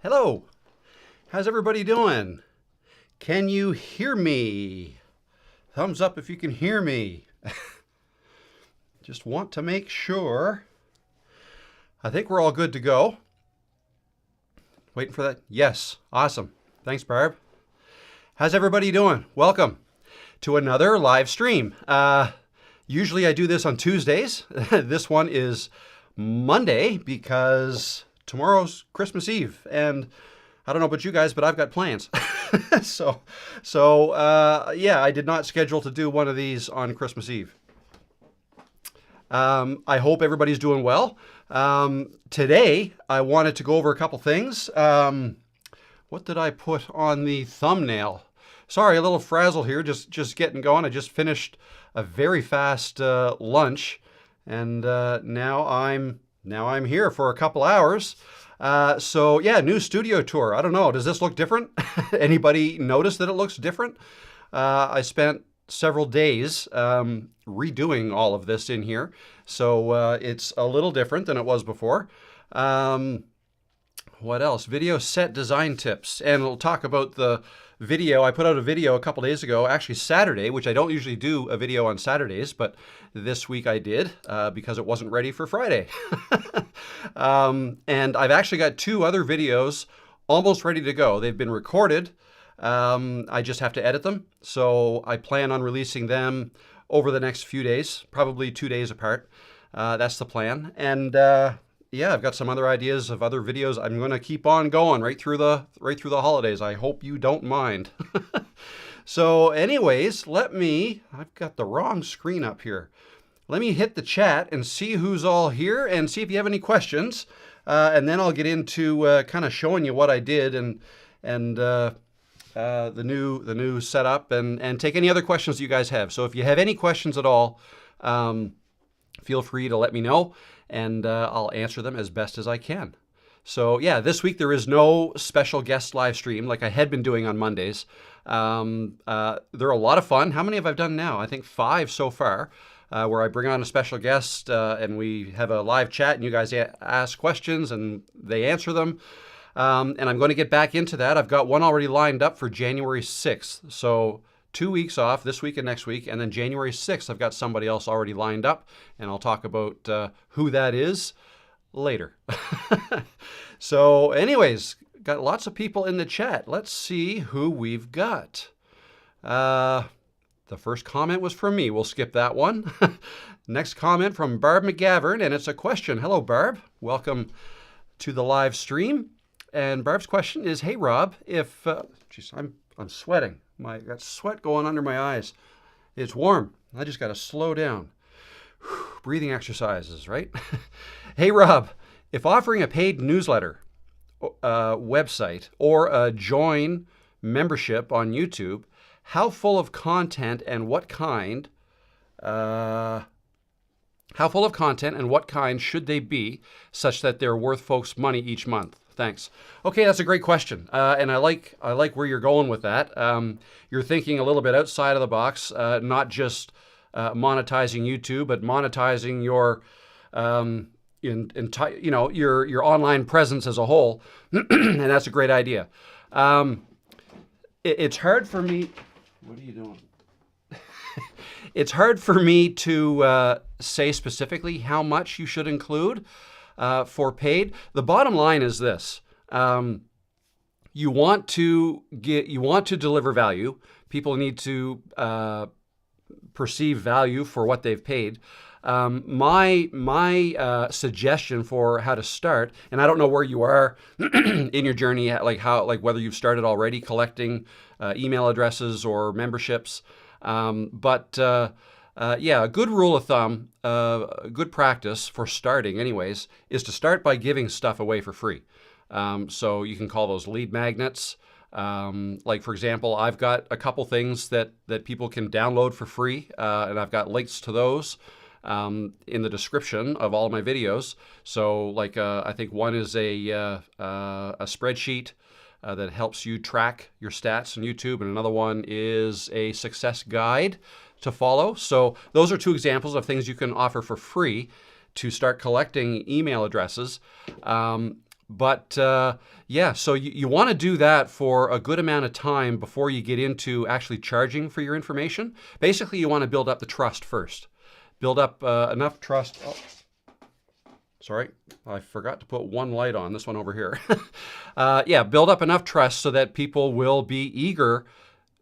Hello, how's everybody doing? Can you hear me? Thumbs up if you can hear me. Just want to make sure. I think we're all good to go. Waiting for that. Yes, awesome. Thanks, Barb. How's everybody doing? Welcome to another live stream. Usually I do this on Tuesdays. This one is Monday because tomorrow's Christmas Eve, and I don't know about you guys, but I've got plans. So, yeah, I did not schedule to do one of these on Christmas Eve. I hope everybody's doing well. Today, I wanted to go over a couple things. What did I put on the thumbnail? Sorry, a little frazzle here, just getting going. I just finished a very fast lunch, and now I'm here for a couple hours. So yeah, new studio tour. I don't know. Does this look different? Anybody notice that it looks different? I spent several days redoing all of this in here. So it's a little different than it was before. What else? Video set design tips. And we'll talk about the video. I put out a video a couple days ago, actually Saturday, which I don't usually do a video on Saturdays, but this week I did because it wasn't ready for Friday. And I've actually got two other videos almost ready to go. They've been recorded. I just have to edit them. So I plan on releasing them over the next few days, probably 2 days apart. That's the plan. And yeah, I've got some other ideas of other videos. I'm going to keep on going right through the holidays. I hope you don't mind. So anyways, I've got the wrong screen up here. Let me hit the chat and see who's all here and see if you have any questions. And then I'll get into kind of showing you what I did and the new setup and take any other questions you guys have. So if you have any questions at all, feel free to let me know, and I'll answer them as best as I can. So yeah, this week there is no special guest live stream like I had been doing on Mondays. They're a lot of fun. How many have I done now? I think 5 so far, where I bring on a special guest and we have a live chat and you guys ask questions and they answer them. And I'm going to get back into that. I've got one already lined up for January 6th. So 2 weeks off, this week and next week. And then January 6th, I've got somebody else already lined up. And I'll talk about who that is later. So anyways, got lots of people in the chat. Let's see who we've got. The first comment was from me. We'll skip that one. Next comment from Barb McGavern, and it's a question. Hello, Barb. Welcome to the live stream. And Barb's question is, hey, Rob, if... geez, I'm sweating. I got sweat going under my eyes. It's warm. I just got to slow down. Breathing exercises, right? Hey, Rob, if offering a paid newsletter website or a join membership on YouTube, how full of content and what kind should they be such that they're worth folks money each month? Thanks. Okay, that's a great question, and I like where you're going with that. You're thinking a little bit outside of the box, not just monetizing YouTube, but monetizing your your online presence as a whole, and that's a great idea. It's hard for me. What are you doing? It's hard for me to say specifically how much you should include for paid. The bottom line is this: you want to deliver value. People need to perceive value for what they've paid. My suggestion for how to start, and I don't know where you are in your journey, like whether you've started already collecting email addresses or memberships, but yeah, a good rule of thumb, a good practice for starting anyways, is to start by giving stuff away for free. So you can call those lead magnets. Like for example, I've got a couple things that people can download for free, and I've got links to those in the description of all of my videos. So like I think one is a spreadsheet that helps you track your stats on YouTube, and another one is a success guide to follow. So those are two examples of things you can offer for free to start collecting email addresses. But yeah, so you want to do that for a good amount of time before you get into actually charging for your information. Basically, you want to build up the trust first. Build up enough trust. Oh, sorry, I forgot to put one light on, this one over here. Yeah, build up enough trust so that people will be eager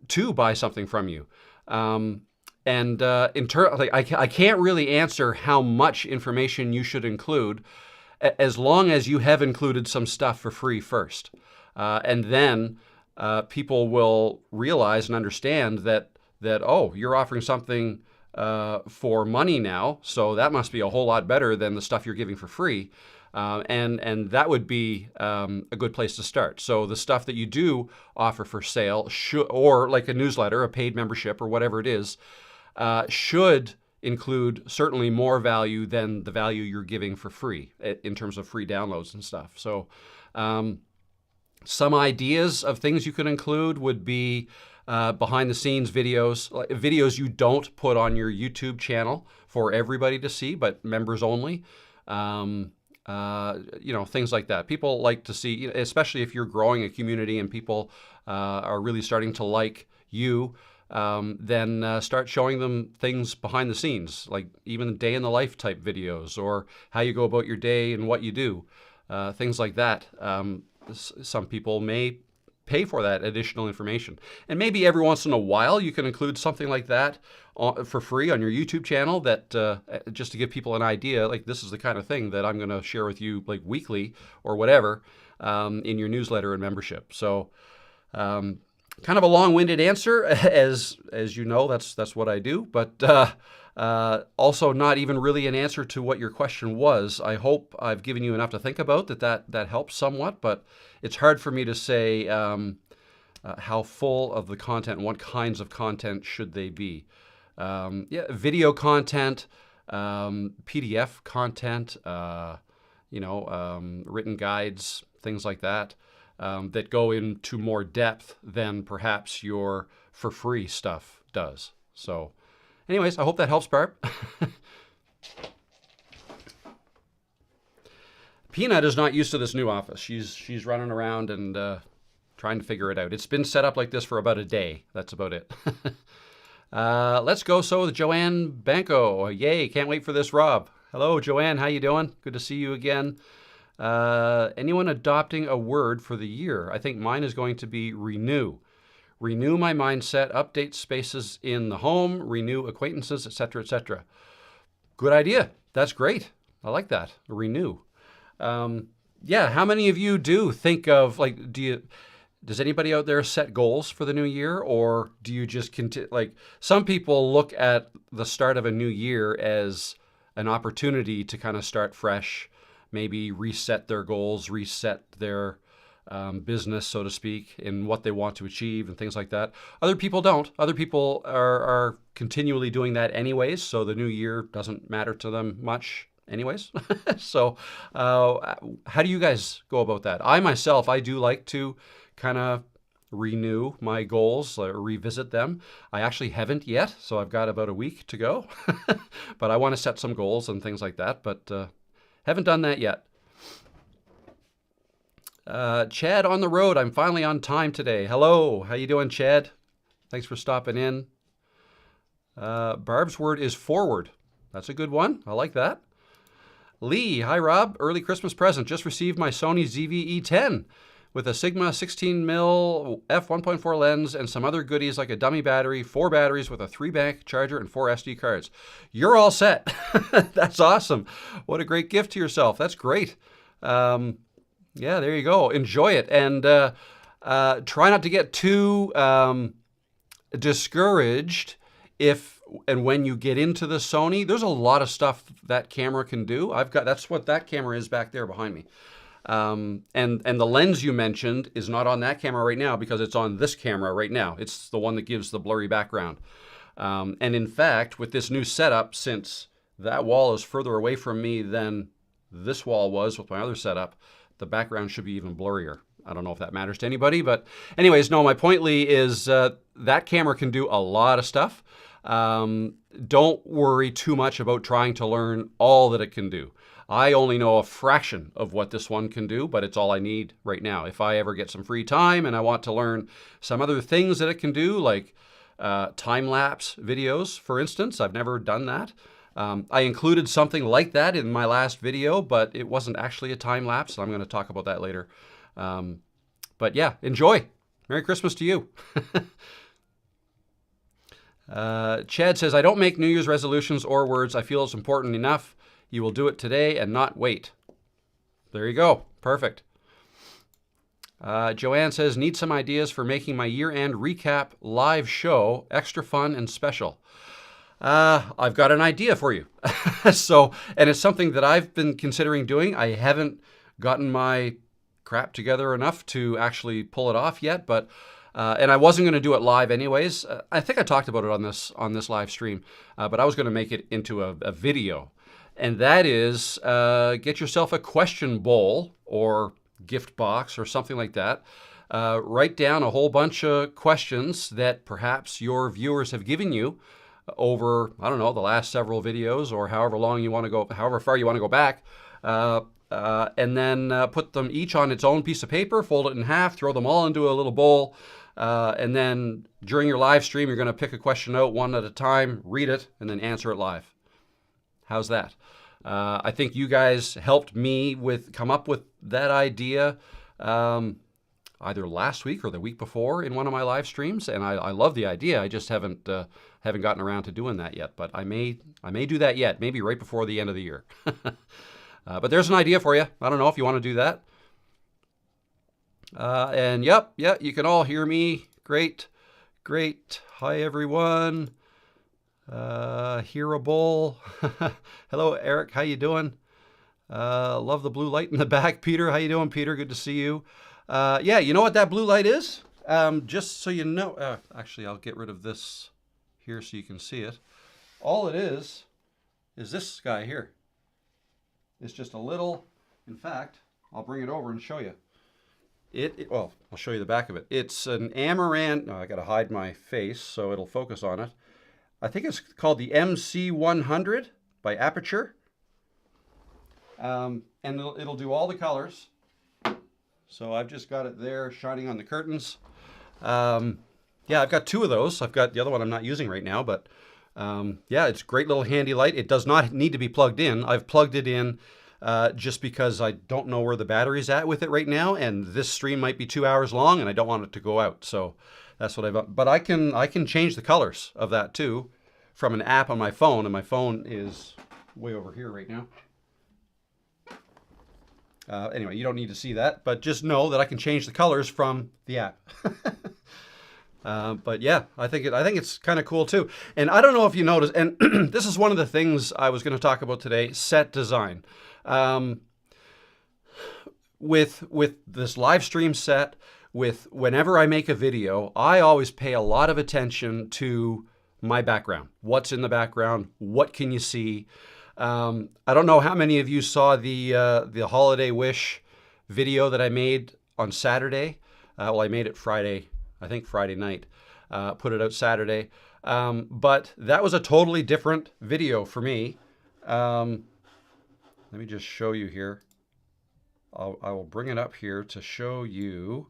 to buy something from you. And I can't really answer how much information you should include, as long as you have included some stuff for free first. And then people will realize and understand that oh, you're offering something for money now, so that must be a whole lot better than the stuff you're giving for free. And that would be a good place to start. So the stuff that you do offer for sale, or like a newsletter, a paid membership, or whatever it is, should include certainly more value than the value you're giving for free in terms of free downloads and stuff. So some ideas of things you could include would be behind the scenes videos, videos you don't put on your YouTube channel for everybody to see, but members only. Things like that. People like to see, especially if you're growing a community and people are really starting to like you, then start showing them things behind the scenes, like even day in the life type videos, or how you go about your day and what you do, things like that. Some people may pay for that additional information. And maybe every once in a while you can include something like that for free on your YouTube channel, that just to give people an idea, like this is the kind of thing that I'm going to share with you like weekly or whatever in your newsletter and membership. So kind of a long-winded answer, as you know, that's what I do, but also not even really an answer to what your question was. I hope I've given you enough to think about that helps somewhat, but it's hard for me to say how full of the content and what kinds of content should they be. Yeah, video content, PDF content, written guides, things like that. That go into more depth than perhaps your for free stuff does. So anyways, I hope that helps, Barb. Peanut is not used to this new office. She's running around and trying to figure it out. It's been set up like this for about a day. That's about it. Let's go with Joanne Banco. Yay, can't wait for this, Rob. Hello, Joanne. How you doing? Good to see you again. Anyone adopting a word for the year? I think mine is going to be renew. Renew my mindset, update spaces in the home, renew acquaintances, etc., etc. Good idea. That's great. I like that. Renew. Yeah, how many of you do think of, like, does anybody out there set goals for the new year, or do you just continue? Like, some people look at the start of a new year as an opportunity to kind of start fresh, maybe reset their goals, reset their business, so to speak, in what they want to achieve and things like that. Other people don't. Other people are continually doing that anyways, so the new year doesn't matter to them much anyways. So how do you guys go about that? I myself, I do like to kind of renew my goals, revisit them. I actually haven't yet, so I've got about a week to go. But I want to set some goals and things like that, but haven't done that yet. Chad on the road. I'm finally on time today. Hello. How you doing, Chad? Thanks for stopping in. Barb's word is forward. That's a good one. I like that. Lee. Hi, Rob. Early Christmas present. Just received my Sony ZV-E10 with a Sigma 16mm f1.4 lens and some other goodies like a dummy battery, 4 batteries with a 3-bank charger and 4 SD cards. You're all set. That's awesome. What a great gift to yourself. That's great. Yeah, there you go. Enjoy it. And try not to get too discouraged if and when you get into the Sony. There's a lot of stuff that camera can do. That's what that camera is back there behind me. And the lens you mentioned is not on that camera right now because it's on this camera right now. It's the one that gives the blurry background. And in fact, with this new setup, since that wall is further away from me than this wall was with my other setup, the background should be even blurrier. I don't know if that matters to anybody, but anyways, no, my point, Lee, is that camera can do a lot of stuff. Don't worry too much about trying to learn all that it can do. I only know a fraction of what this one can do, but it's all I need right now. If I ever get some free time and I want to learn some other things that it can do, like time-lapse videos, for instance, I've never done that. I included something like that in my last video, but it wasn't actually a time-lapse. I'm going to talk about that later. But yeah, enjoy. Merry Christmas to you. Chad says, I don't make New Year's resolutions or words. I feel it's important enough. You will do it today and not wait. There you go. Perfect. Joanne says, need some ideas for making my year-end recap live show extra fun and special. I've got an idea for you. And it's something that I've been considering doing. I haven't gotten my crap together enough to actually pull it off yet, but and I wasn't going to do it live anyways. I think I talked about it on this live stream, but I was going to make it into a video, and that is get yourself a question bowl or gift box or something like that. Write down a whole bunch of questions that perhaps your viewers have given you over, I don't know, the last several videos, or however long you want to go, however far you want to go back. And then put them each on its own piece of paper, fold it in half, throw them all into a little bowl. And then during your live stream, you're going to pick a question out one at a time, read it, and then answer it live. How's that? I think you guys helped me come up with that idea either last week or the week before in one of my live streams, and I love the idea. I just haven't gotten around to doing that yet, but I may do that yet, maybe right before the end of the year. But there's an idea for you. I don't know if you want to do that. And yeah, you can all hear me. Great. Hi, everyone. Hearable. Hello, Eric. How you doing? Love the blue light in the back. Peter, how you doing, Peter? Good to see you. Yeah, you know what that blue light is? Just so you know, actually, I'll get rid of this here so you can see it. All it is this guy here. It's just a little, in fact, I'll bring it over and show you. Well, I'll show you the back of it. It's an Amaranth, I got to hide my face so it'll focus on it. I think it's called the MC100 by Aperture. And it'll do all the colors. So I've just got it there shining on the curtains. Yeah, I've got two of those. I've got the other one I'm not using right now, but yeah, it's a great little handy light. It does not need to be plugged in. I've plugged it in just because I don't know where the battery's at with it right now, and this stream might be 2 hours long, and I don't want it to go out. So that's what I've. But I can change the colors of that too from an app on my phone, and my phone is way over here right now. Anyway, you don't need to see that, but just know that I can change the colors from the app. But yeah, I think it's kind of cool too. And I don't know if you noticed, and this is one of the things I was going to talk about today: set design. With this live stream set, with whenever I make a video, I always pay a lot of attention to my background. What's in the background? What can you see? I don't know how many of you saw the Holiday Wish video that I made on Saturday. Well, I made it Friday. I think Friday night, put it out Saturday. But that was a totally different video for me. Let me just show you here. I will bring it up here to show you.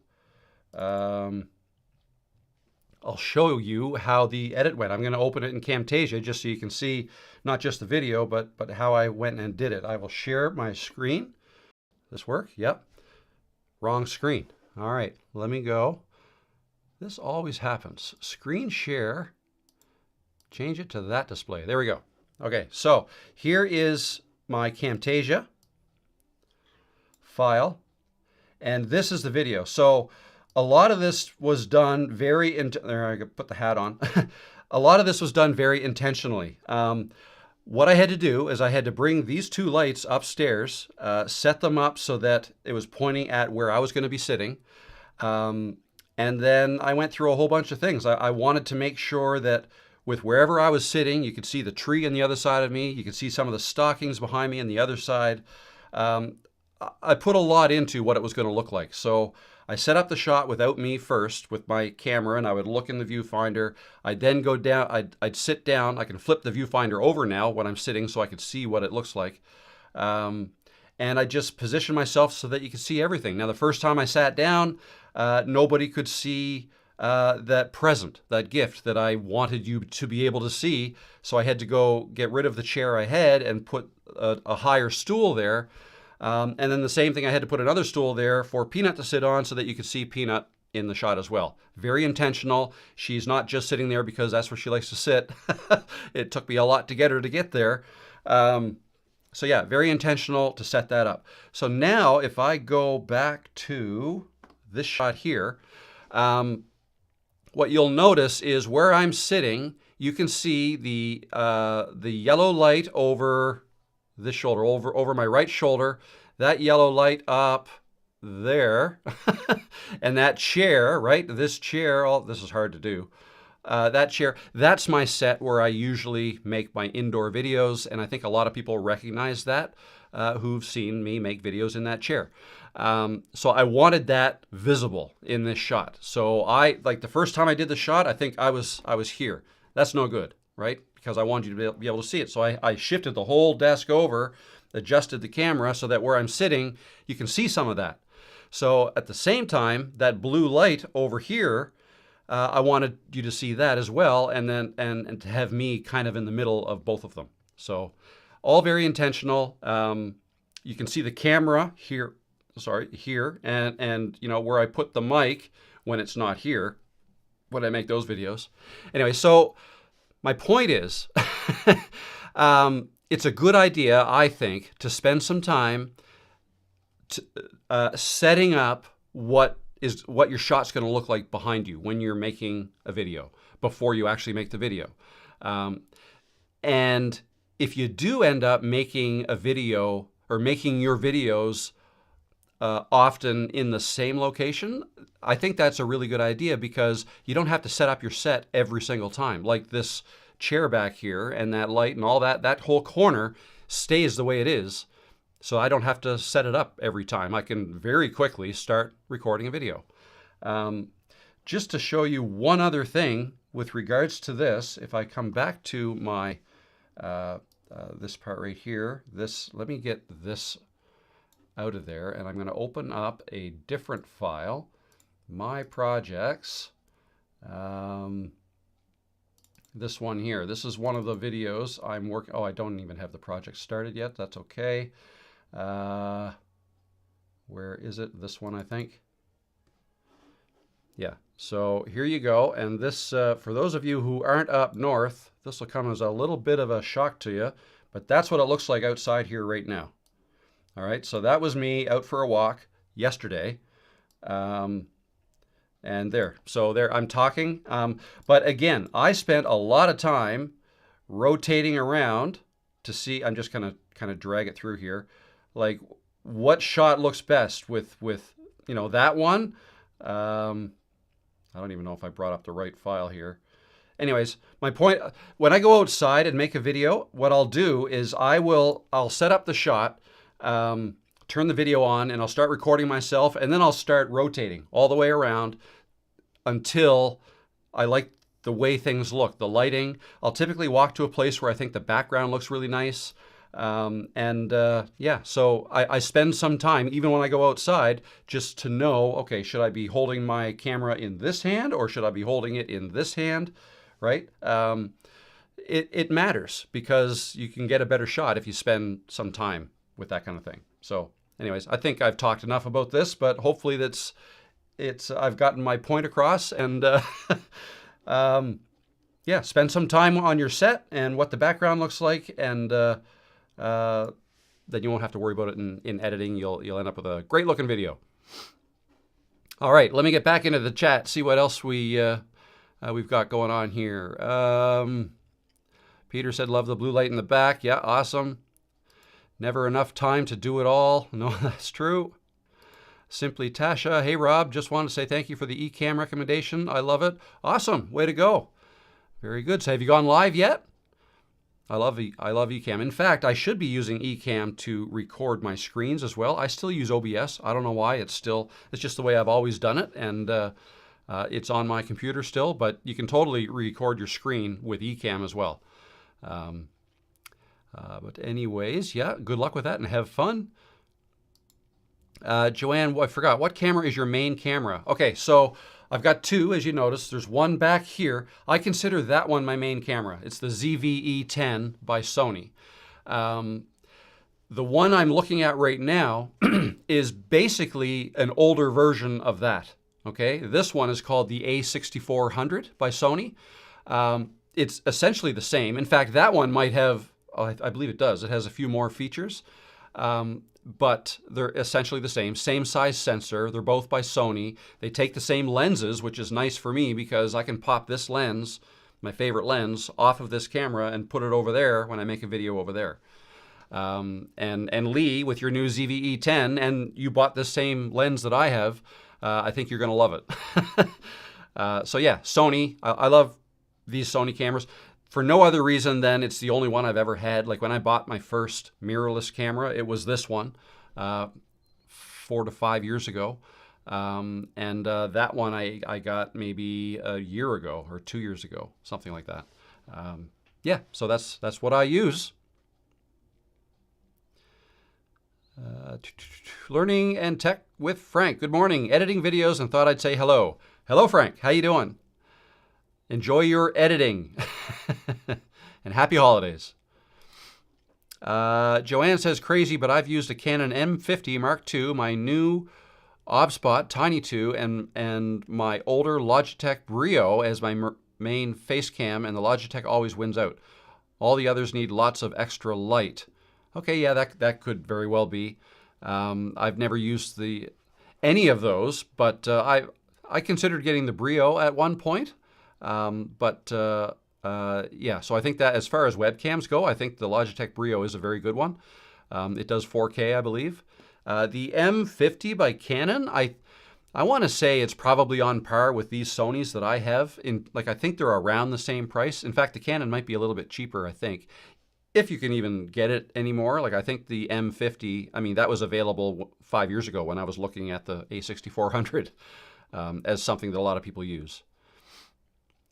I'll show you how the edit went. I'm going to open it in Camtasia just so you can see not just the video, but how I went and did it. I will share my screen. This work? Yep. Wrong screen. All right, let me go. This always happens. Screen share, change it to that display. There we go. Okay, so here is my Camtasia file, and this is the video. So a lot of this was done there, I could put the hat on. A lot of this was done very intentionally. What I had to do is I had to bring these two lights upstairs, set them up so that it was pointing at where I was going to be sitting. And then I went through a whole bunch of things. I wanted to make sure that with wherever I was sitting, you could see the tree on the other side of me. You could see some of the stockings behind me on the other side. I put a lot into what it was going to look like. So I set up the shot without me first with my camera, and I would look in the viewfinder. I'd then go down, I'd sit down. I can flip the viewfinder over now when I'm sitting so I could see what it looks like. And I just positioned myself so that you could see everything. Now, the first time I sat down, nobody could see that present, that gift that I wanted you to be able to see. So I had to go get rid of the chair I had and put a higher stool there. And then the same thing, I had to put another stool there for Peanut to sit on so that you could see Peanut in the shot as well. Very intentional. She's not just sitting there because that's where she likes to sit. It took me a lot to get her to get there. So yeah, very intentional to set that up. So now if I go back to this shot here, what you'll notice is where I'm sitting, you can see the yellow light over this shoulder, over my right shoulder, that yellow light up there, and that chair, right? This chair, oh, this is hard to do. That chair, that's my set where I usually make my indoor videos, and I think a lot of people recognize that who've seen me make videos in that chair. So I wanted that visible in this shot. So like the first time I did the shot, I think I was here. That's no good, right? Because I wanted you to be able to see it. So I shifted the whole desk over, adjusted the camera so that where I'm sitting, you can see some of that. So at the same time, that blue light over here, I wanted you to see that as well, and then and to have me kind of in the middle of both of them. So all very intentional. You can see the camera here, here, and you know where I put the mic when it's not here, when I make those videos. Anyway, so my point is, it's a good idea, I think, to spend some time setting up what your shot's going to look like behind you when you're making a video, before you actually make the video. And if you do end up making a video or making your videos often in the same location, I think that's a really good idea because you don't have to set up your set every single time. Like this chair back here and that light and all that whole corner stays the way it is. So I don't have to set it up every time. I can very quickly start recording a video. Just to show you one other thing with regards to this, if I come back to my this part right here, let me get this out of there, and I'm going to open up a different file, my projects. This one here. This is one of the videos I'm working. Oh, I don't even have the project started yet. That's okay. Where is it? This one, I think. Yeah, so here you go. And this, for those of you who aren't up north, this will come as a little bit of a shock to you, but that's what it looks like outside here right now. All right, so that was me out for a walk yesterday. And there, so there I'm talking. But again, I spent a lot of time rotating around to see, I'm just gonna kind of drag it through here, like what shot looks best with you know, that one. I don't even know if I brought up the right file here. Anyways, my point, when I go outside and make a video, what I'll do is I'll set up the shot, turn the video on, and I'll start recording myself, and then I'll start rotating all the way around until I like the way things look, the lighting. I'll typically walk to a place where I think the background looks really nice. Yeah, so I spend some time, even when I go outside, just to know, okay, should I be holding my camera in this hand or should I be holding it in this hand, right? It matters because you can get a better shot if you spend some time with that kind of thing. So anyways, I think I've talked enough about this, but hopefully I've gotten my point across, and yeah, spend some time on your set and what the background looks like, and then you won't have to worry about it in editing. You'll end up with a great looking video. All right, let me get back into the chat, see what else we've got going on here. Peter said, love the blue light in the back. Yeah, awesome. Never enough time to do it all. No, that's true. Simply Tasha, hey Rob, just wanted to say thank you for the eCam recommendation. I love it. Awesome, way to go. Very good. So have you gone live yet? I love eCam. In fact, I should be using eCam to record my screens as well. I still use OBS. I don't know why. It's just the way I've always done it, and it's on my computer still, but you can totally record your screen with eCam as well. But anyways, yeah, good luck with that and have fun. Joanne, I forgot, what camera is your main camera? Okay, so I've got two, as you notice. There's one back here. I consider that one my main camera. It's the ZV-E10 by Sony. The one I'm looking at right now is basically an older version of that. Okay, this one is called the A6400 by Sony. It's essentially the same. In fact, that one might have, I believe it does. It has a few more features, but they're essentially the same size sensor. They're both by Sony. They take the same lenses, which is nice for me because I can pop this lens, my favorite lens, off of this camera and put it over there when I make a video over there. And Lee, with your new ZV-E10, and you bought the same lens that I have, I think you're going to love it. So yeah, Sony, I love these Sony cameras for no other reason than it's the only one I've ever had. Like when I bought my first mirrorless camera, it was this one 4 to 5 years ago. That one I got maybe a year ago or 2 years ago, something like that. Yeah, so that's what I use. Learning and Tech with Frank. Good morning. Editing videos and thought I'd say hello. Hello, Frank. How you doing? Enjoy your editing. And happy holidays. Joanne says, crazy, but I've used a Canon M50 Mark II, my new ObSpot Tiny 2, and my older Logitech Brio as my main face cam, and the Logitech always wins out. All the others need lots of extra light. Okay, yeah, that could very well be. I've never used any of those, but I considered getting the Brio at one point. Yeah, so I think that as far as webcams go, I think the Logitech Brio is a very good one. It does 4K, I believe. The M50 by Canon, I want to say it's probably on par with these Sonys that I have. I think they're around the same price. In fact, the Canon might be a little bit cheaper, I think, if you can even get it anymore. Like I think the M50, I mean, that was available 5 years ago when I was looking at the A6400 as something that a lot of people use.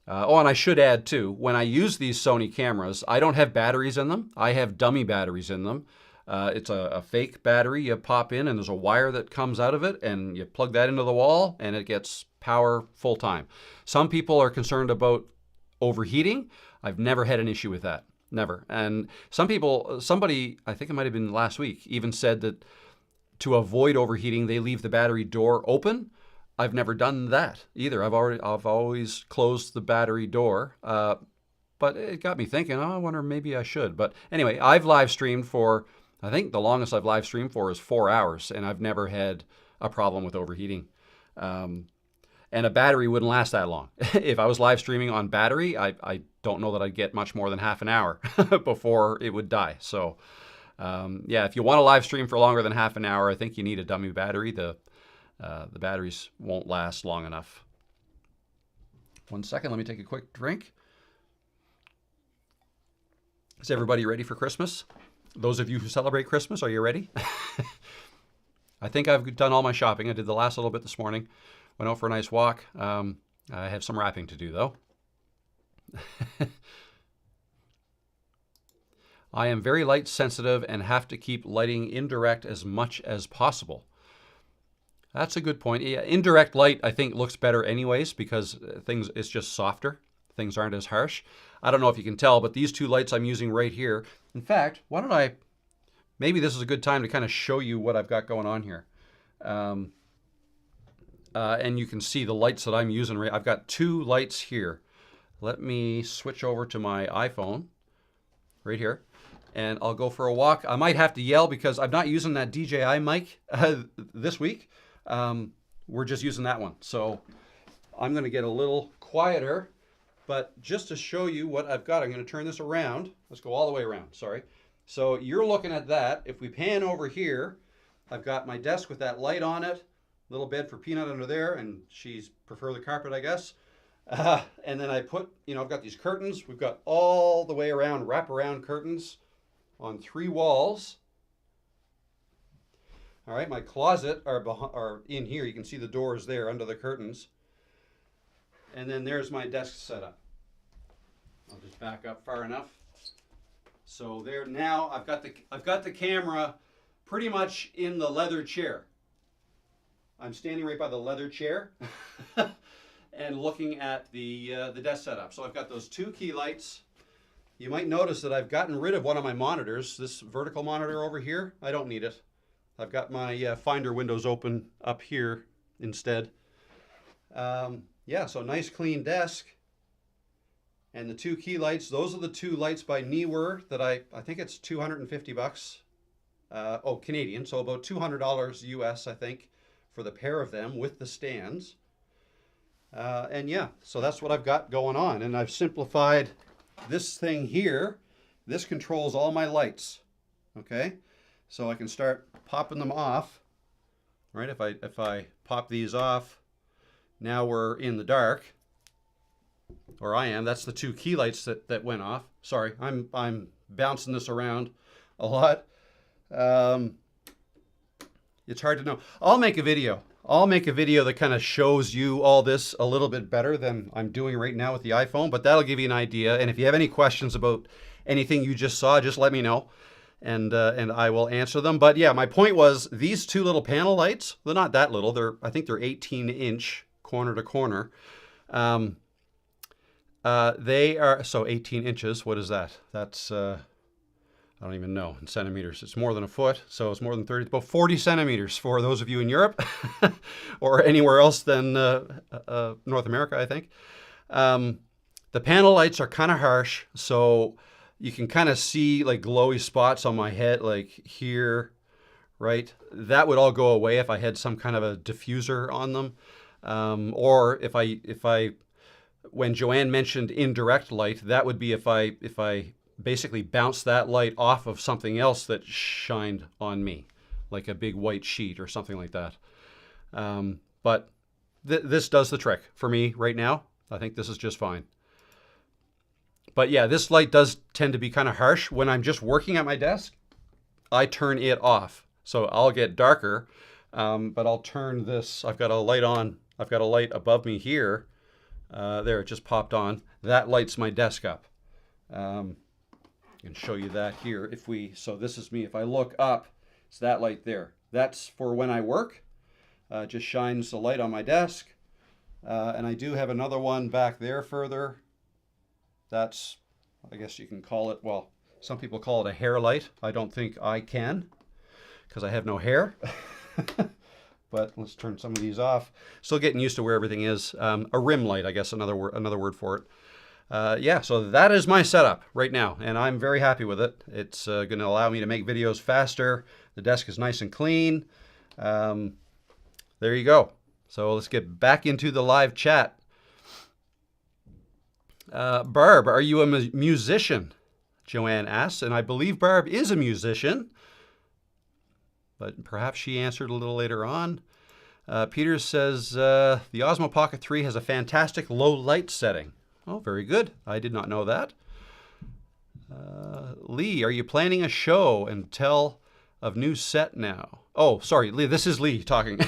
And I should add too, when I use these Sony cameras, I don't have batteries in them. I have dummy batteries in them. It's a fake battery you pop in, and there's a wire that comes out of it, and you plug that into the wall, and it gets power full time. Some people are concerned about overheating. I've never had an issue with that. Never. And somebody, I think it might have been last week, even said that to avoid overheating, they leave the battery door open. I've never done that either. I've always closed the battery door. But it got me thinking, I wonder maybe I should. But anyway, I've live streamed for, I think the longest I've live streamed for is 4 hours, and I've never had a problem with overheating. And a battery wouldn't last that long. If I was live streaming on battery, I don't know that I'd get much more than half an hour before it would die. So yeah, if you want to live stream for longer than half an hour, I think you need a dummy battery. The batteries won't last long enough. 1 second, let me take a quick drink. Is everybody ready for Christmas? Those of you who celebrate Christmas, are you ready? I think I've done all my shopping. I did the last little bit this morning. Went out for a nice walk. I have some wrapping to do, though. I am very light sensitive and have to keep lighting indirect as much as possible. That's a good point. Yeah, indirect light, I think, looks better anyways because it's just softer. Things aren't as harsh. I don't know if you can tell, but these two lights I'm using right here. In fact, maybe this is a good time to kind of show you what I've got going on here. And you can see the lights that I'm using. I've got two lights here. Let me switch over to my iPhone right here, and I'll go for a walk. I might have to yell because I'm not using that DJI mic this week. We're just using that one. So I'm going to get a little quieter, but just to show you what I've got, I'm going to turn this around. Let's go all the way around, sorry. So you're looking at that. If we pan over here, I've got my desk with that light on it. Little bed for Peanut under there, and she's prefer the carpet, I guess. And then I put, I've got these curtains. We've got all the way around, wraparound curtains on 3 walls. All right, my closet are in here. You can see the doors there under the curtains. And then there's my desk setup. I'll just back up far enough So there now I've got the camera pretty much in the leather chair. I'm standing right by the leather chair and looking at the desk setup. So I've got those two key lights. You might notice that I've gotten rid of one of my monitors. This vertical monitor over here, I don't need it. I've got my Finder windows open up here instead. Yeah, so nice clean desk. And the two key lights, those are the two lights by Neewer that I think it's 250 bucks. Oh, Canadian, so about $200 US, I think, for the pair of them with the stands. And yeah, so that's what I've got going on. And I've simplified this thing here. This controls all my lights, okay? So I can start popping them off, right? If I pop these off, now we're in the dark. Or I am. That's the two key lights that went off. Sorry, I'm bouncing this around a lot. It's hard to know. I'll make a video. I'll make a video that kind of shows you all this a little bit better than I'm doing right now with the iPhone, but that'll give you an idea. And if you have any questions about anything you just saw, just let me know, and I will answer them. But yeah, my point was these two little panel lights, they're not that little. I think they're 18-inch corner to corner. They are, so 18 inches, what is that? That's, I don't even know, in centimeters. It's more than a foot, so it's more than 30, about 40 centimeters for those of you in Europe or anywhere else than North America, I think. The panel lights are kind of harsh, so you can kind of see like glowy spots on my head, like here, right? That would all go away if I had some kind of a diffuser on them. Or if I when Joanne mentioned indirect light, that would be if I basically bounce that light off of something else that shined on me, like a big white sheet or something like that. But this does the trick for me right now. I think this is just fine. But yeah, this light does tend to be kind of harsh. When I'm just working at my desk, I turn it off. So I'll get darker, but I'll turn this. I've got a light on. I've got a light above me here. There, it just popped on. That lights my desk up. I can show you that here. So this is me. If I look up, it's that light there. That's for when I work. Just shines the light on my desk. And I do have another one back there further. That's, I guess you can call it, well, some people call it a hair light. I don't think I can, because I have no hair. But let's turn some of these off. Still getting used to where everything is. A rim light, I guess, another word for it. Yeah, so that is my setup right now, and I'm very happy with it. It's going to allow me to make videos faster. The desk is nice and clean. There you go. So let's get back into the live chat. Barb, are you a musician? Joanne asks, and I believe Barb is a musician, but perhaps she answered a little later on. Peter says, the Osmo Pocket 3 has a fantastic low light setting. Oh, very good. I did not know that. Lee, are you planning a show and tell of new set now? Oh, sorry, Lee, this is Lee talking.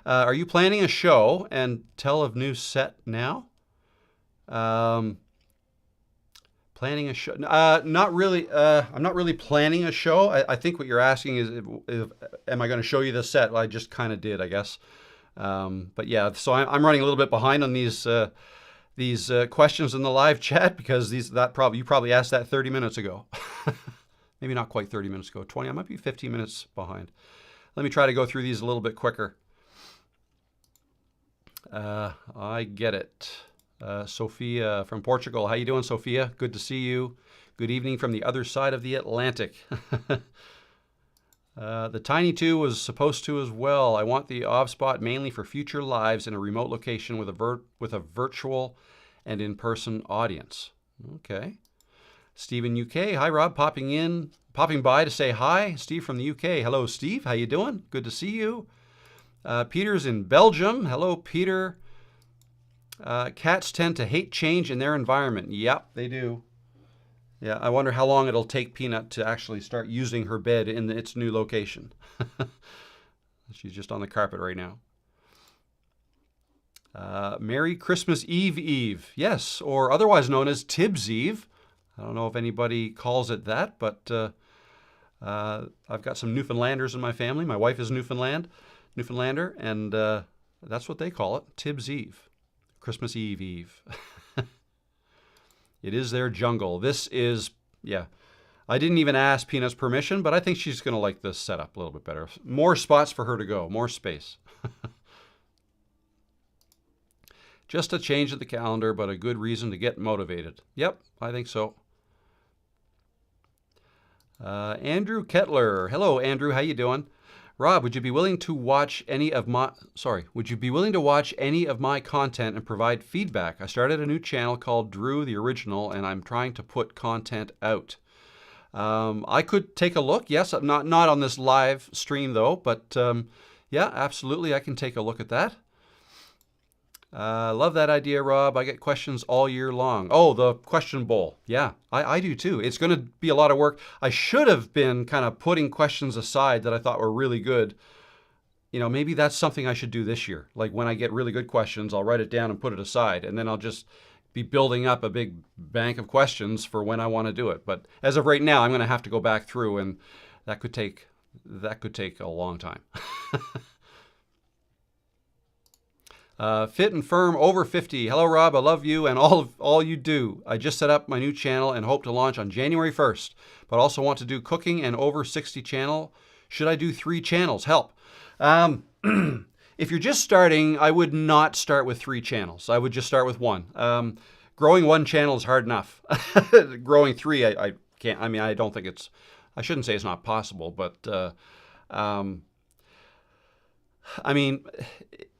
Are you planning a show and tell of new set now? Planning a show? Not really. I'm not really planning a show. I think what you're asking is, am I going to show you the set? Well, I just kind of did, I guess. But yeah, so I'm running a little bit behind on these questions in the live chat because you probably asked that 30 minutes ago. Maybe not quite 30 minutes ago. 20. I might be 15 minutes behind. Let me try to go through these a little bit quicker. I get it. Sophia from Portugal. How you doing, Sophia? Good to see you. Good evening from the other side of the Atlantic. The Tiny 2 was supposed to as well. I want the OBSpot mainly for future lives in a remote location with a virtual and in-person audience. Okay. Steve in UK. Hi, Rob. Popping by to say hi. Steve from the UK. Hello, Steve. How you doing? Good to see you. Peter's in Belgium. Hello, Peter. Cats tend to hate change in their environment. Yep, they do. Yeah, I wonder how long it'll take Peanut to actually start using her bed in its new location. She's just on the carpet right now. Merry Christmas Eve Eve. Yes, or otherwise known as Tibbs Eve. I don't know if anybody calls it that, but I've got some Newfoundlanders in my family. My wife is Newfoundlander, and that's what they call it, Tibbs Eve, Christmas Eve Eve. It is their jungle. This is, yeah. I didn't even ask Peanut's permission, but I think she's going to like this setup a little bit better. More spots for her to go, more space. Just a change of the calendar, but a good reason to get motivated. Yep, I think so. Andrew Kettler. Hello, Andrew. How you doing? Rob, would you be willing to watch any of my content and provide feedback? I started a new channel called Drew the Original, and I'm trying to put content out. I could take a look. Yes, not on this live stream though, but yeah, absolutely, I can take a look at that. Love that idea, Rob. I get questions all year long. Oh, the question bowl. Yeah, I do too. It's going to be a lot of work. I should have been kind of putting questions aside that I thought were really good. You know, maybe that's something I should do this year. Like when I get really good questions, I'll write it down and put it aside, and then I'll just be building up a big bank of questions for when I want to do it. But as of right now, I'm going to have to go back through, and that could take a long time. Fit and Firm over 50. Hello, Rob. I love you and all you do. I just set up my new channel and hope to launch on January 1st, but also want to do cooking and over 60 channel. Should I do 3 channels? Help. If you're just starting, I would not start with 3 channels. I would just start with 1. Growing 1 channel is hard enough. Growing 3, I can't. I mean, I don't think it's. I shouldn't say it's not possible, but I mean,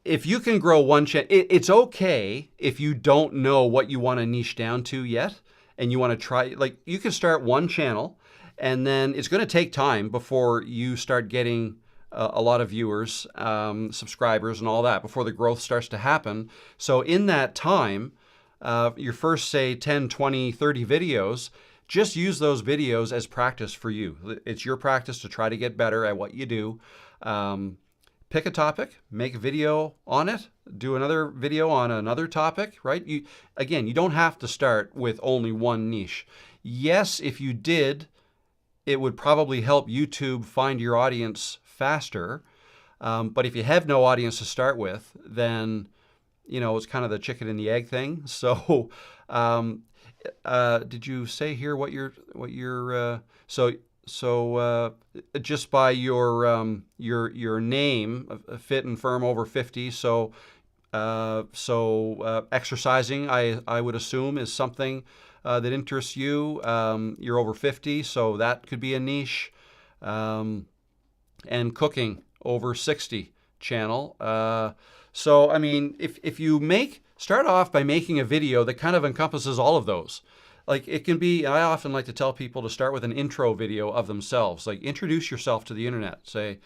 if you can grow 1 channel, it's okay if you don't know what you want to niche down to yet, and you want to try. Like you can start 1 channel, and then it's going to take time before you start getting a lot of viewers, subscribers, and all that before the growth starts to happen. So in that time, your first, say, 10, 20, 30 videos, just use those videos as practice for you. It's your practice to try to get better at what you do. Pick a topic, make a video on it, do another video on another topic, right? You don't have to start with only 1 niche. Yes, if you did, it would probably help YouTube find your audience faster. But if you have no audience to start with, then, you know, it's kind of the chicken and the egg thing. So, did you say here what your so just by your name, Fit and Firm over 50. So exercising, I would assume, is something that interests you. You're over 50, so that could be a niche. And cooking over 60 channel. So I mean, if you start off by making a video that kind of encompasses all of those. Like it can be, I often like to tell people to start with an intro video of themselves. Like introduce yourself to the internet. Say,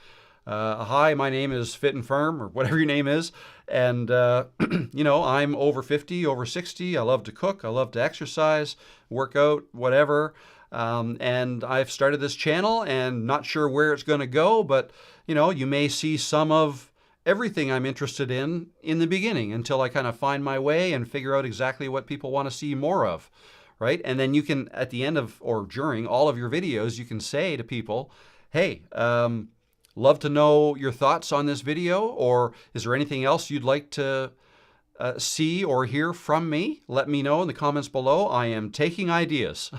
hi, my name is Fit and Firm, or whatever your name is. And, you know, I'm over 50, over 60. I love to cook. I love to exercise, work out, whatever. And I've started this channel and not sure where it's going to go, but, you know, you may see some of everything I'm interested in the beginning until I kind of find my way and figure out exactly what people want to see more of. Right? And then you can, at the end of or during all of your videos, you can say to people, hey, love to know your thoughts on this video, or is there anything else you'd like to see or hear from me? Let me know in the comments below. I am taking ideas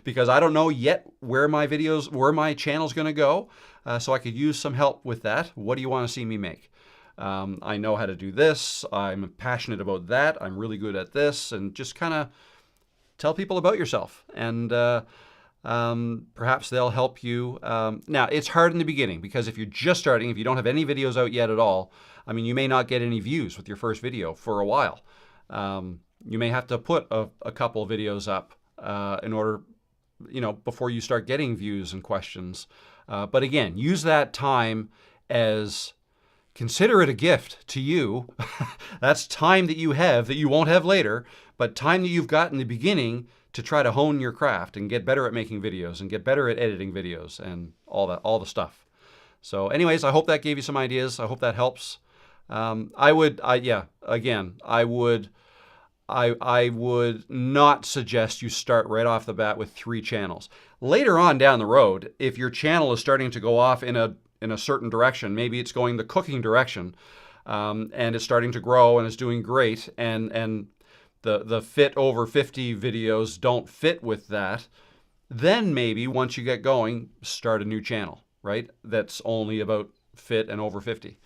because I don't know yet where my channel's going to go. So I could use some help with that. What do you want to see me make? I know how to do this. I'm passionate about that. I'm really good at this, and just kind of tell people about yourself, and perhaps they'll help you. Now, it's hard in the beginning because if you're just starting, if you don't have any videos out yet at all, I mean, you may not get any views with your first video for a while. You may have to put a couple videos up in order, you know, before you start getting views and questions. But again, use that time as, consider it a gift to you. That's time that you have that you won't have later, but time that you've got in the beginning to try to hone your craft and get better at making videos and get better at editing videos and all the stuff. So anyways, I hope that gave you some ideas. I hope that helps. I would I would not suggest you start right off the bat with 3 channels. Later on down the road, if your channel is starting to go off in a certain direction, maybe it's going the cooking direction, and it's starting to grow and it's doing great, and the fit over 50 videos don't fit with that, then maybe once you get going, start a new channel, right? That's only about fit and over 50.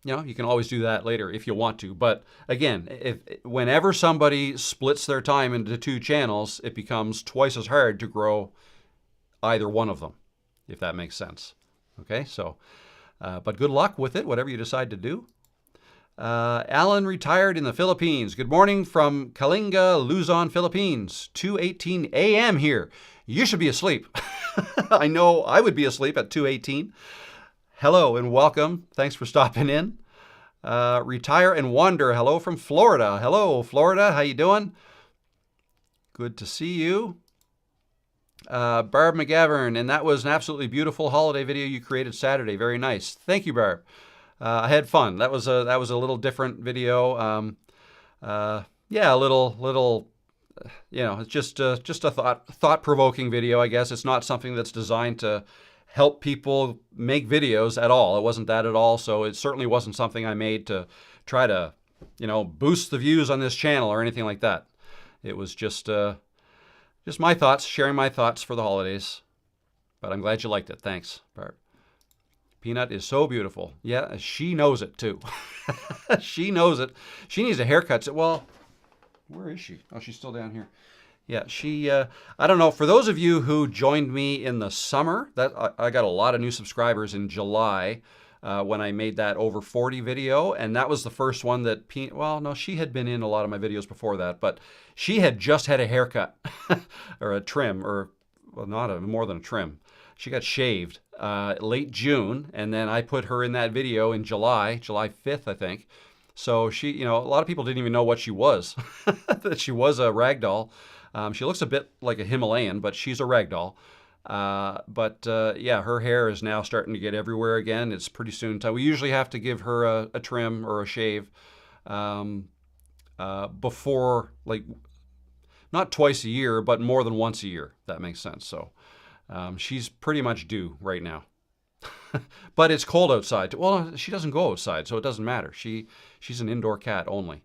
You can always do that later if you want to. But again, whenever somebody splits their time into 2 channels, it becomes twice as hard to grow either one of them, if that makes sense. Okay, so, but good luck with it, whatever you decide to do. Alan retired in the Philippines. Good morning from Kalinga, Luzon, Philippines. 2:18 a.m. here. You should be asleep. I know I would be asleep at 2:18. Hello and welcome. Thanks for stopping in. Retire and Wander. Hello from Florida. Hello, Florida. How you doing? Good to see you. Barb McGavern, and that was an absolutely beautiful holiday video you created Saturday. Very nice. Thank you, Barb. I had fun. That was a little different video. Yeah, a little. It's just a thought-provoking video, I guess. It's not something that's designed to help people make videos at all. It wasn't that at all. So it certainly wasn't something I made to try to, boost the views on this channel or anything like that. It was just my thoughts, sharing my thoughts for the holidays. But I'm glad you liked it. Thanks, Barb. Peanut is so beautiful. Yeah, she knows it too. She knows it. She needs a haircut. Well, where is she? Oh, she's still down here. Yeah, she, I don't know, for those of you who joined me in the summer, I got a lot of new subscribers in July when I made that over 40 video, and that was the first one that, she had been in a lot of my videos before that, but she had just had a haircut, or a trim, or, well, more than a trim. She got shaved late June, and then I put her in that video in July 5th, I think. So she, a lot of people didn't even know what she was, that she was a ragdoll. She looks a bit like a Himalayan, but she's a ragdoll. Yeah, her hair is now starting to get everywhere again. It's pretty soon time. We usually have to give her a trim or a shave before, not twice a year, but more than once a year. If that makes sense. So she's pretty much due right now. But it's cold outside. Well, she doesn't go outside, so it doesn't matter. She's an indoor cat only.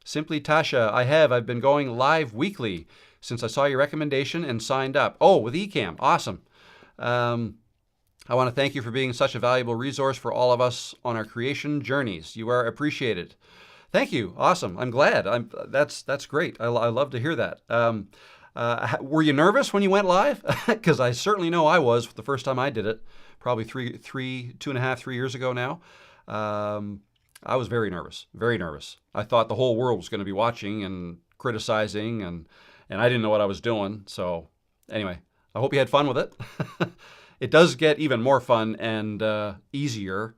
Simply Tasha, I've been going live weekly since I saw your recommendation and signed up. Oh, with Ecamm, awesome. I want to thank you for being such a valuable resource for all of us on our creation journeys. You are appreciated. Thank you, awesome. I'm glad. That's great. I love to hear that. Were you nervous when you went live? Because I certainly know I was the first time I did it, probably 2.5, 3 years ago now. I was very nervous, very nervous. I thought the whole world was going to be watching and criticizing, and I didn't know what I was doing. So anyway, I hope you had fun with it. It does get even more fun and easier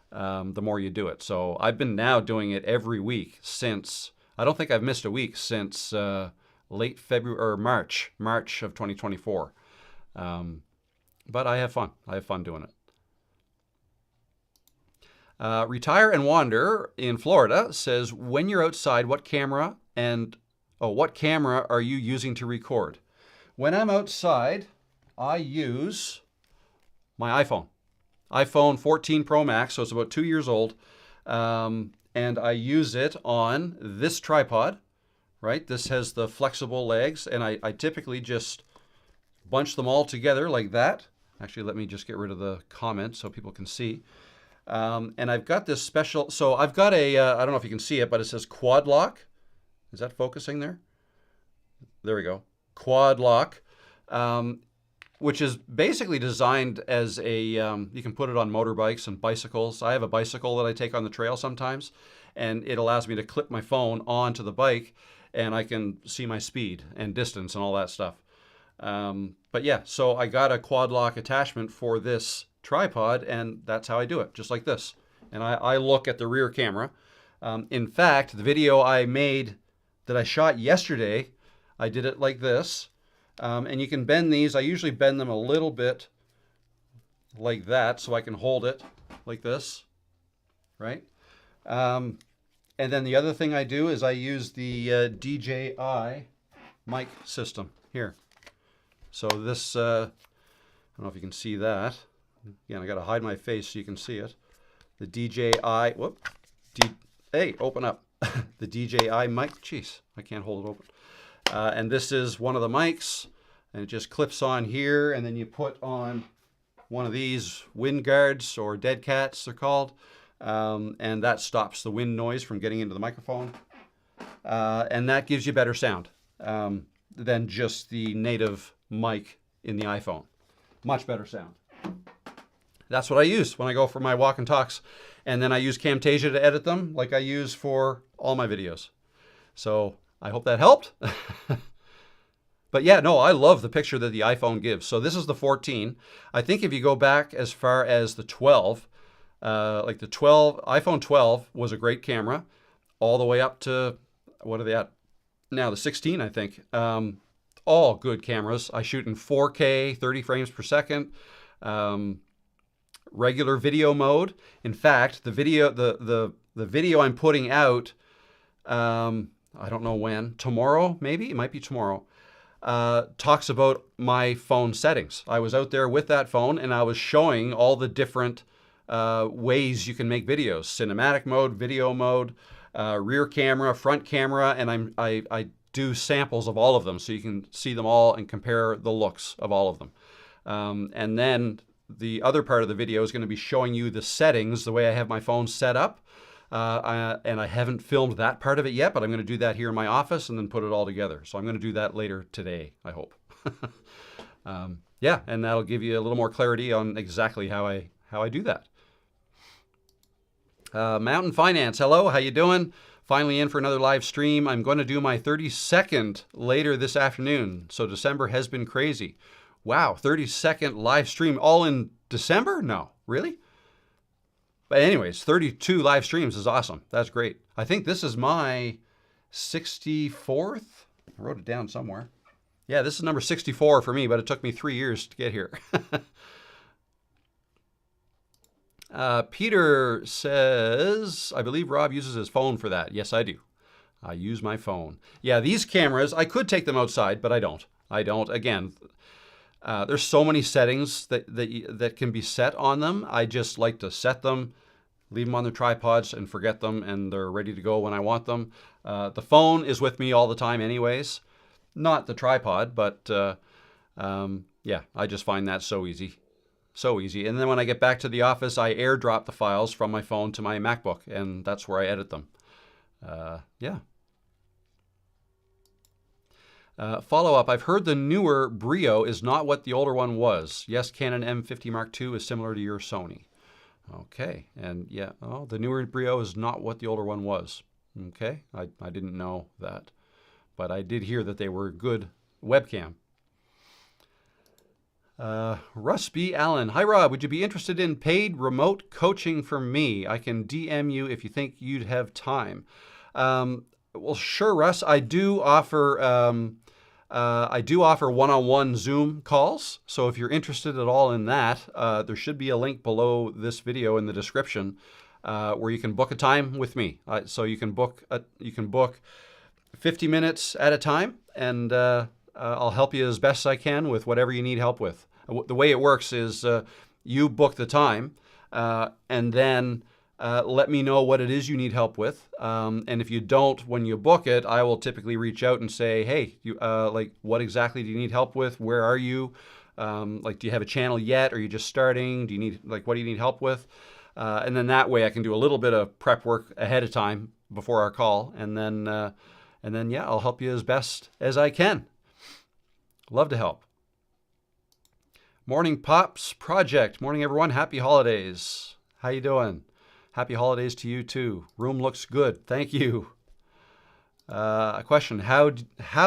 the more you do it. So I've been now doing it every week since, I don't think I've missed a week since late February or March of 2024. But I have fun. I have fun doing it. Retire and Wander in Florida says, when you're outside, what camera are you using to record? When I'm outside, I use my iPhone 14 Pro Max, so it's about 2 years old, and I use it on this tripod, right? This has the flexible legs, and I typically just bunch them all together like that. Actually, let me just get rid of the comment so people can see. And I've got this special, so I've got I don't know if you can see it, but it says quad lock. Is that focusing there? There we go. Quad lock, which is basically designed as you can put it on motorbikes and bicycles. I have a bicycle that I take on the trail sometimes, and it allows me to clip my phone onto the bike, and I can see my speed and distance and all that stuff. But yeah, so I got a quad lock attachment for this tripod, and that's how I do it, just like this. And I look at the rear camera. In fact, the video I made that I shot yesterday, I did it like this. And you can bend these. I usually bend them a little bit like that so I can hold it like this, right? And then the other thing I do is I use the DJI mic system here. So this, I don't know if you can see that. Again, I got to hide my face so you can see it. The DJI, hey, open up. The DJI mic, jeez, I can't hold it open. And this is one of the mics, and it just clips on here, and then you put on one of these wind guards, or dead cats they're called, and that stops the wind noise from getting into the microphone, and that gives you better sound than just the native mic in the iPhone. Much better sound. That's what I use when I go for my walk and talks, and then I use Camtasia to edit them like I use for all my videos. So I hope that helped. But yeah, no, I love the picture that the iPhone gives. So this is the 14. I think if you go back as far as the 12, like the 12, iPhone 12 was a great camera, all the way up to, what are they at now? The 16, I think. All good cameras. I shoot in 4K, 30 frames per second, regular video mode. In fact, the video I'm putting out, I don't know when, tomorrow maybe, it might be tomorrow, talks about my phone settings. I was out there with that phone and I was showing all the different ways you can make videos: cinematic mode, video mode, rear camera, front camera, and I do samples of all of them so you can see them all and compare the looks of all of them. And then the other part of the video is going to be showing you the settings, the way I have my phone set up. And I haven't filmed that part of it yet, but I'm going to do that here in my office and then put it all together. So I'm going to do that later today, I hope. Yeah, and that'll give you a little more clarity on exactly how I do that. Mountain Finance, hello, how you doing? Finally in for another live stream. I'm going to do my 32nd later this afternoon. So December has been crazy. Wow, 32nd live stream all in December? No, really? But anyways, 32 live streams is awesome. That's great. I think this is my 64th. I wrote it down somewhere. Yeah, this is number 64 for me, but it took me 3 years to get here. Peter says, I believe Rob uses his phone for that. Yes, I do. I use my phone. Yeah, these cameras, I could take them outside, but I don't. Again, there's so many settings that can be set on them. I just like to set them, leave them on their tripods and forget them, and they're ready to go when I want them. The phone is with me all the time anyways. Not the tripod, but yeah, I just find that so easy. So easy. And then when I get back to the office, I airdrop the files from my phone to my MacBook, and that's where I edit them. Yeah. Follow-up, I've heard the newer Brio is not what the older one was. Yes, Canon M50 Mark II is similar to your Sony. Okay, and yeah, oh, the newer Brio is not what the older one was. Okay, I didn't know that, but I did hear that they were good webcam. Russ B. Allen, hi Rob, would you be interested in paid remote coaching from me? I can DM you if you think you'd have time. Well, sure, Russ. I do offer one-on-one Zoom calls. So if you're interested at all in that, there should be a link below this video in the description where you can book a time with me. So you can book 50 minutes at a time, and I'll help you as best I can with whatever you need help with. The way it works is you book the time, and then let me know what it is you need help with. And if you don't, when you book it, I will typically reach out and say, hey, like, what exactly do you need help with? Where are you? Like, do you have a channel yet? Are you just starting? Do you need, like, what do you need help with? And then that way I can do a little bit of prep work ahead of time before our call. And then, yeah, I'll help you as best as I can. Love to help. Morning Pops Project. Morning, everyone. Happy holidays. How you doing? Happy holidays to you too. Room looks good. Thank you. A question: How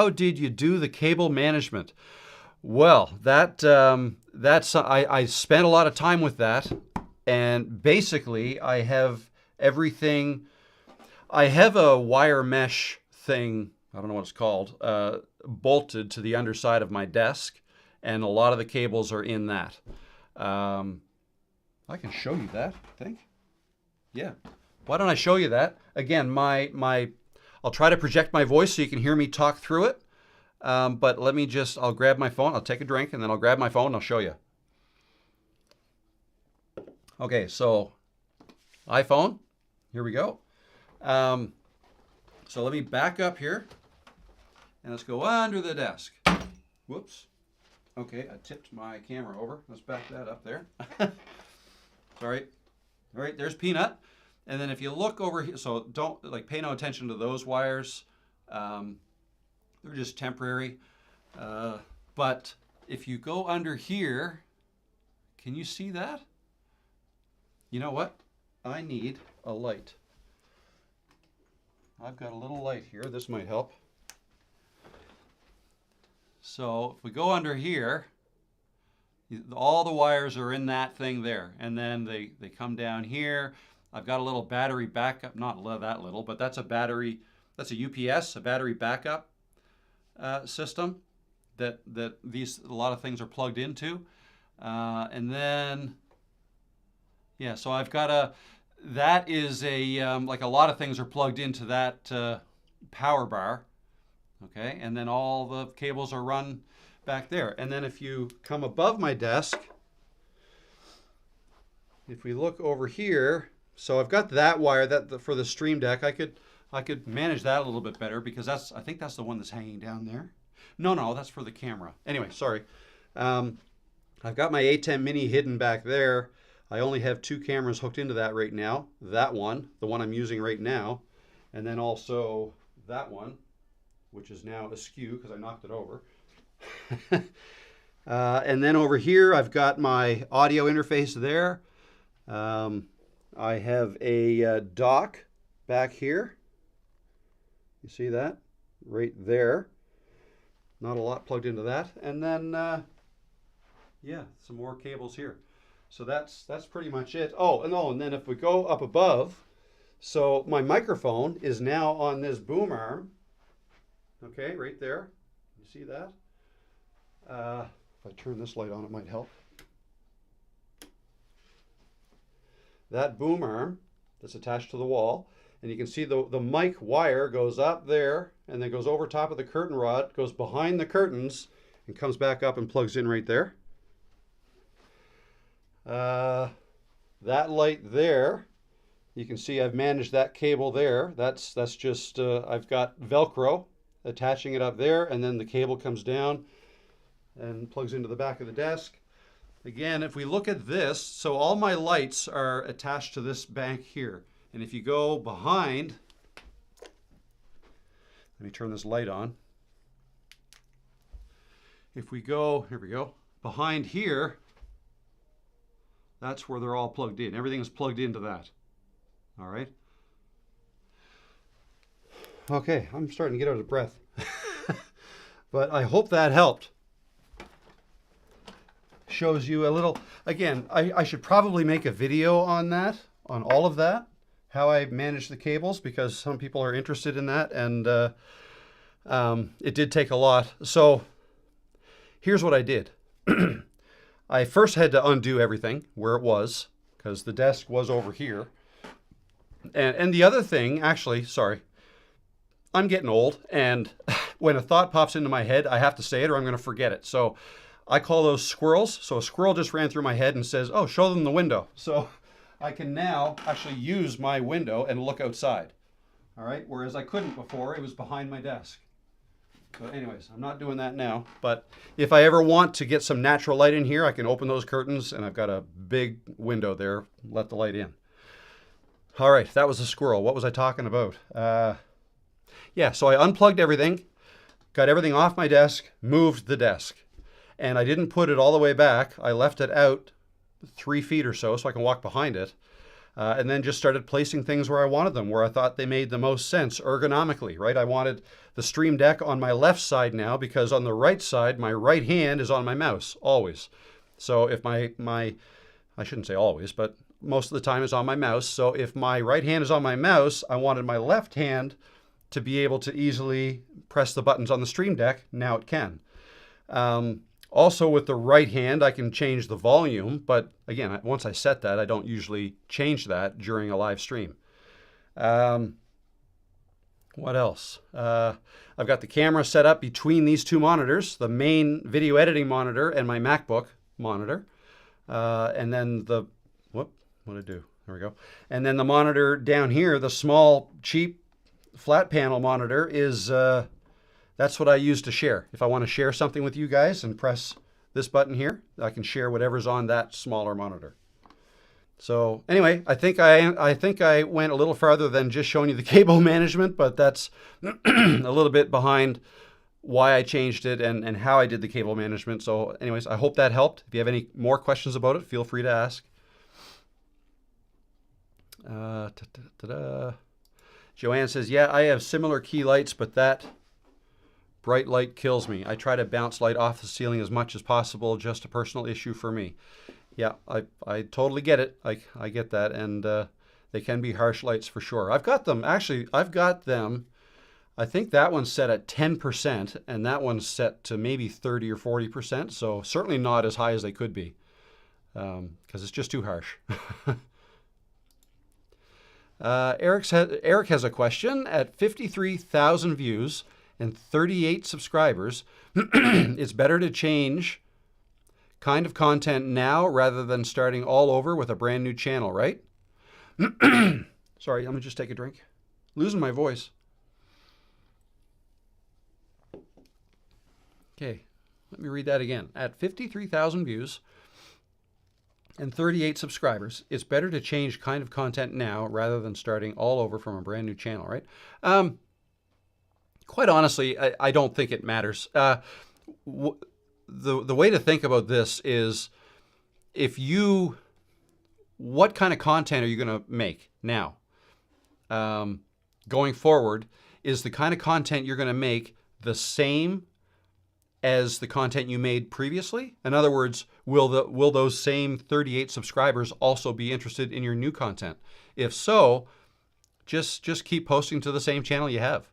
did you do the cable management? Well, that's I spent a lot of time with that, and basically I have everything. I have a wire mesh thing. I don't know what it's called. Bolted to the underside of my desk, and a lot of the cables are in that. I can show you that, I think. Yeah, why don't I show you that? Again, I'll try to project my voice so you can hear me talk through it. But let me I'll grab my phone, I'll take a drink, and then I'll grab my phone and I'll show you. Okay, so iPhone, here we go. So let me back up here and let's go under the desk. Whoops. Okay, I tipped my camera over. Let's back that up there. Sorry. All right, there's Peanut. And then if you look over here, so don't pay no attention to those wires. They're just temporary. But if you go under here, can you see that? You know what? I need a light. I've got a little light here. This might help. So if we go under here, all the wires are in that thing there. And then they come down here. I've got a little battery backup, not that little, but that's a battery, that's a UPS, a battery backup system that a lot of things are plugged into. And then, yeah, so I've got that is like a lot of things are plugged into that power bar. Okay, and then all the cables are run back there. And then if you come above my desk, if we look over here, so I've got that wire for the Stream Deck. I could manage that a little bit better because I think that's the one that's hanging down there. No, that's for the camera. Anyway, sorry. I've got my A10 Mini hidden back there. I only have 2 cameras hooked into that right now. That one, the one I'm using right now, and then also that one, which is now askew because I knocked it over. And then over here, I've got my audio interface there. I have a dock back here. You see that? Right there. Not a lot plugged into that. And then, yeah, some more cables here. So that's pretty much it. And then if we go up above, so my microphone is now on this boom arm. Okay, right there. You see that? If I turn this light on, it might help. That boom arm that's attached to the wall, and you can see the mic wire goes up there and then goes over top of the curtain rod, goes behind the curtains, and comes back up and plugs in right there. That light there, you can see I've managed that cable there. That's just, I've got Velcro attaching it up there, and then the cable comes down and plugs into the back of the desk. Again, if we look at this, so all my lights are attached to this bank here. And if you go behind, let me turn this light on. If we go, here we go, behind here, that's where they're all plugged in. Everything is plugged into that. All right. Okay, I'm starting to get out of breath. But I hope that helped. Shows you a little, again, I should probably make a video on that, on all of that, how I manage the cables, because some people are interested in that, and it did take a lot. So here's what I did. I first had to undo everything where it was, because the desk was over here. And the other thing, actually, sorry, I'm getting old, and when a thought pops into my head, I have to say it or I'm going to forget it. So I call those squirrels. So a squirrel just ran through my head and says, oh, show them the window. So I can now actually use my window and look outside. All right, whereas I couldn't before, it was behind my desk. So anyways, I'm not doing that now, but if I ever want to get some natural light in here, I can open those curtains, and I've got a big window there, let the light in. All right, that was a squirrel. What was I talking about? Yeah, so I unplugged everything, got everything off my desk, moved the desk, and I didn't put it all the way back. I left it out 3 feet or so I can walk behind it. And then just started placing things where I wanted them, where I thought they made the most sense ergonomically, right? I wanted the Stream Deck on my left side now, because on the right side, my right hand is on my mouse, always. So if I shouldn't say always, but most of the time is on my mouse. So if my right hand is on my mouse, I wanted my left hand to be able to easily press the buttons on the Stream Deck. Now it can. Also with the right hand, I can change the volume, but again, once I set that, I don't usually change that during a live stream. What else? I've got the camera set up between these two monitors, the main video editing monitor and my MacBook monitor. And then what did I do? There we go. And then the monitor down here, the small, cheap, flat panel monitor is, that's what I use to share. If I want to share something with you guys and press this button here, I can share whatever's on that smaller monitor. So anyway, I think I went a little farther than just showing you the cable management, but that's a little bit behind why I changed it and how I did the cable management. So anyways, I hope that helped. If you have any more questions about it, feel free to ask. Joanne says, yeah, I have similar key lights, but that bright light kills me. I try to bounce light off the ceiling as much as possible, just a personal issue for me. Yeah, I totally get it. I get that, and they can be harsh lights for sure. I've got them, actually, I think that one's set at 10%, and that one's set to maybe 30 or 40%, so certainly not as high as they could be, because it's just too harsh. Eric has a question. At 53,000 views and 38 subscribers, it's better to change kind of content now rather than starting all over with a brand new channel, right? Sorry, let me just take a drink. Losing my voice. Okay, let me read that again. At 53,000 views and 38 subscribers, it's better to change kind of content now rather than starting all over from a brand new channel, right? Quite honestly, I don't think it matters. The way to think about this is, what kind of content are you going to make now? Going forward, is the kind of content you're going to make the same as the content you made previously? In other words, will those same 38 subscribers also be interested in your new content? If so, just keep posting to the same channel you have,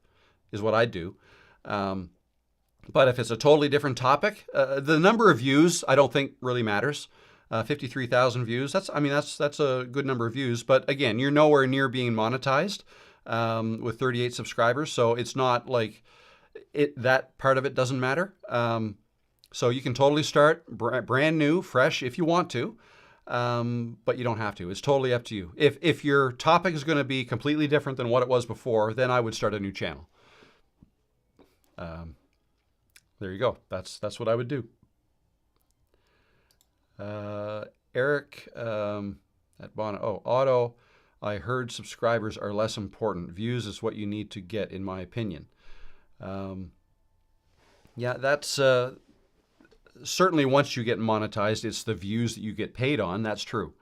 is what I'd do. But if it's a totally different topic, the number of views I don't think really matters. 53,000 views, that's a good number of views. But again, you're nowhere near being monetized with 38 subscribers, so it's not like that part of it doesn't matter. So you can totally start brand new, fresh if you want to, but you don't have to. It's totally up to you. If your topic is going to be completely different than what it was before, then I would start a new channel. There you go. That's what I would do. Eric at Bono. Oh, Otto. I heard subscribers are less important. Views is what you need to get, in my opinion. Yeah, that's certainly once you get monetized, it's the views that you get paid on. That's true.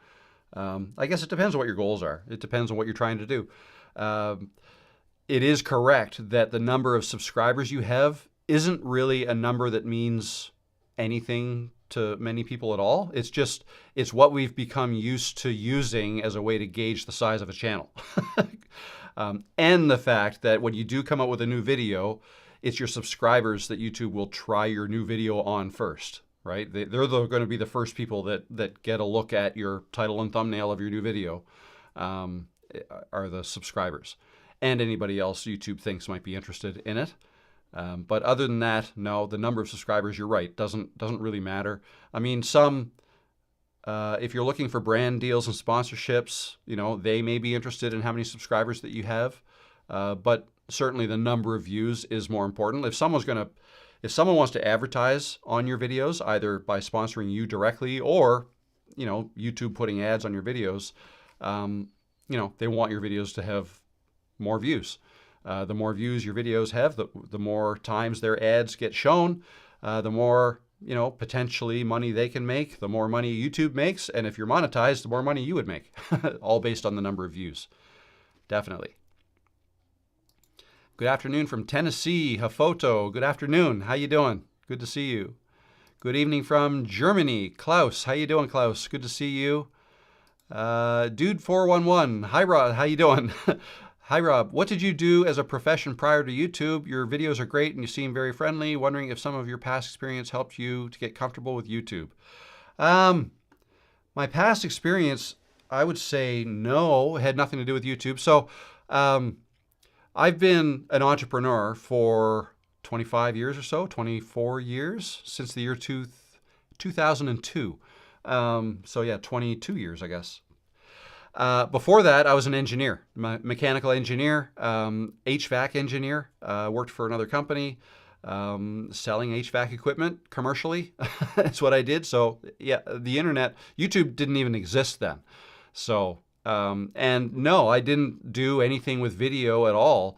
I guess it depends on what your goals are. It depends on what you're trying to do. It is correct that the number of subscribers you have isn't really a number that means anything to many people at all. It's what we've become used to using as a way to gauge the size of a channel. And the fact that when you do come out with a new video, it's your subscribers that YouTube will try your new video on first, right? They're going to be the first people that get a look at your title and thumbnail of your new video, are the subscribers. And anybody else YouTube thinks might be interested in it. But other than that, no, the number of subscribers, you're right, doesn't really matter. I mean, if you're looking for brand deals and sponsorships, they may be interested in how many subscribers that you have. But certainly the number of views is more important. If someone wants to advertise on your videos, either by sponsoring you directly or, YouTube putting ads on your videos, they want your videos to have more views. The more views your videos have, the more times their ads get shown, the more, potentially money they can make, the more money YouTube makes. And if you're monetized, the more money you would make, all based on the number of views. Definitely. Good afternoon from Tennessee, Hafoto. Good afternoon. How you doing? Good to see you. Good evening from Germany, Klaus. How you doing, Klaus? Good to see you. Dude411. Hi, Rob. How you doing? Hi, Rob. What did you do as a profession prior to YouTube? Your videos are great and you seem very friendly. Wondering if some of your past experience helped you to get comfortable with YouTube. My past experience, I would say no, had nothing to do with YouTube. So I've been an entrepreneur for 25 years or so, 24 years, since the year 2002. So yeah, 22 years, I guess. Before that, I was an engineer, mechanical engineer, HVAC engineer. Worked for another company, selling HVAC equipment commercially. That's what I did. So yeah, the internet, YouTube didn't even exist then. So, and no, I didn't do anything with video at all.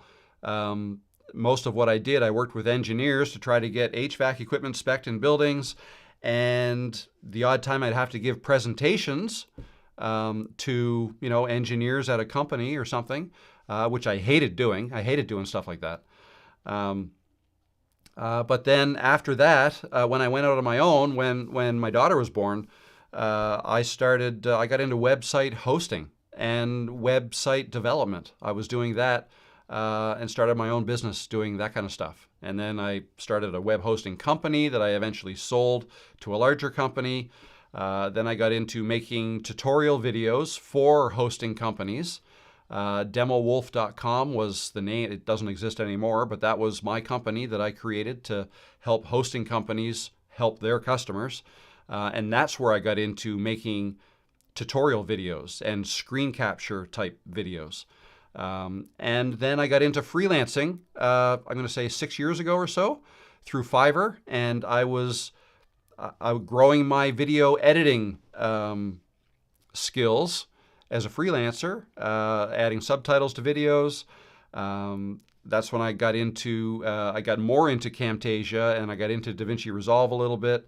Most of what I did, I worked with engineers to try to get HVAC equipment spec'd in buildings, and the odd time I'd have to give presentations to engineers at a company or something, which I hated doing. I hated doing stuff like that. But then after that, when I went out on my own, when my daughter was born, I got into website hosting and website development. I was doing that and started my own business doing that kind of stuff. And then I started a web hosting company that I eventually sold to a larger company. Then I got into making tutorial videos for hosting companies. DemoWolf.com was the name. It doesn't exist anymore, but that was my company that I created to help hosting companies help their customers. And that's where I got into making tutorial videos and screen capture type videos. And then I got into freelancing, I'm going to say 6 years ago or so, through Fiverr, and I was growing my video editing skills as a freelancer, adding subtitles to videos. That's when I got more into Camtasia, and I got into DaVinci Resolve a little bit.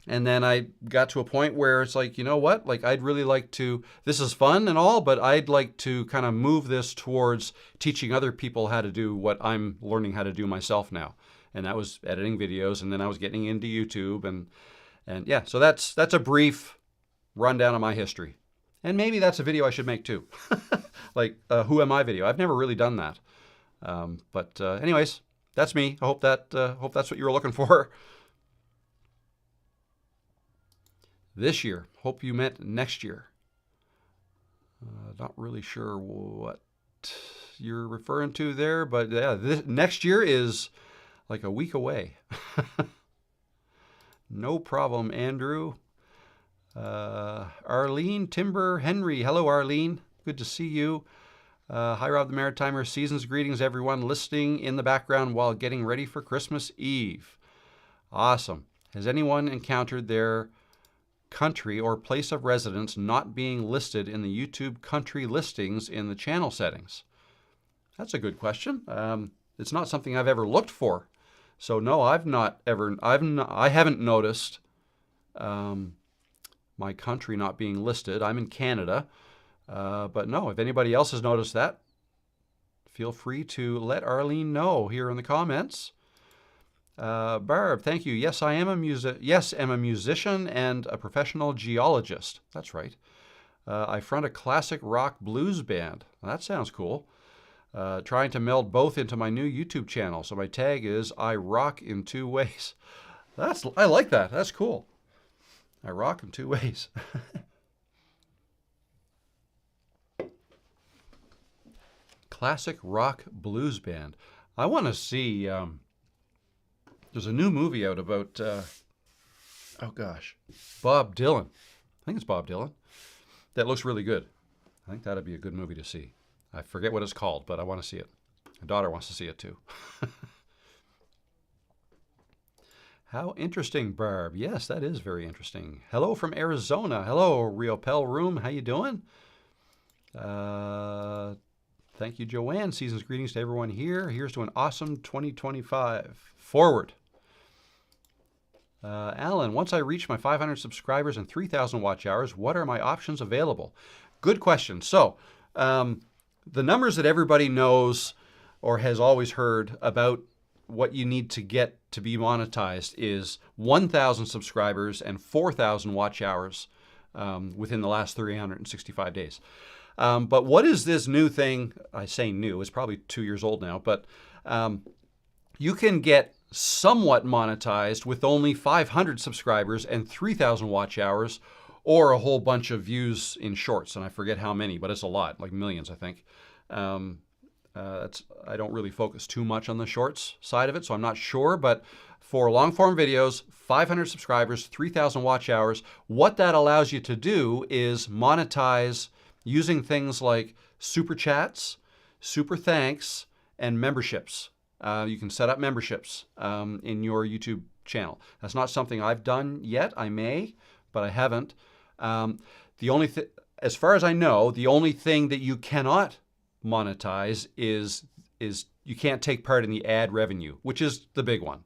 And then I got to a point where it's like, you know what, like I'd really like to, this is fun and all, but I'd like to kind of move this towards teaching other people how to do what I'm learning how to do myself now. And that was editing videos, and then I was getting into YouTube, and yeah, so that's a brief rundown of my history. And maybe that's a video I should make too. Like Who Am I video. I've never really done that. But anyways, that's me. I hope that's what you were looking for. This year. Hope you meant next year. Not really sure what you're referring to there, but yeah, next year is like a week away. No problem, Andrew. Arlene, Timber, Henry. Hello, Arlene. Good to see you. Hi, Rob the Maritimer. Season's greetings, everyone listening in the background while getting ready for Christmas Eve. Awesome. Has anyone encountered their country or place of residence not being listed in the YouTube country listings in the channel settings? That's a good question. It's not something I've ever looked for. So no, I haven't noticed my country not being listed. I'm in Canada. But no, if anybody else has noticed that, feel free to let Arlene know here in the comments. Barb, thank you. Yes, I am a musician and a professional geologist. That's right. I front a classic rock blues band. That sounds cool. Trying to meld both into my new YouTube channel. So my tag is I rock in two ways. I like that. That's cool. I rock in two ways. Classic rock blues band. I want to see. There's a new movie out about. Bob Dylan. I think it's Bob Dylan. That looks really good. I think that'd be a good movie to see. I forget what it's called, but I want to see it. My daughter wants to see it too. How interesting, Barb. Yes, that is very interesting. Hello from Arizona. Hello, Rio Pel Room. How you doing? Thank you, Joanne. Season's greetings to everyone here. Here's to an awesome 2025. Forward. Alan, once I reach my 500 subscribers and 3,000 watch hours, what are my options available? Good question. So, the numbers that everybody knows or has always heard about what you need to get to be monetized is 1,000 subscribers and 4,000 watch hours within the last 365 days. But what is this new thing? I say new, it's probably 2 years old now, but you can get somewhat monetized with only 500 subscribers and 3,000 watch hours, or a whole bunch of views in shorts, and I forget how many, but it's a lot, like millions, I think. I don't really focus too much on the shorts side of it, so I'm not sure. But for long form videos, 500 subscribers, 3,000 watch hours, what that allows you to do is monetize using things like super chats, super thanks, and memberships. You can set up memberships in your YouTube channel. That's not something I've done yet. I may, but I haven't. As far as I know, the only thing that you cannot monetize is you can't take part in the ad revenue, which is the big one,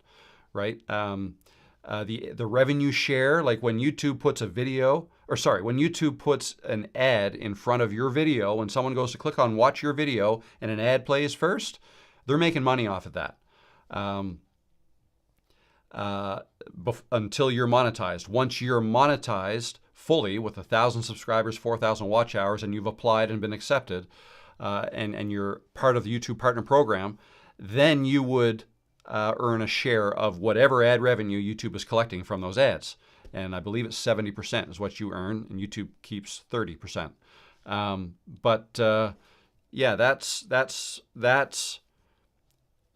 right? The revenue share, like when YouTube puts when YouTube puts an ad in front of your video, when someone goes to click on watch your video and an ad plays first, they're making money off of that until you're monetized. Once you're monetized fully with 1,000 subscribers, 4,000 watch hours, and you've applied and been accepted, and you're part of the YouTube Partner Program, then you would earn a share of whatever ad revenue YouTube is collecting from those ads. And I believe it's 70% is what you earn, and YouTube keeps 30%. Yeah, that's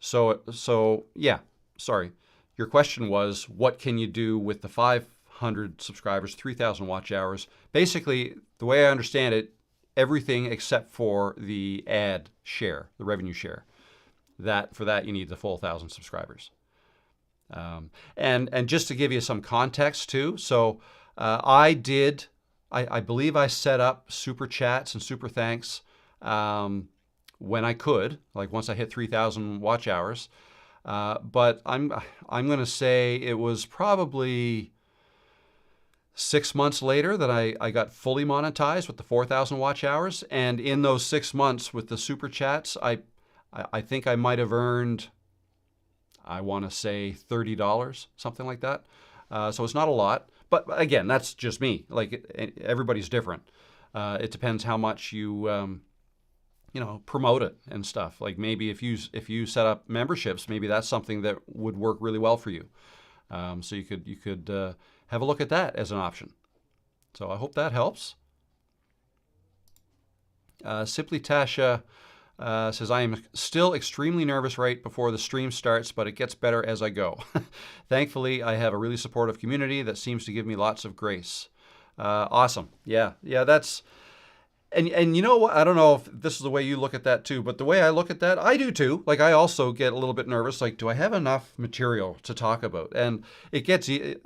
so yeah. Sorry, your question was, what can you do with the 500 subscribers, 3,000 watch hours? Basically, the way I understand it, everything except for the ad share, the revenue share. For that you need the full 1,000 subscribers. And just to give you some context too, so I believe I set up super chats and super thanks when I could, like once I hit 3,000 watch hours. But I'm going to say it was probably 6 months later that I got fully monetized with the 4,000 watch hours. And in those 6 months with the super chats, I think I might have earned, I want to say $30, something like that. So it's not a lot, but again, that's just me. Like everybody's different. It depends how much you promote it and stuff. Like maybe if you set up memberships, maybe that's something that would work really well for you. So you could have a look at that as an option. So I hope that helps. Simply Tasha says, I am still extremely nervous right before the stream starts, but it gets better as I go. Thankfully, I have a really supportive community that seems to give me lots of grace. Awesome. Yeah, that's... And you know what? I don't know if this is the way you look at that too, but the way I look at that, I do too. Like I also get a little bit nervous. Like, do I have enough material to talk about? And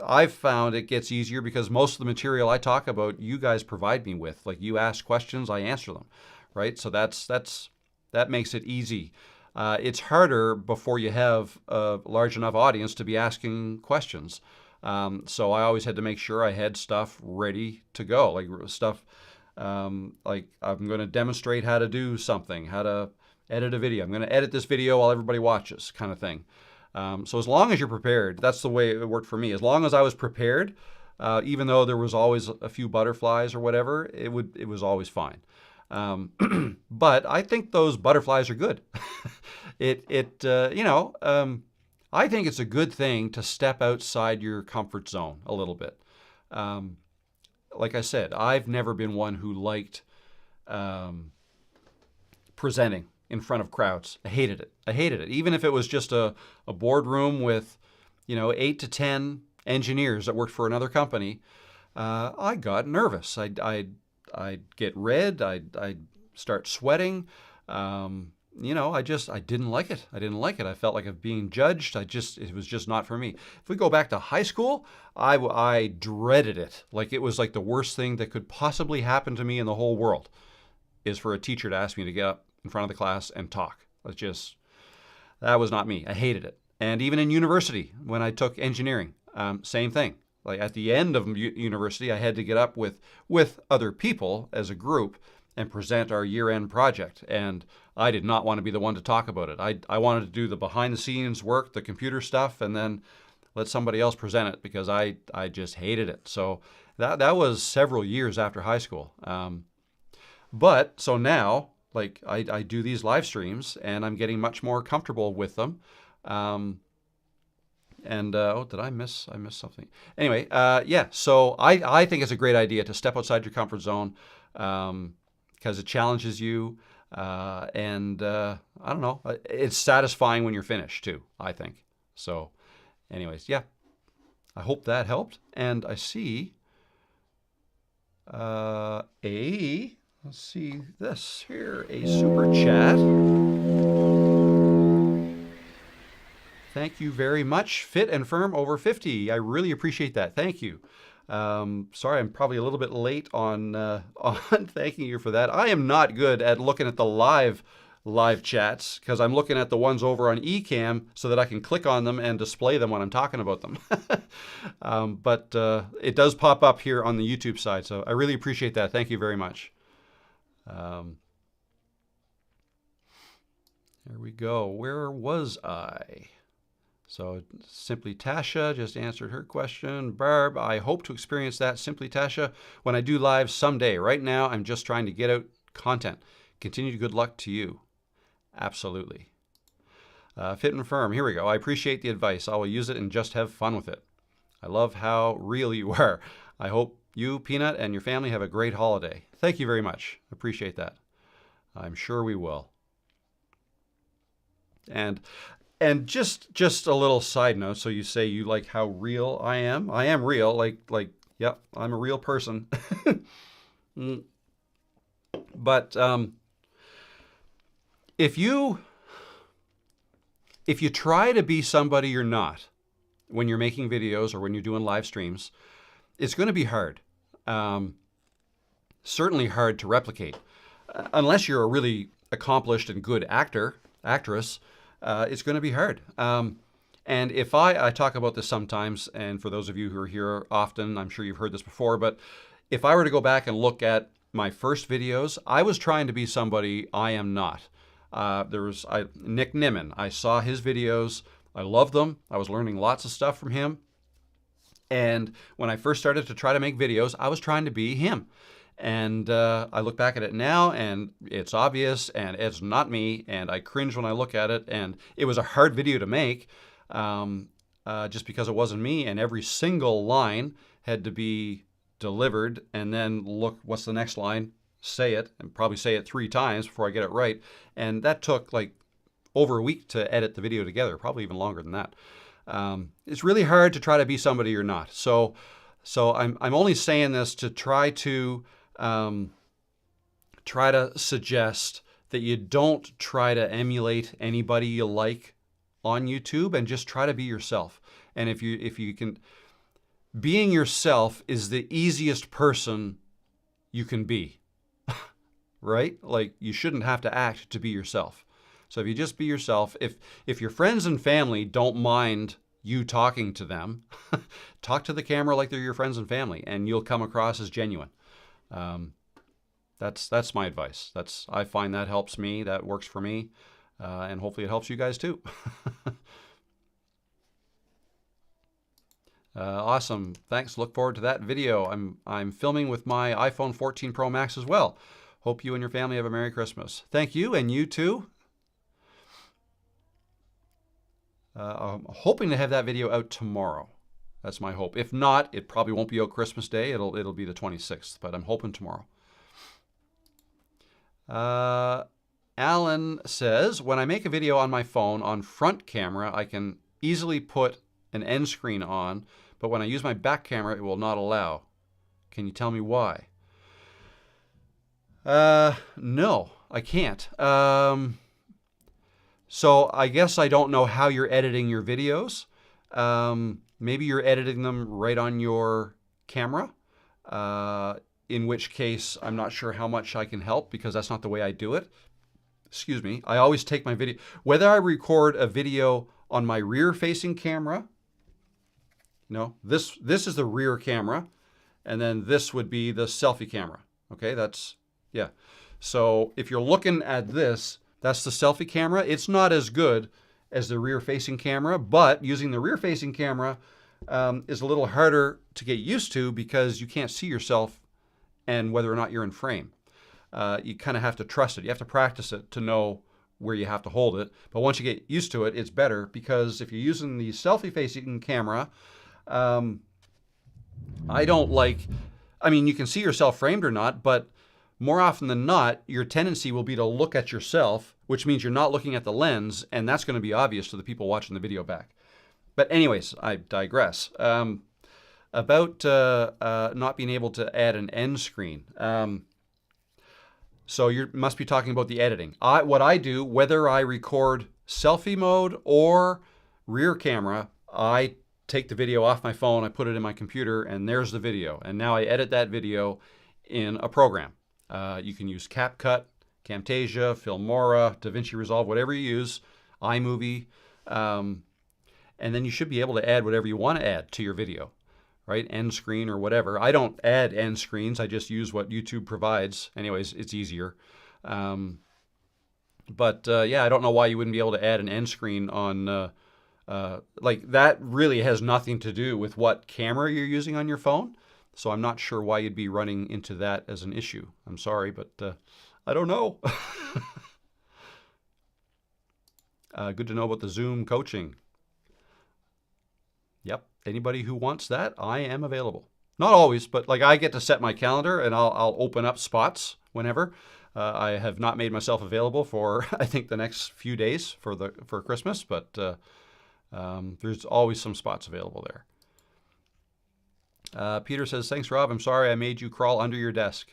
I've found it gets easier because most of the material I talk about, you guys provide me with. Like you ask questions, I answer them, right? So that makes it easy. It's harder before you have a large enough audience to be asking questions. So I always had to make sure I had stuff ready to go, like stuff. Like I'm going to demonstrate how to do something, how to edit a video. I'm going to edit this video while everybody watches, kind of thing. So as long as you're prepared, that's the way it worked for me. As long as I was prepared, even though there was always a few butterflies or whatever, it was always fine. But I think those butterflies are good. I think it's a good thing to step outside your comfort zone a little bit. Like I said, I've never been one who liked presenting in front of crowds. I hated it. Even if it was just a boardroom with, 8 to 10 engineers that worked for another company, I got nervous. I'd get red. I'd start sweating. I didn't like it. I felt like I'm being judged. It was just not for me. If we go back to high school, I dreaded it. Like it was like the worst thing that could possibly happen to me in the whole world is for a teacher to ask me to get up in front of the class and talk. That was not me. I hated it. And even in university, when I took engineering, same thing. Like at the end of university, I had to get up with other people as a group and present our year-end project. And I did not want to be the one to talk about it. I wanted to do the behind-the-scenes work, the computer stuff, and then let somebody else present it because I just hated it. So that was several years after high school. But so now, like I do these live streams and I'm getting much more comfortable with them. And oh, did I miss? I missed something. Anyway, yeah. So I think it's a great idea to step outside your comfort zone because it challenges you, and I don't know. It's satisfying when you're finished too, I think. So, anyways, yeah. I hope that helped. And I see let's see this here, a super chat. Thank you very much, Fit and Firm over 50. I really appreciate that. Thank you. Sorry, I'm probably a little bit late on on thanking you for that. I am not good at looking at the live chats because I'm looking at the ones over on Ecamm so that I can click on them and display them when I'm talking about them. But it does pop up here on the YouTube side, so I really appreciate that. Thank you very much. There we go. Where was I? So Simply Tasha just answered her question. Barb, I hope to experience that, Simply Tasha, when I do live someday. Right now, I'm just trying to get out content. Continued good luck to you. Absolutely. Fit and Firm, here we go. I appreciate the advice. I will use it and just have fun with it. I love how real you are. I hope you, Peanut, and your family have a great holiday. Thank you very much. Appreciate that. I'm sure we will. And just a little side note. So you say you like how real I am. I am real. Like, yep, I'm a real person. But if you try to be somebody you're not when you're making videos or when you're doing live streams, it's going to be hard. Certainly hard to replicate. Unless you're a really accomplished and good actress, it's going to be hard. And if I talk about this sometimes, and for those of you who are here often, I'm sure you've heard this before, but if I were to go back and look at my first videos, I was trying to be somebody I am not. Nick Nimmin. I saw his videos. I loved them. I was learning lots of stuff from him. And when I first started to try to make videos, I was trying to be him. And I look back at it now, and it's obvious, and it's not me, and I cringe when I look at it. And it was a hard video to make just because it wasn't me, and every single line had to be delivered, and then look, what's the next line? Say it, and probably say it 3 times before I get it right. And that took like over a week to edit the video together, probably even longer than that. It's really hard to try to be somebody you're not. So I'm only saying this to try to suggest that you don't try to emulate anybody you like on YouTube, and just try to be yourself. And if you can, being yourself is the easiest person you can be, right? Like, you shouldn't have to act to be yourself. So if you just be yourself, if your friends and family don't mind you talking to them, talk to the camera like they're your friends and family, and you'll come across as genuine. That's my advice. I find that helps me, that works for me, and hopefully it helps you guys too. Awesome. Thanks. Look forward to that video. I'm filming with my iPhone 14 Pro Max as well. Hope you and your family have a Merry Christmas. Thank you, and you too. I'm hoping to have that video out tomorrow. That's my hope. If not, it probably won't be out Christmas Day. It'll be the 26th, but I'm hoping tomorrow. Alan says, when I make a video on my phone on front camera, I can easily put an end screen on, but when I use my back camera, it will not allow. Can you tell me why? No, I can't. So I guess I don't know how you're editing your videos. Maybe you're editing them right on your camera, in which case I'm not sure how much I can help because that's not the way I do it. Excuse me. I always take my video, whether I record a video on my rear-facing camera. No, this is the rear camera, and then this would be the selfie camera. Okay, yeah. So if you're looking at this, that's the selfie camera. It's not as good as the rear-facing camera, but using the rear-facing camera is a little harder to get used to because you can't see yourself and whether or not you're in frame. You kind of have to trust it. You have to practice it to know where you have to hold it. But once you get used to it, it's better, because if you're using the selfie-facing camera, I don't like, I mean, you can see yourself framed or not, but more often than not, your tendency will be to look at yourself, which means you're not looking at the lens, and that's going to be obvious to the people watching the video back. But anyways, I digress. About not being able to add an end screen. So you must be talking about the editing. What I do, whether I record selfie mode or rear camera, I take the video off my phone, I put it in my computer, and there's the video. And now I edit that video in a program. You can use CapCut, Camtasia, Filmora, DaVinci Resolve, whatever you use, iMovie, and then you should be able to add whatever you want to add to your video, right? End screen or whatever. I don't add end screens. I just use what YouTube provides. Anyways, it's easier. Yeah, I don't know why you wouldn't be able to add an end screen on, like that really has nothing to do with what camera you're using on your phone. So I'm not sure why you'd be running into that as an issue. I'm sorry, but I don't know. Good to know about the Zoom coaching. Yep. Anybody who wants that, I am available. Not always, but like I get to set my calendar and I'll open up spots whenever. I have not made myself available for I think the next few days for Christmas, but there's always some spots available there. Peter says, thanks, Rob. I'm sorry I made you crawl under your desk.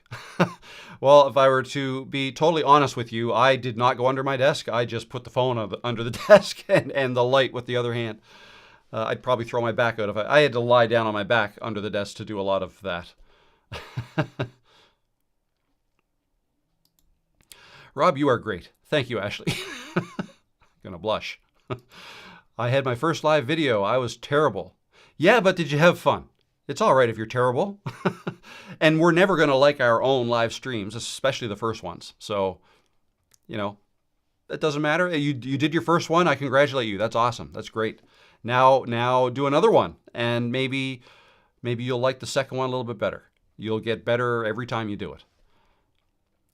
Well, if I were to be totally honest with you, I did not go under my desk. I just put the phone under the desk and the light with the other hand. I'd probably throw my back out if I had to lie down on my back under the desk to do a lot of that. Rob, you are great. Thank you, Ashley. I'm gonna blush. I had my first live video. I was terrible. Yeah, but did you have fun? It's all right if you're terrible. And we're never going to like our own live streams, especially the first ones. So, you know, it doesn't matter. You did your first one. I congratulate you. That's awesome. That's great. Now do another one. And maybe you'll like the second one a little bit better. You'll get better every time you do it.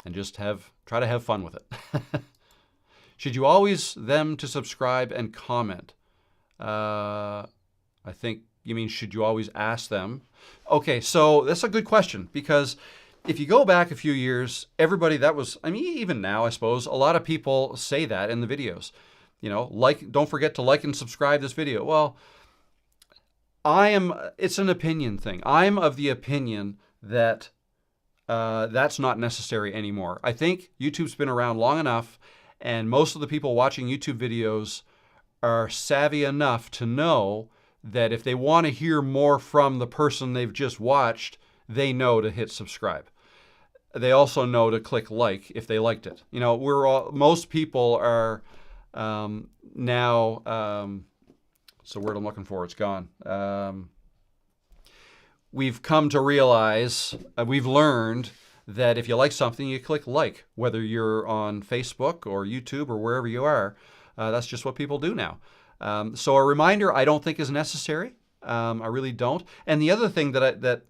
And just try to have fun with it. Should you always them to subscribe and comment? I think you mean, should you always ask them? Okay, so that's a good question, because if you go back a few years, everybody even now, I suppose, a lot of people say that in the videos. You know, don't forget to like and subscribe this video. Well, it's an opinion thing. I'm of the opinion that that's not necessary anymore. I think YouTube's been around long enough, and most of the people watching YouTube videos are savvy enough to know that if they want to hear more from the person they've just watched, they know to hit subscribe. They also know to click like if they liked it. You know, most people are now, it's the word I'm looking for, it's gone. We've come to realize, we've learned that if you like something, you click like, whether you're on Facebook or YouTube or wherever you are. That's just what people do now. So a reminder, I don't think is necessary. I really don't. And the other thing that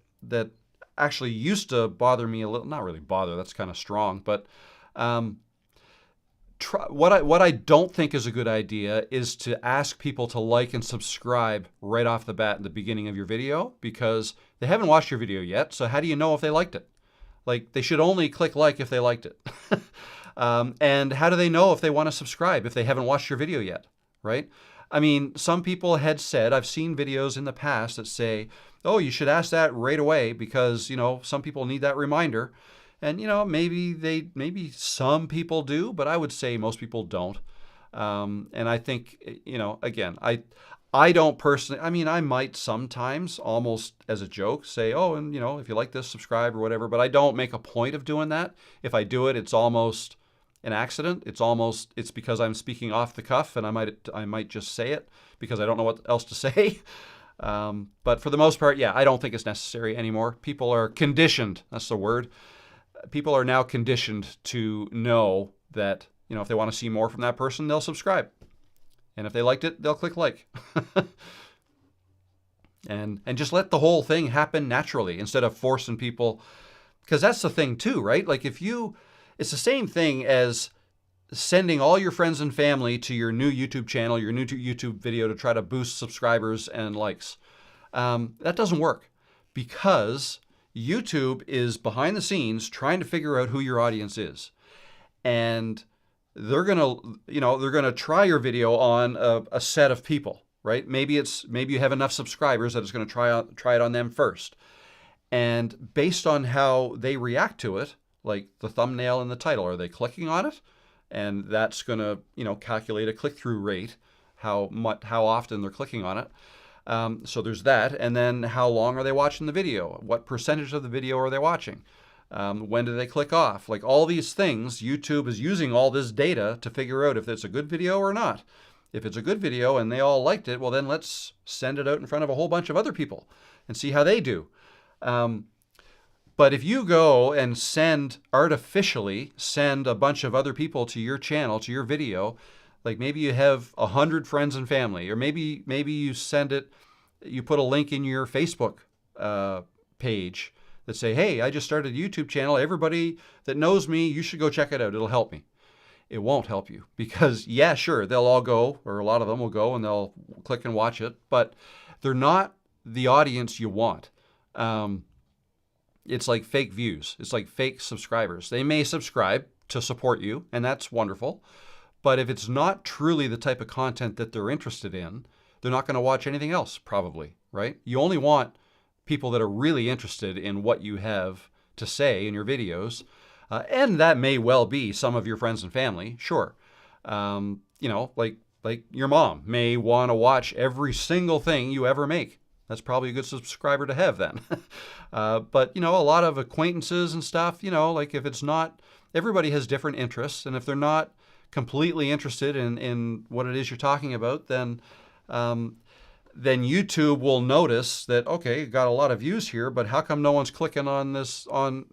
actually used to bother me a little, not really bother, that's kind of strong, but what I don't think is a good idea is to ask people to like and subscribe right off the bat in the beginning of your video, because they haven't watched your video yet. So how do you know if they liked it? Like, they should only click like if they liked it. And how do they know if they want to subscribe if they haven't watched your video yet, right? I mean, some people had said, I've seen videos in the past that say, oh, you should ask that right away because, you know, some people need that reminder. And, you know, maybe some people do, but I would say most people don't. And I think, you know, again, I don't personally, I mean, I might sometimes almost as a joke say, oh, and, you know, if you like this, subscribe or whatever, but I don't make a point of doing that. If I do it, it's almost an accident. It's because I'm speaking off the cuff and I might just say it because I don't know what else to say. But for the most part, yeah, I don't think it's necessary anymore. People are conditioned. That's the word. People are now conditioned to know that, you know, if they want to see more from that person, they'll subscribe. And if they liked it, they'll click like. and just let the whole thing happen naturally instead of forcing people. Because that's the thing too, right? Like it's the same thing as sending all your friends and family to your new YouTube channel, your new YouTube video to try to boost subscribers and likes. That doesn't work because YouTube is behind the scenes trying to figure out who your audience is. And they're gonna try your video on a set of people, right? Maybe you have enough subscribers that it's gonna try it on them first. And based on how they react to it, like the thumbnail and the title, are they clicking on it? And that's going to, calculate a click-through rate, how often they're clicking on it. So there's that. And then how long are they watching the video? What percentage of the video are they watching? When do they click off? Like all these things, YouTube is using all this data to figure out if it's a good video or not. If it's a good video and they all liked it, well, then let's send it out in front of a whole bunch of other people and see how they do. But if you go and artificially send a bunch of other people to your channel, to your video, like maybe you have 100 friends and family, or maybe you you put a link in your Facebook page that say, hey, I just started a YouTube channel. Everybody that knows me, you should go check it out. It'll help me. It won't help you because, yeah, sure, they'll all go, or a lot of them will go and they'll click and watch it, but they're not the audience you want. It's like fake views. It's like fake subscribers. They may subscribe to support you, and that's wonderful. But if it's not truly the type of content that they're interested in, they're not going to watch anything else, probably, right? You only want people that are really interested in what you have to say in your videos. And that may well be some of your friends and family, sure. Like your mom may want to watch every single thing you ever make. That's probably a good subscriber to have then. But, a lot of acquaintances and stuff, like if it's not, everybody has different interests. And if they're not completely interested in what it is you're talking about, then YouTube will notice that, okay, got a lot of views here, but how come no one's clicking on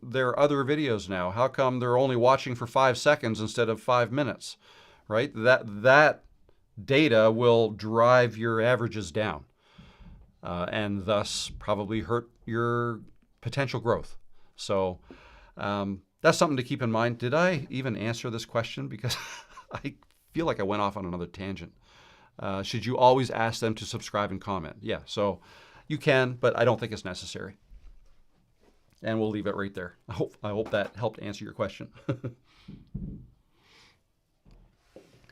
their other videos now? How come they're only watching for 5 seconds instead of 5 minutes, right? That data will drive your averages down. And thus probably hurt your potential growth. So that's something to keep in mind. Did I even answer this question? Because I feel like I went off on another tangent. Should you always ask them to subscribe and comment? Yeah, so you can, but I don't think it's necessary. And we'll leave it right there. I hope that helped answer your question.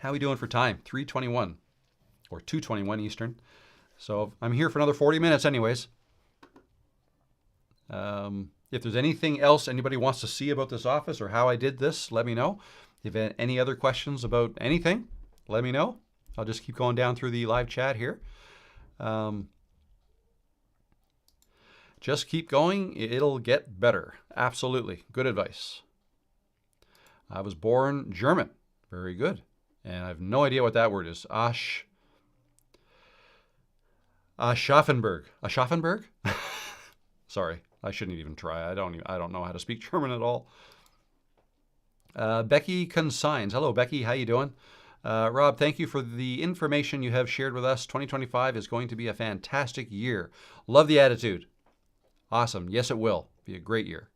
How are we doing for time? 3:21 or 2:21 Eastern. So I'm here for another 40 minutes anyways. If there's anything else anybody wants to see about this office or how I did this, let me know. If you have any other questions about anything, let me know. I'll just keep going down through the live chat here. Just keep going. It'll get better. Absolutely. Good advice. I was born German. Very good. And I have no idea what that word is. Aschaffenburg. Aschaffenburg? Sorry, I shouldn't even try. I don't know how to speak German at all. Becky Consigns. Hello, Becky. How you doing? Rob, thank you for the information you have shared with us. 2025 is going to be a fantastic year. Love the attitude. Awesome. Yes, it will be a great year.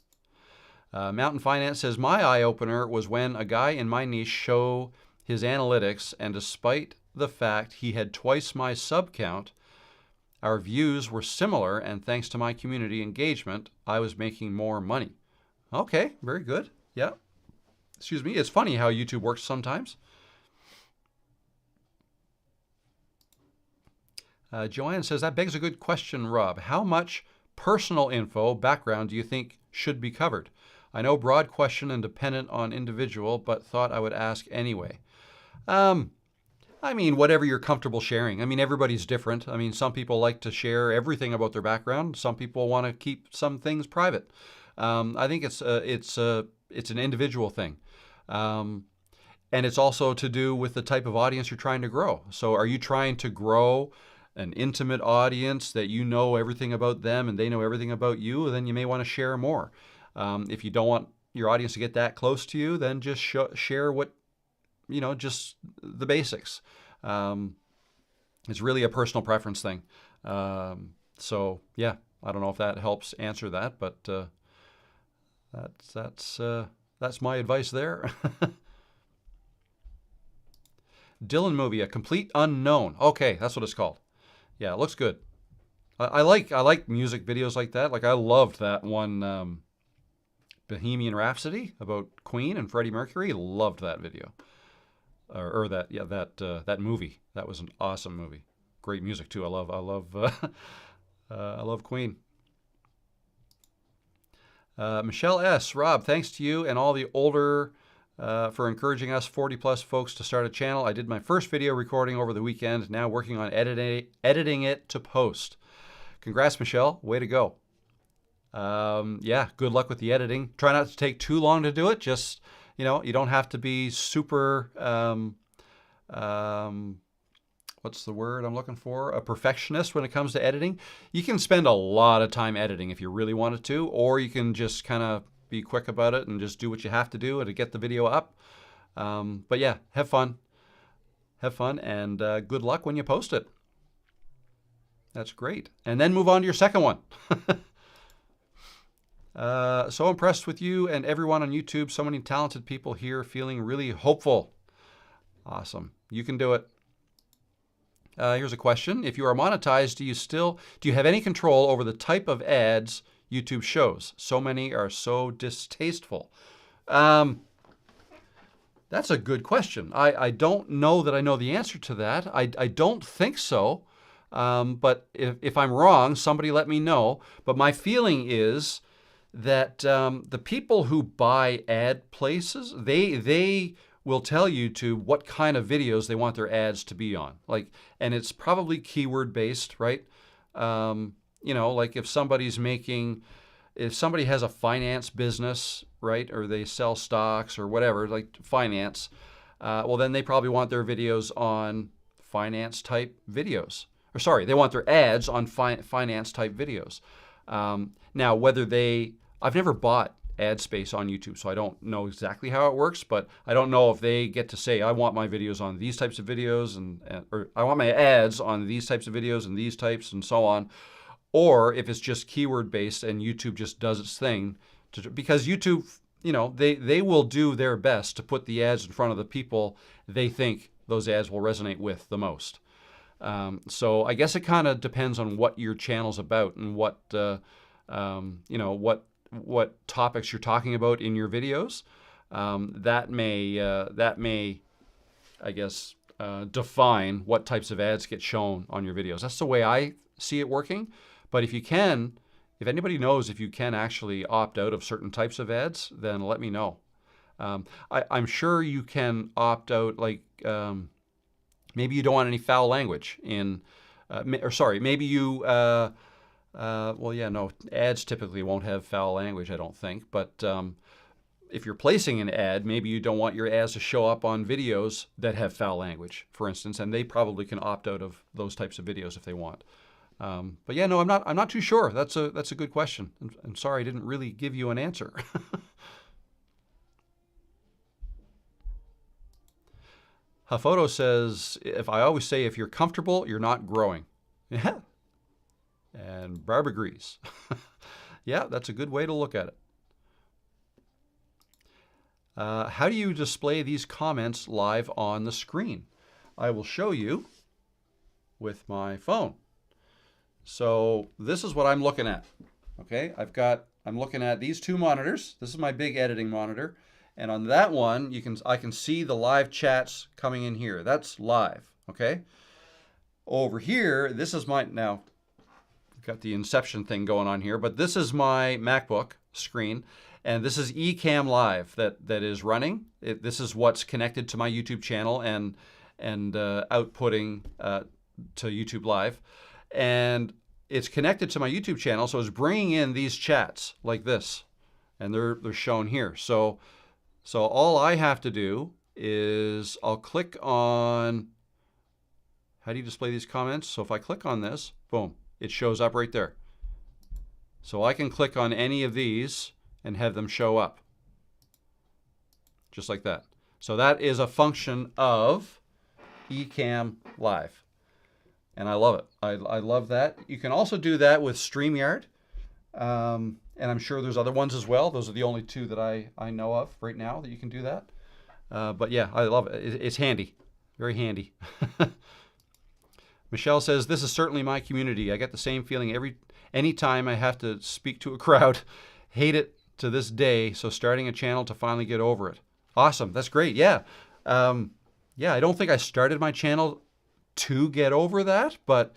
Mountain Finance says, my eye-opener was when a guy in my niche show his analytics, and despite the fact he had twice my sub count, our views were similar, and thanks to my community engagement, I was making more money. Okay, very good. Yeah. Excuse me. It's funny how YouTube works sometimes. Joanne says, that begs a good question, Rob. How much personal info, background do you think should be covered? I know broad question and dependent on individual, but thought I would ask anyway. I mean, whatever you're comfortable sharing. I mean, everybody's different. I mean, some people like to share everything about their background. Some people want to keep some things private. I think it's an individual thing. And it's also to do with the type of audience you're trying to grow. So are you trying to grow an intimate audience that you know everything about them and they know everything about you? Then you may want to share more. If you don't want your audience to get that close to you, then just share what, just the basics. It's really a personal preference thing. So yeah, I don't know if that helps answer that, but that's my advice there. Dylan movie, A Complete Unknown. Okay, that's what it's called. Yeah, it looks good. I like music videos like that. Like I loved that one, Bohemian Rhapsody about Queen and Freddie Mercury. Loved that video, or that movie. That was an awesome movie. Great music too. I love Queen. Michelle S. Rob, thanks to you and all the older for encouraging us 40 plus folks to start a channel. I did my first video recording over the weekend, now working on editing it to post. Congrats, Michelle. Way to go. Yeah, good luck with the editing. Try not to take too long to do it. Just, you don't have to be super, what's the word I'm looking for? A perfectionist when it comes to editing. You can spend a lot of time editing if you really wanted to, or you can just kind of be quick about it and just do what you have to do to get the video up. But yeah, have fun. Have fun, and good luck when you post it. That's great. And then move on to your second one. So impressed with you and everyone on YouTube. So many talented people here, feeling really hopeful. Awesome. You can do it. Here's a question. If you are monetized, do you have any control over the type of ads YouTube shows? So many are so distasteful. That's a good question. I don't know that I know the answer to that. I don't think so. But if I'm wrong, somebody let me know. But my feeling is that the people who buy ad places, they will tell YouTube what kind of videos they want their ads to be on. And it's probably keyword based, right? Like if somebody has a finance business, right? Or they sell stocks or whatever, like finance, well, then they probably want their videos on finance type videos. Or sorry, they want their ads on finance type videos. Now, I've never bought ad space on YouTube, so I don't know exactly how it works, but I don't know if they get to say, I want my videos on these types of videos, or I want my ads on these types of videos and these types and so on, or if it's just keyword based and YouTube just does its thing, because YouTube, they will do their best to put the ads in front of the people they think those ads will resonate with the most. So I guess it kind of depends on what your channel's about and what topics you're talking about in your videos. That may, I guess, define what types of ads get shown on your videos. That's the way I see it working. But if anybody knows if you can actually opt out of certain types of ads, then let me know. I'm sure you can opt out, maybe you don't want any foul language maybe you, ads typically won't have foul language, I don't think. But if you're placing an ad, maybe you don't want your ads to show up on videos that have foul language, for instance, and they probably can opt out of those types of videos if they want. But yeah, no, I'm not too sure. That's a good question. I'm sorry I didn't really give you an answer. Hafoto says, I always say, if you're comfortable, you're not growing. Yeah. And Barb agrees. Yeah, that's a good way to look at it. How do you display these comments live on the screen? I will show you with my phone. So this is what I'm looking at. Okay, I'm looking at these two monitors. This is my big editing monitor. And on that one, I can see the live chats coming in here. That's live, okay? Over here, this is now, got the Inception thing going on here, but this is my MacBook screen, and this is Ecamm Live that is running. This is what's connected to my YouTube channel and outputting to YouTube Live. And it's connected to my YouTube channel, so it's bringing in these chats like this, and they're shown here. So all I have to do is I'll click on, how do you display these comments? So if I click on this, boom, it shows up right there. So I can click on any of these and have them show up. Just like that. So that is a function of Ecamm Live. And I love it. I love that. You can also do that with StreamYard. And I'm sure there's other ones as well. Those are the only two that I know of right now that you can do that. But yeah, I love it. It's handy Very handy. Michelle says, this is certainly my community. I get the same feeling anytime I have to speak to a crowd. Hate it to this day, so starting a channel to finally get over it. Awesome. That's great. Yeah. Yeah, I don't think I started my channel to get over that, but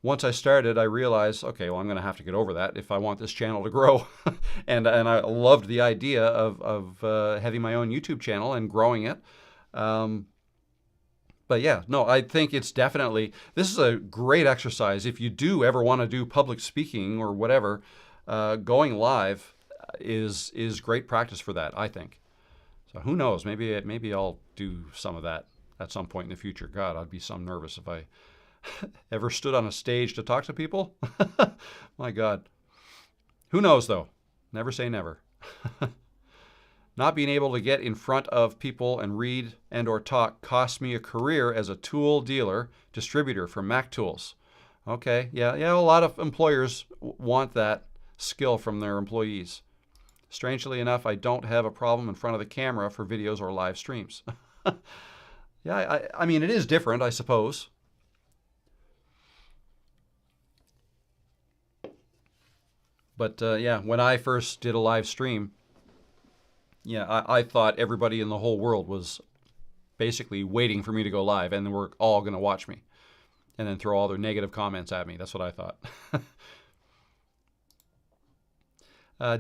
once I started, I realized, okay, well, I'm going to have to get over that if I want this channel to grow. and I loved the idea of having my own YouTube channel and growing it. But yeah, no, I think it's definitely, this is a great exercise. If you do ever want to do public speaking or whatever, going live is great practice for that, I think. So who knows, maybe I'll do some of that at some point in the future. God, I'd be so nervous if I ever stood on a stage to talk to people. My God. Who knows though? Never say never. Not being able to get in front of people and read and or talk cost me a career as a tool dealer, distributor for Mac tools. Okay, yeah, a lot of employers want that skill from their employees. Strangely enough, I don't have a problem in front of the camera for videos or live streams. Yeah, I mean, it is different, I suppose. But yeah, when I first did a live stream, yeah, I thought everybody in the whole world was basically waiting for me to go live, and they were all going to watch me and then throw all their negative comments at me. That's what I thought.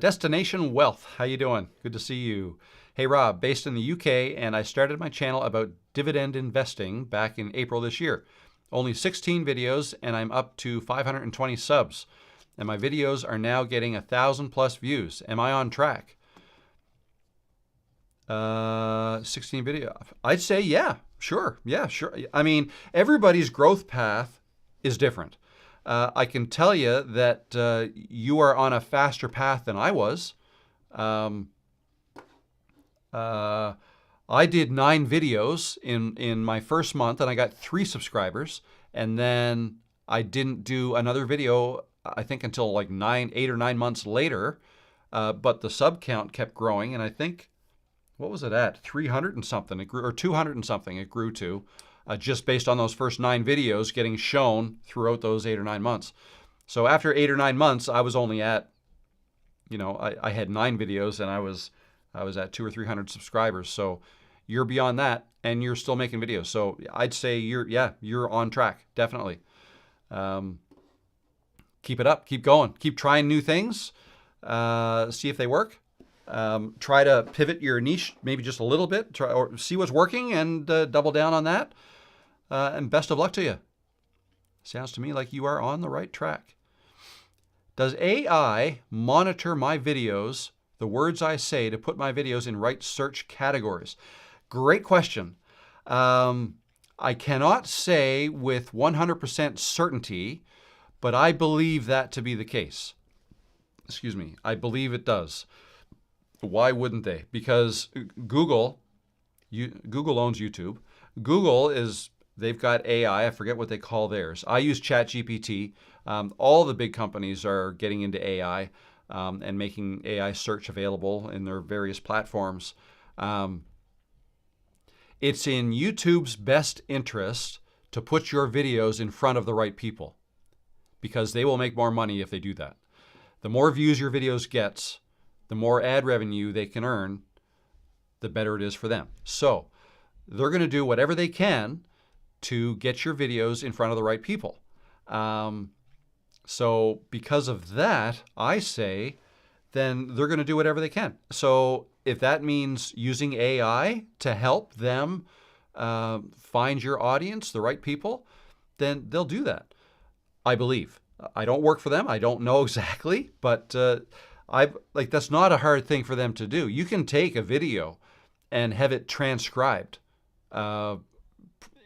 Destination Wealth, how you doing? Good to see you. Hey Rob, based in the UK, and I started my channel about dividend investing back in April this year. Only 16 videos, and I'm up to 520 subs. And my videos are now getting 1,000+ views. Am I on track? 16 video. I'd say yeah, sure. Yeah, sure. I mean, everybody's growth path is different. I can tell you that you are on a faster path than I was. I did 9 videos in my first month, and I got 3 subscribers. And then I didn't do another video, I think, until like 8 or 9 months later. But the sub count kept growing, and I think, what was it at? 300 and something, it grew, or 200 and something it grew to, just based on those first 9 videos getting shown throughout those 8 or 9 months. So after 8 or 9 months, I was only at, I had 9 videos, and I was at 200 or 300 subscribers. So you're beyond that, and you're still making videos. So I'd say you're on track, definitely. Keep it up, keep going, keep trying new things, see if they work. Try to pivot your niche maybe just a little bit, try or see what's working, and double down on that. And best of luck to you. Sounds to me like you are on the right track. Does AI monitor my videos, the words I say, to put my videos in right search categories? Great question. I cannot say with 100% certainty, but I believe that to be the case. Excuse me. I believe it does. Why wouldn't they? Because Google owns YouTube. They've got AI. I forget what they call theirs. I use ChatGPT. All the big companies are getting into AI and making AI search available in their various platforms. It's in YouTube's best interest to put your videos in front of the right people, because they will make more money if they do that. The more views your videos gets, the more ad revenue they can earn, the better it is for them. So they're going to do whatever they can to get your videos in front of the right people. So because of that, I say, then they're going to do whatever they can. So if that means using AI to help them find your audience, the right people, then they'll do that, I believe. I don't work for them. I don't know exactly, but that's not a hard thing for them to do. You can take a video and have it transcribed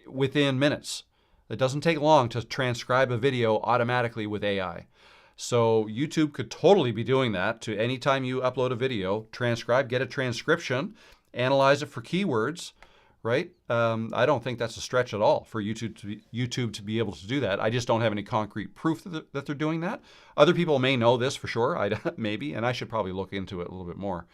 within minutes. It doesn't take long to transcribe a video automatically with AI. So YouTube could totally be doing that. To anytime you upload a video, transcribe, get a transcription, analyze it for keywords, right? I don't think that's a stretch at all for YouTube to be able to do that. I just don't have any concrete proof that they're doing that. Other people may know this for sure, maybe, and I should probably look into it a little bit more.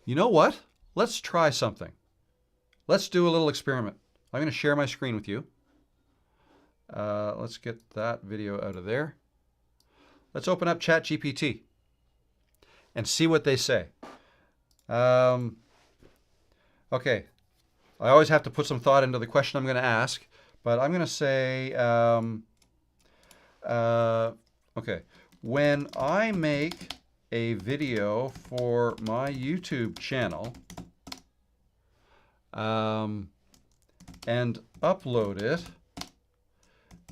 You know what? let's try something. Let's do a little experiment. I'm going to share my screen with you. Let's get that video out of there. Let's open up ChatGPT and see what they say. Okay, I always have to put some thought into the question I'm going to ask, but I'm going to say, okay, when I make a video for my YouTube channel and upload it,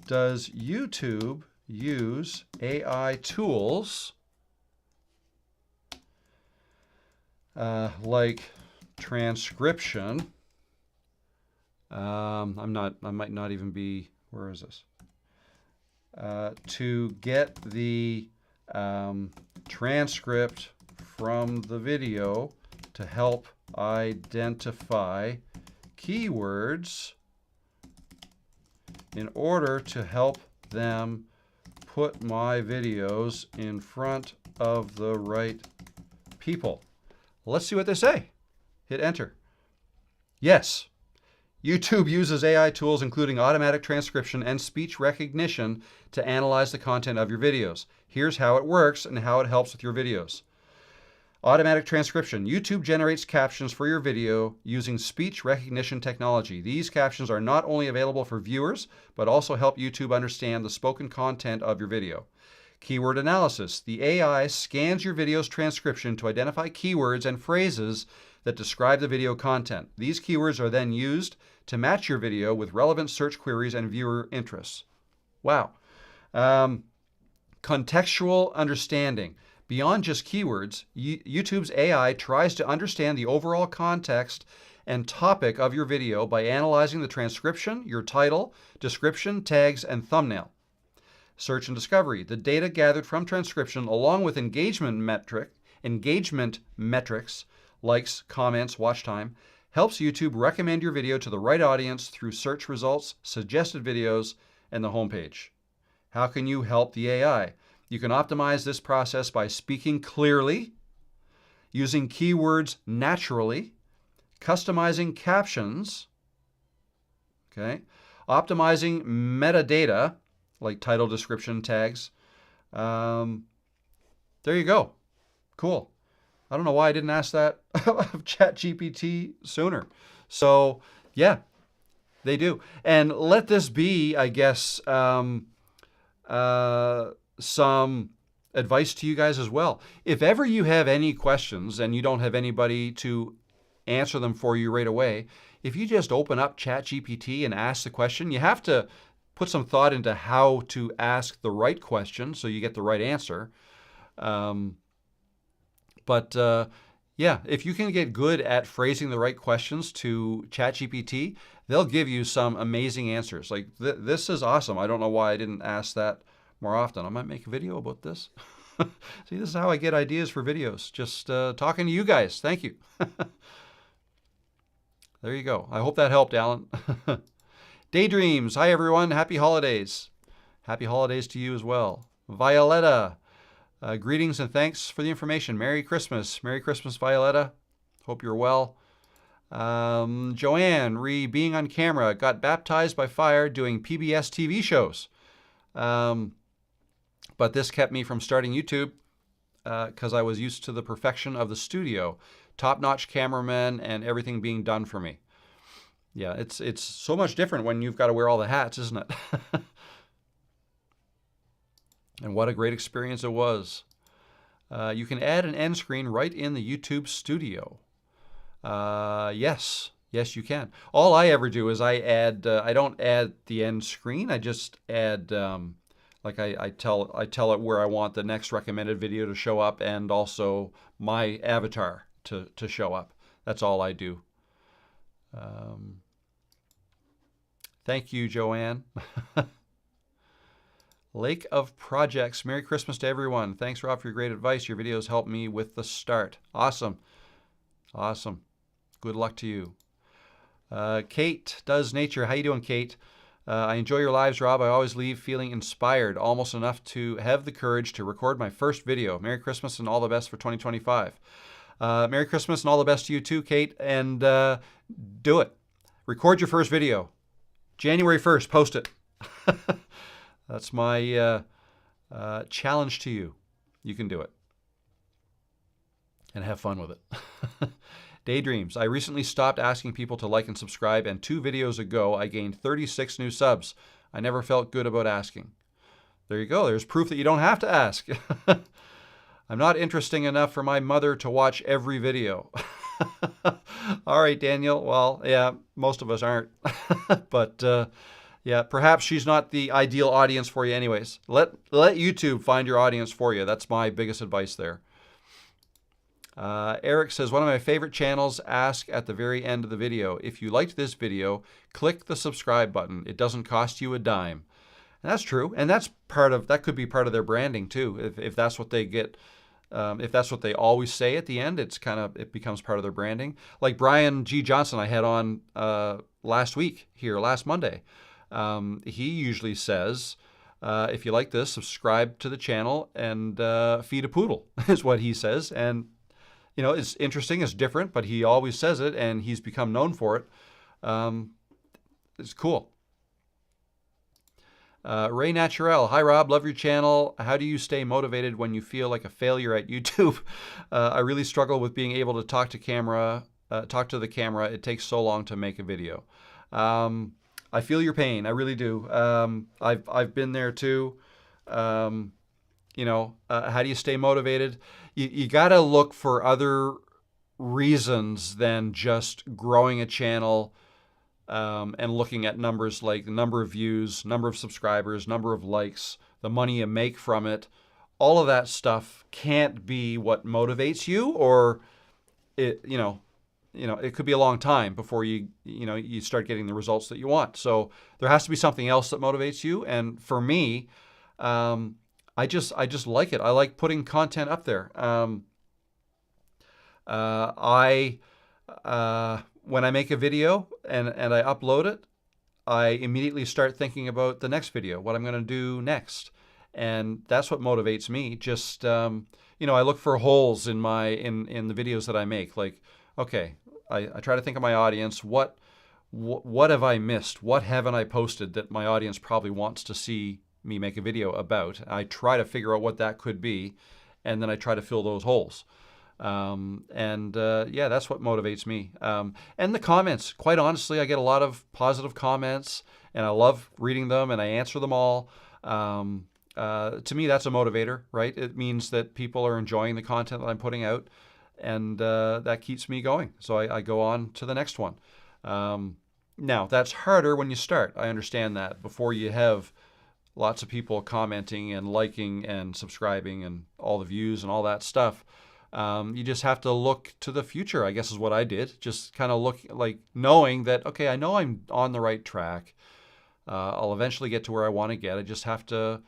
does YouTube use AI tools like transcription? I might not even be, where is this? To get the transcript from the video to help identify keywords in order to help them put my videos in front of the right people. Let's see what they say. Hit enter. Yes. YouTube uses AI tools including automatic transcription and speech recognition to analyze the content of your videos. Here's how it works and how it helps with your videos. Automatic transcription. YouTube generates captions for your video using speech recognition technology. These captions are not only available for viewers, but also help YouTube understand the spoken content of your video. Keyword analysis. The AI scans your video's transcription to identify keywords and phrases that describe the video content. These keywords are then used to match your video with relevant search queries and viewer interests. Wow. Contextual understanding. Beyond just keywords, YouTube's AI tries to understand the overall context and topic of your video by analyzing the transcription, your title, description, tags, and thumbnail. Search and discovery. The data gathered from transcription along with engagement metrics, likes, comments, watch time, helps YouTube recommend your video to the right audience through search results, suggested videos, and the homepage. How can you help the AI? You can optimize this process by speaking clearly, using keywords naturally, customizing captions, okay, optimizing metadata, like title, description, tags. There you go. Cool. I don't know why I didn't ask that of ChatGPT sooner. So, yeah, they do. And let this be, I guess, some advice to you guys as well. If ever you have any questions and you don't have anybody to answer them for you right away, if you just open up ChatGPT and ask the question, you have to put some thought into how to ask the right question so you get the right answer. Yeah, if you can get good at phrasing the right questions to ChatGPT, they'll give you some amazing answers. Like, this is awesome. I don't know why I didn't ask that more often. I might make a video about this. See, this is how I get ideas for videos. Just talking to you guys. Thank you. There you go. I hope that helped, Alan. Daydreams. Hi, everyone. Happy holidays. Happy holidays to you as well. Violetta. Greetings and thanks for the information. Merry Christmas. Merry Christmas, Violetta. Hope you're well. Joanne, being on camera, got baptized by fire doing PBS TV shows. But this kept me from starting YouTube because I was used to the perfection of the studio. Top-notch cameraman and everything being done for me. Yeah, it's so much different when you've got to wear all the hats, isn't it? And what a great experience it was. You can add an end screen right in the YouTube studio. Yes, you can. All I ever do is I don't add the end screen. I just add, like I tell it where I want the next recommended video to show up and also my avatar to show up. That's all I do. Thank you, Joanne. Lake of Projects. Merry Christmas to everyone. Thanks, Rob, for your great advice. Your videos helped me with the start. Awesome. Awesome. Good luck to you. Kate Does Nature. How you doing, Kate? I enjoy your lives, Rob. I always leave feeling inspired, almost enough to have the courage to record my first video. Merry Christmas and all the best for 2025. Merry Christmas and all the best to you too, Kate. And do it. Record your first video. January 1st, post it. That's my challenge to you. You can do it. And have fun with it. Daydreams. I recently stopped asking people to like and subscribe, and 2 videos ago, I gained 36 new subs. I never felt good about asking. There you go. There's proof that you don't have to ask. I'm not interesting enough for my mother to watch every video. All right, Daniel. Well, yeah, most of us aren't. But yeah, perhaps she's not the ideal audience for you anyways. Let YouTube find your audience for you. That's my biggest advice there. Eric says, one of my favorite channels ask at the very end of the video, if you liked this video, click the subscribe button. It doesn't cost you a dime. And that's true. And that could be part of their branding too. If that's what they get, if that's what they always say at the end, it becomes part of their branding. Like Brian G. Johnson I had on last Monday. He usually says, if you like this, subscribe to the channel and feed a poodle is what he says. And you know, it's interesting, it's different, but he always says it, and he's become known for it. It's cool. Ray Naturel, hi Rob, love your channel. How do you stay motivated when you feel like a failure at YouTube? I really struggle with being able to talk to the camera. It takes so long to make a video. I feel your pain, I really do. I've been there too. You know, how do you stay motivated? You got to look for other reasons than just growing a channel and looking at numbers like the number of views, number of subscribers, number of likes, the money you make from it. All of that stuff can't be what motivates you, or it could be a long time before you start getting the results that you want. So there has to be something else that motivates you. And for me, I just like it. I like putting content up there. When I make a video and I upload it, I immediately start thinking about the next video, what I'm going to do next, and that's what motivates me. Just I look for holes in the videos that I make. Like, okay, I try to think of my audience. What have I missed? What haven't I posted that my audience probably wants to see me make a video about? I try to figure out what that could be, and then I try to fill those holes. Yeah, that's what motivates me. And the comments, quite honestly, I get a lot of positive comments, and I love reading them, and I answer them all. To me, that's a motivator, right? It means that people are enjoying the content that I'm putting out, and that keeps me going. So I go on to the next one. Now, that's harder when you start. I understand that. Before you have lots of people commenting and liking and subscribing and all the views and all that stuff, you just have to look to the future, I guess is what I did. Just kind of look, like, knowing that, okay, I know I'm on the right track. I'll eventually get to where I want to get. I just have to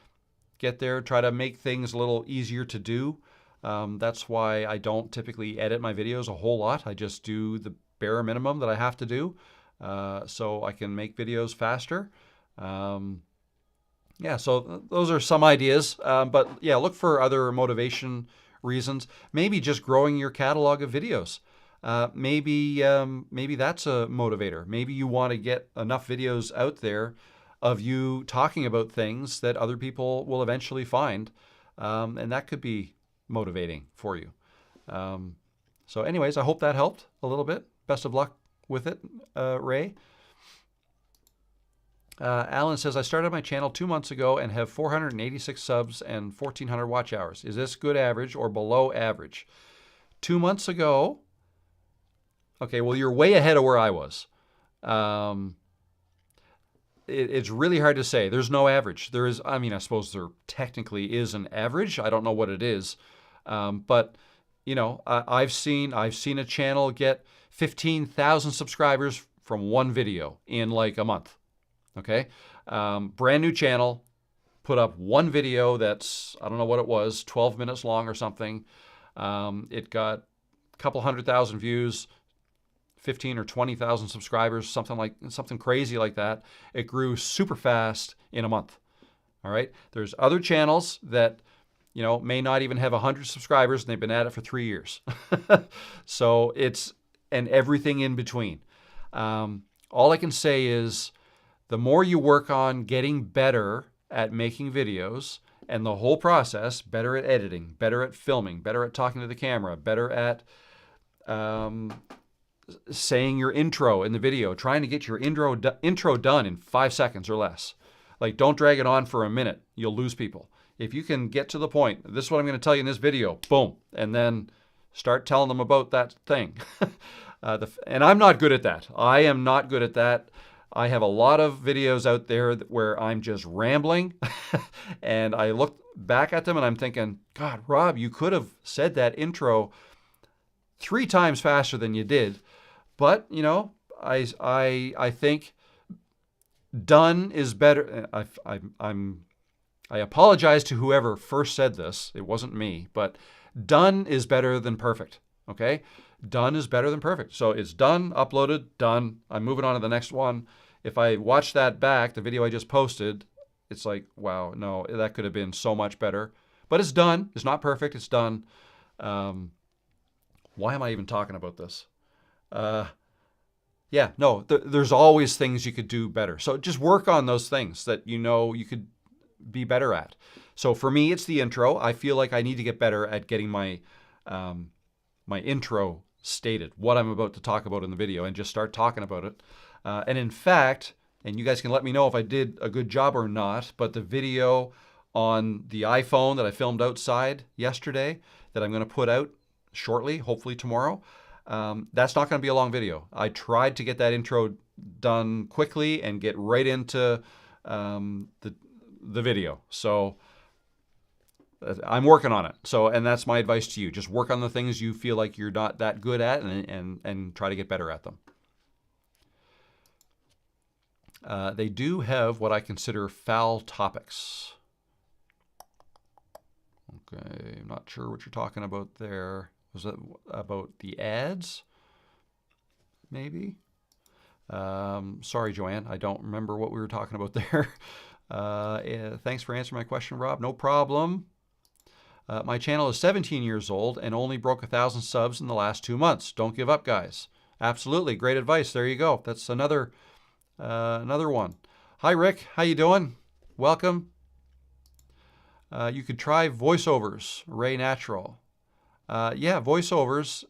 get there, try to make things a little easier to do. That's why I don't typically edit my videos a whole lot. I just do the bare minimum that I have to do so I can make videos faster. Yeah, so those are some ideas. But yeah, look for other motivation reasons. Maybe just growing your catalog of videos. Maybe that's a motivator. Maybe you want to get enough videos out there of you talking about things that other people will eventually find. And that could be motivating for you. So anyways, I hope that helped a little bit. Best of luck with it, Ray. Alan says, I started my channel 2 months ago and have 486 subs and 1,400 watch hours. Is this good average or below average? 2 months ago, okay, well, you're way ahead of where I was. It's really hard to say. There's no average. There is, I mean, I suppose there technically is an average. I don't know what it is. But, you know, I've seen a channel get 15,000 subscribers from one video in like a month. Okay, brand new channel, put up one video that's, I don't know what it was, 12 minutes long or something. It got a couple 100,000 views, 15 or 20,000 subscribers, something crazy like that. It grew super fast in a month. All right, there's other channels that, may not even have 100 subscribers, and they've been at it for 3 years. So and everything in between. All I can say is the more you work on getting better at making videos and the whole process, better at editing, better at filming, better at talking to the camera, better at saying your intro in the video, trying to get your intro done in 5 seconds or less. Like, don't drag it on for a minute. You'll lose people. If you can get to the point, this is what I'm going to tell you in this video, boom, and then start telling them about that thing. And I'm not good at that. I am not good at that. I have a lot of videos out there where I'm just rambling, and I look back at them and I'm thinking, God, Rob, you could have said that intro 3 times faster than you did. But, I think done is better. I apologize to whoever first said this. It wasn't me, but done is better than perfect. Okay? Done is better than perfect. So it's done, uploaded, done. I'm moving on to the next one. If I watch that back, the video I just posted, it's like, wow, no, that could have been so much better. But it's done. It's not perfect. It's done. Why am I even talking about this? There's always things you could do better. So just work on those things that you could be better at. So for me, it's the intro. I feel like I need to get better at getting my intro stated, what I'm about to talk about in the video, and just start talking about it. And in fact, and you guys can let me know if I did a good job or not, but the video on the iPhone that I filmed outside yesterday that I'm going to put out shortly, hopefully tomorrow, that's not going to be a long video. I tried to get that intro done quickly and get right into the video. So I'm working on it. And that's my advice to you. Just work on the things you feel like you're not that good at and try to get better at them. They do have what I consider foul topics. Okay, I'm not sure what you're talking about there. Was it about the ads? Maybe? Sorry, Joanne. I don't remember what we were talking about there. Thanks for answering my question, Rob. No problem. My channel is 17 years old and only broke 1,000 subs in the last 2 months. Don't give up, guys. Absolutely. Great advice. There you go. That's another one. Hi, Rick. How you doing? Welcome. You could try voiceovers. Ray Natural. Voiceovers.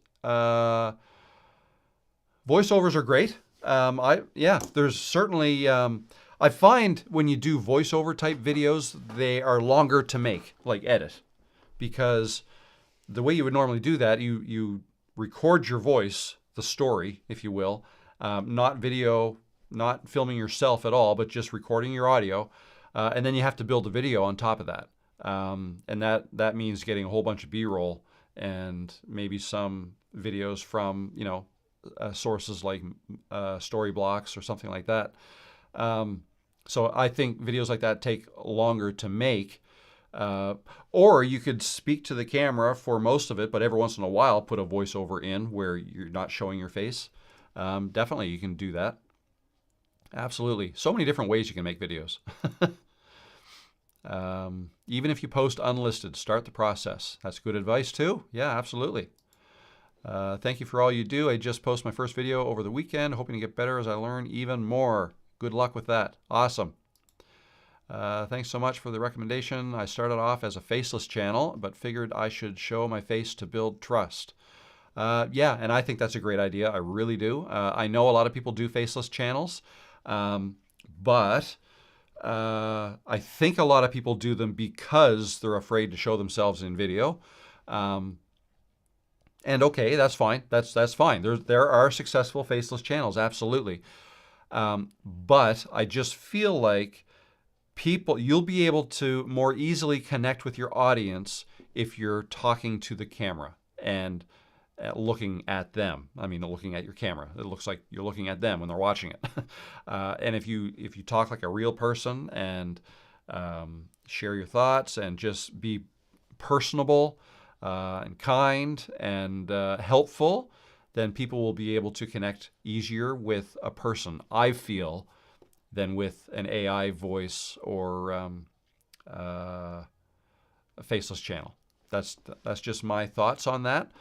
Voiceovers are great. There's certainly. I find when you do voiceover type videos, they are longer to make, like edit, because the way you would normally do that, you record your voice, the story, if you will, not video, not filming yourself at all, but just recording your audio, and then you have to build a video on top of that, and that means getting a whole bunch of B-roll and maybe some videos from sources like Storyblocks or something like that. So I think videos like that take longer to make. Or you could speak to the camera for most of it, but every once in a while put a voiceover in where you're not showing your face. Definitely you can do that. Absolutely. So many different ways you can make videos. Even if you post unlisted, start the process. That's good advice too. Yeah, absolutely. Thank you for all you do. I just posted my first video over the weekend, hoping to get better as I learn even more. Good luck with that. Awesome. Thanks so much for the recommendation. I started off as a faceless channel, but figured I should show my face to build trust. And I think that's a great idea. I really do. I know a lot of people do faceless channels, but I think a lot of people do them because they're afraid to show themselves in video. And okay, that's fine. That's fine. There are successful faceless channels, absolutely. But I just feel like you'll be able to more easily connect with your audience if you're talking to the camera and looking at them. I mean, looking at your camera. It looks like you're looking at them when they're watching it. And if you talk like a real person and share your thoughts and just be personable and kind and helpful, then people will be able to connect easier with a person, I feel, than with an AI voice or a faceless channel. That's just my thoughts on that.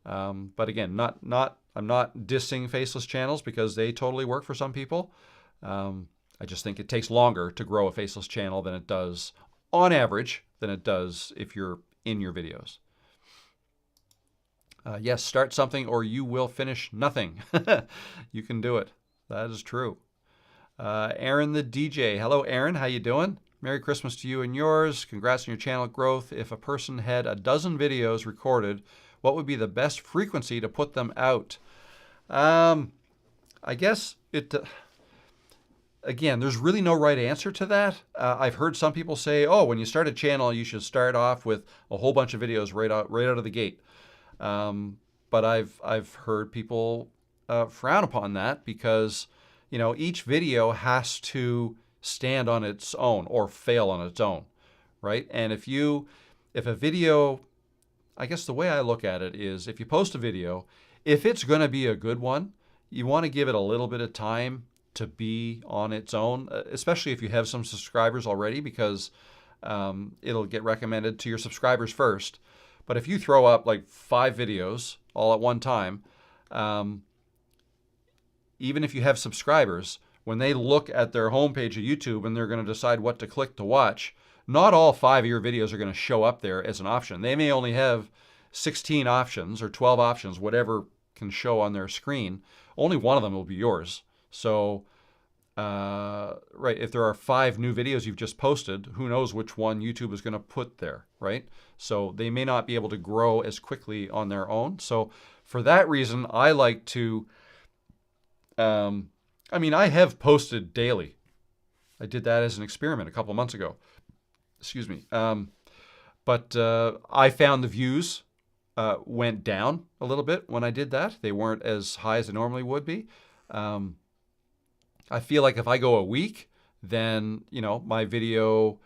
But again, I'm not dissing faceless channels because they totally work for some people. I just think it takes longer to grow a faceless channel than it does, on average, than it does if you're in your videos. Yes, start something or you will finish nothing. You can do it. That is true. Aaron the DJ. Hello, Aaron. How you doing? Merry Christmas to you and yours. Congrats on your channel growth. If a person had a dozen videos recorded, what would be the best frequency to put them out? I guess it... Again, there's really no right answer to that. I've heard some people say, oh, when you start a channel, you should start off with a whole bunch of videos right out of the gate. But I've heard people frown upon that because, you know, each video has to stand on its own or fail on its own, right? And if a video, I guess the way I look at it is if you post a video, if it's going to be a good one, you want to give it a little bit of time to be on its own, especially if you have some subscribers already, because it'll get recommended to your subscribers first. But if you throw up like 5 videos all at one time, even if you have subscribers, when they look at their homepage of YouTube and they're going to decide what to click to watch, not all 5 of your videos are going to show up there as an option. They may only have 16 options or 12 options, whatever can show on their screen. Only one of them will be yours. So, right, if there are 5 new videos you've just posted, who knows which one YouTube is going to put there, right? So they may not be able to grow as quickly on their own. So for that reason, I like to, I mean, I have posted daily. I did that as an experiment a couple months ago. Excuse me. But I found the views went down a little bit when I did that. They weren't as high as they normally would be. I feel like if I go a week, then, you know, my video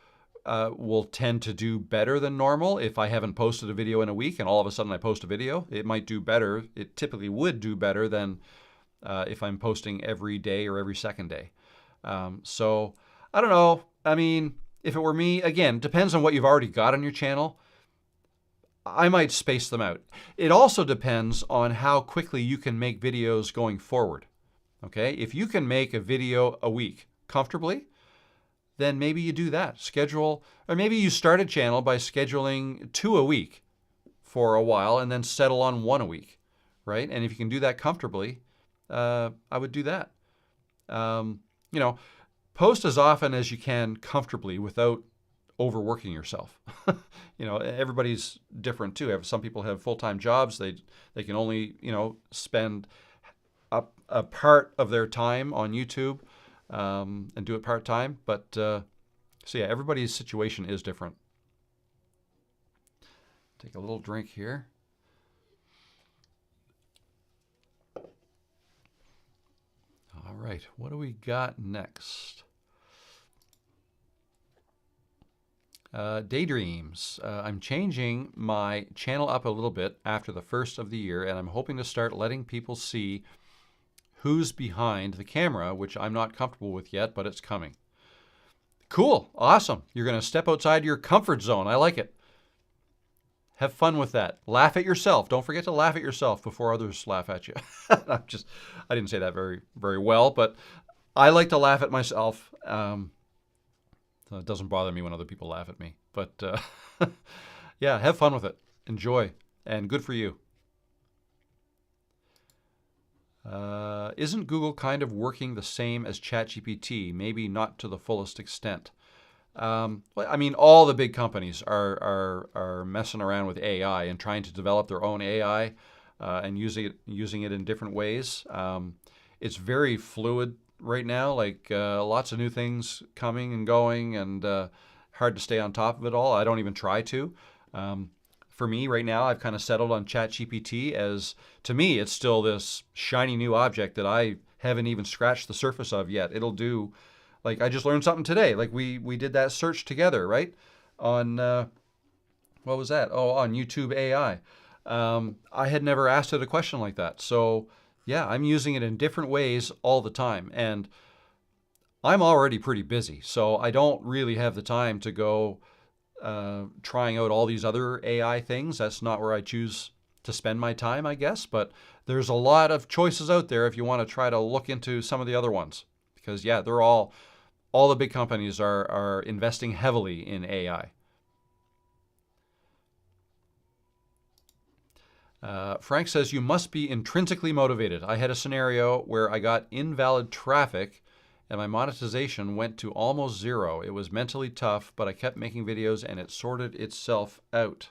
will tend to do better than normal. If I haven't posted a video in a week and all of a sudden I post a video, it might do better. It typically would do better than if I'm posting every day or every second day. So I don't know. I mean, if it were me, again, depends on what you've already got on your channel. I might space them out. It also depends on how quickly you can make videos going forward. Okay, if you can make a video a week comfortably, then maybe you do that. Schedule, or maybe you start a channel by scheduling 2 a week for a while and then settle on 1 a week, right? And if you can do that comfortably, I would do that. You know, post as often as you can comfortably without overworking yourself. You know, everybody's different too. Some people have full-time jobs. They can only, you know, spend a part of their time on YouTube and do it part-time. But so yeah, everybody's situation is different. Take a little drink here. All right, what do we got next? Daydreams. I'm changing my channel up a little bit after the first of the year, and I'm hoping to start letting people see who's behind the camera, which I'm not comfortable with yet, but it's coming. Cool. Awesome. You're going to step outside your comfort zone. I like it. Have fun with that. Laugh at yourself. Don't forget to laugh at yourself before others laugh at you. I didn't say that very, very well, but I like to laugh at myself. So it doesn't bother me when other people laugh at me. But yeah, have fun with it. Enjoy. And good for you. Isn't Google kind of working the same as ChatGPT? Maybe not to the fullest extent. Well, I mean, all the big companies are messing around with AI and trying to develop their own AI and using it in different ways. It's very fluid right now, like lots of new things coming and going, and hard to stay on top of it all. I don't even try to. For me right now, I've kind of settled on ChatGPT as, to me, it's still this shiny new object that I haven't even scratched the surface of yet. It'll do, like I just learned something today. Like we did that search together, right? On, what was that? Oh, on YouTube AI. I had never asked it a question like that. So yeah, I'm using it in different ways all the time. And I'm already pretty busy, so I don't really have the time to go trying out all these other AI things. That's not where I choose to spend my time, I guess. But there's a lot of choices out there if you want to try to look into some of the other ones. Because, yeah, they're all the big companies are investing heavily in AI. Frank says, you must be intrinsically motivated. I had a scenario where I got invalid traffic and my monetization went to almost zero. It was mentally tough, but I kept making videos and it sorted itself out.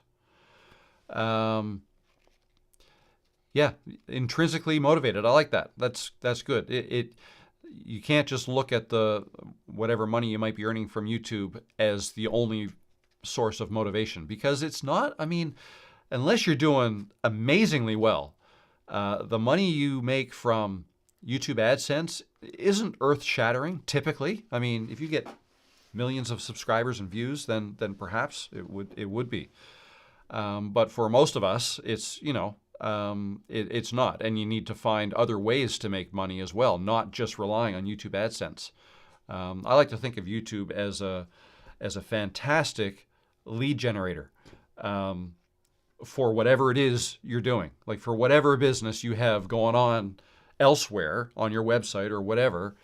Yeah, intrinsically motivated. I like that. That's good. You can't just look at the whatever money you might be earning from YouTube as the only source of motivation, because it's not. I mean, unless you're doing amazingly well, the money you make from YouTube AdSense isn't earth-shattering typically. I mean, if you get millions of subscribers and views, then perhaps it would be. But for most of us, it's it's not, and you need to find other ways to make money as well, not just relying on YouTube AdSense. I like to think of YouTube as a fantastic lead generator for whatever it is you're doing. Like for whatever business you have going on elsewhere on your website or whatever,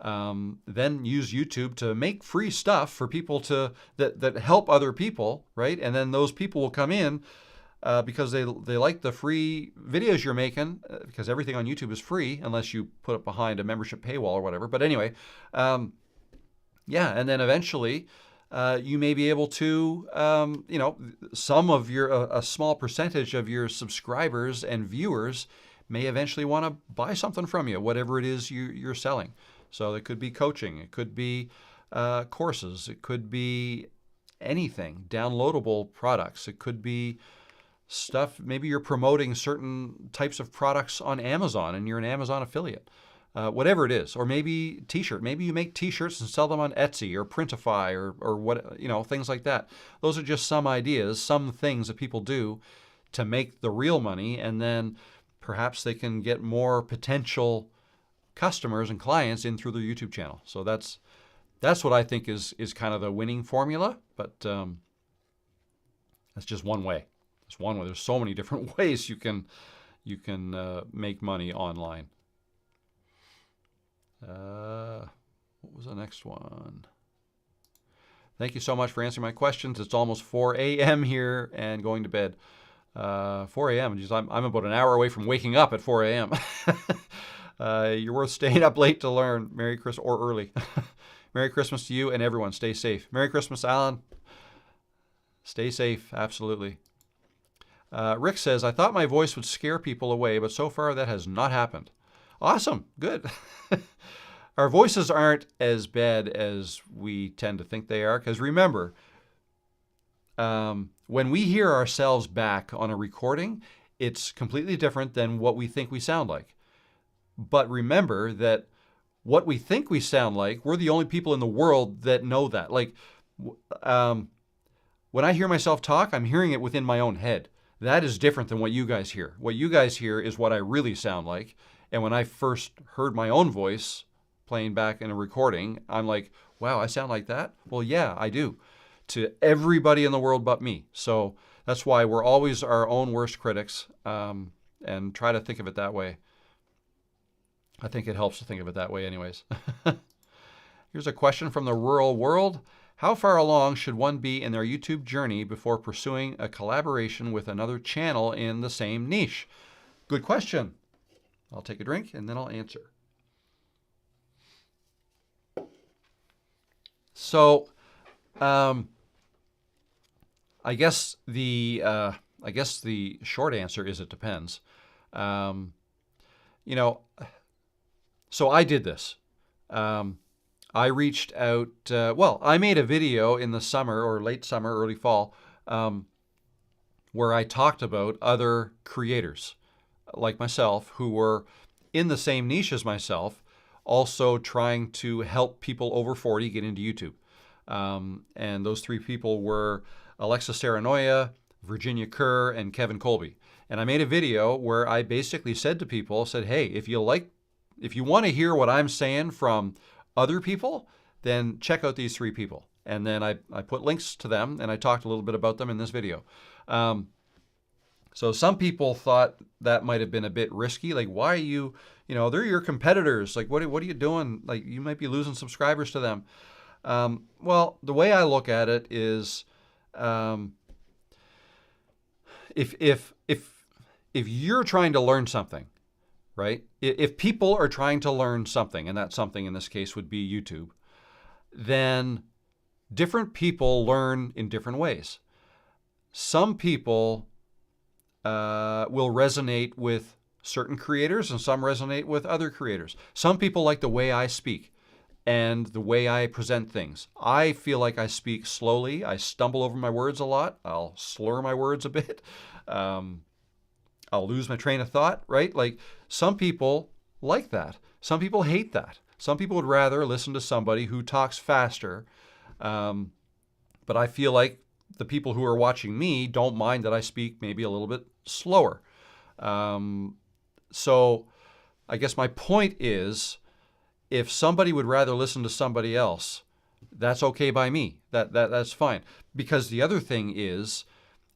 then use YouTube to make free stuff for people that help other people, right? And then those people will come in because they like the free videos you're making, because everything on YouTube is free unless you put it behind a membership paywall or whatever. But anyway, yeah, and then eventually you may be able to, some of a small percentage of your subscribers and viewers may eventually want to buy something from you, whatever it is you're selling. So it could be coaching, it could be courses, it could be anything, downloadable products, it could be stuff. Maybe you're promoting certain types of products on Amazon and you're an Amazon affiliate. Whatever it is, or maybe t-shirt. Maybe you make t-shirts and sell them on Etsy or Printify or what, things like that. Those are just some ideas, some things that people do to make the real money, and then perhaps they can get more potential customers and clients in through their YouTube channel. So that's what I think is kind of the winning formula, but that's just one way. It's one way. There's so many different ways you can make money online. What was the next one? Thank you so much for answering my questions. It's almost 4 a.m. here and going to bed. 4 a.m. Geez, I'm about an hour away from waking up at 4 a.m. You're worth staying up late to learn. Merry Christmas, or early. Merry Christmas to you and everyone. Stay safe. Merry Christmas, Alan. Stay safe. Absolutely. Rick says, I thought my voice would scare people away, but so far that has not happened. Awesome. Good. Our voices aren't as bad as we tend to think they are, because remember, when we hear ourselves back on a recording, it's completely different than what we think we sound like. But remember that what we think we sound like, we're the only people in the world that know that. Like, when I hear myself talk, I'm hearing it within my own head. That is different than what you guys hear. What you guys hear is what I really sound like. And when I first heard my own voice playing back in a recording, I'm like, wow, I sound like that? Well, yeah, I do. To everybody in the world but me. So that's why we're always our own worst critics, and try to think of it that way. I think it helps to think of it that way anyways. Here's a question from the rural world. How far along should one be in their YouTube journey before pursuing a collaboration with another channel in the same niche? Good question. I'll take a drink and then I'll answer. So, I guess the short answer is it depends. So I did this. I reached out. I made a video in the summer or late summer, early fall, where I talked about other creators like myself who were in the same niche as myself, also trying to help people over 40 get into YouTube. And those three people were Alexa Serenoya, Virginia Kerr, and Kevin Colby. And I made a video where I basically said to people, hey, if you want to hear what I'm saying from other people, then check out these three people. And then I put links to them, and I talked a little bit about them in this video. So some people thought that might have been a bit risky. Like, why are you, they're your competitors. Like, what are you doing? Like, you might be losing subscribers to them. Well, the way I look at it is, if you're trying to learn something, right? If people are trying to learn something, and that something in this case would be YouTube, then different people learn in different ways. Some people will resonate with certain creators, and some resonate with other creators. Some people like the way I speak and the way I present things. I feel like I speak slowly. I stumble over my words a lot. I'll slur my words a bit. I'll lose my train of thought, right? Like, some people like that. Some people hate that. Some people would rather listen to somebody who talks faster. But I feel like the people who are watching me don't mind that I speak maybe a little bit slower. So I guess my point is, if somebody would rather listen to somebody else, that's okay by me. That's fine. Because the other thing is,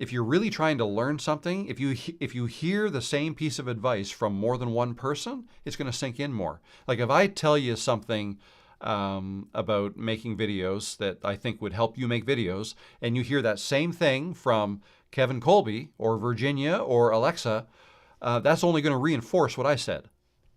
if you're really trying to learn something, if you hear the same piece of advice from more than one person, it's going to sink in more. Like, if I tell you something about making videos that I think would help you make videos, and you hear that same thing from Kevin Colby or Virginia or Alexa, that's only going to reinforce what I said,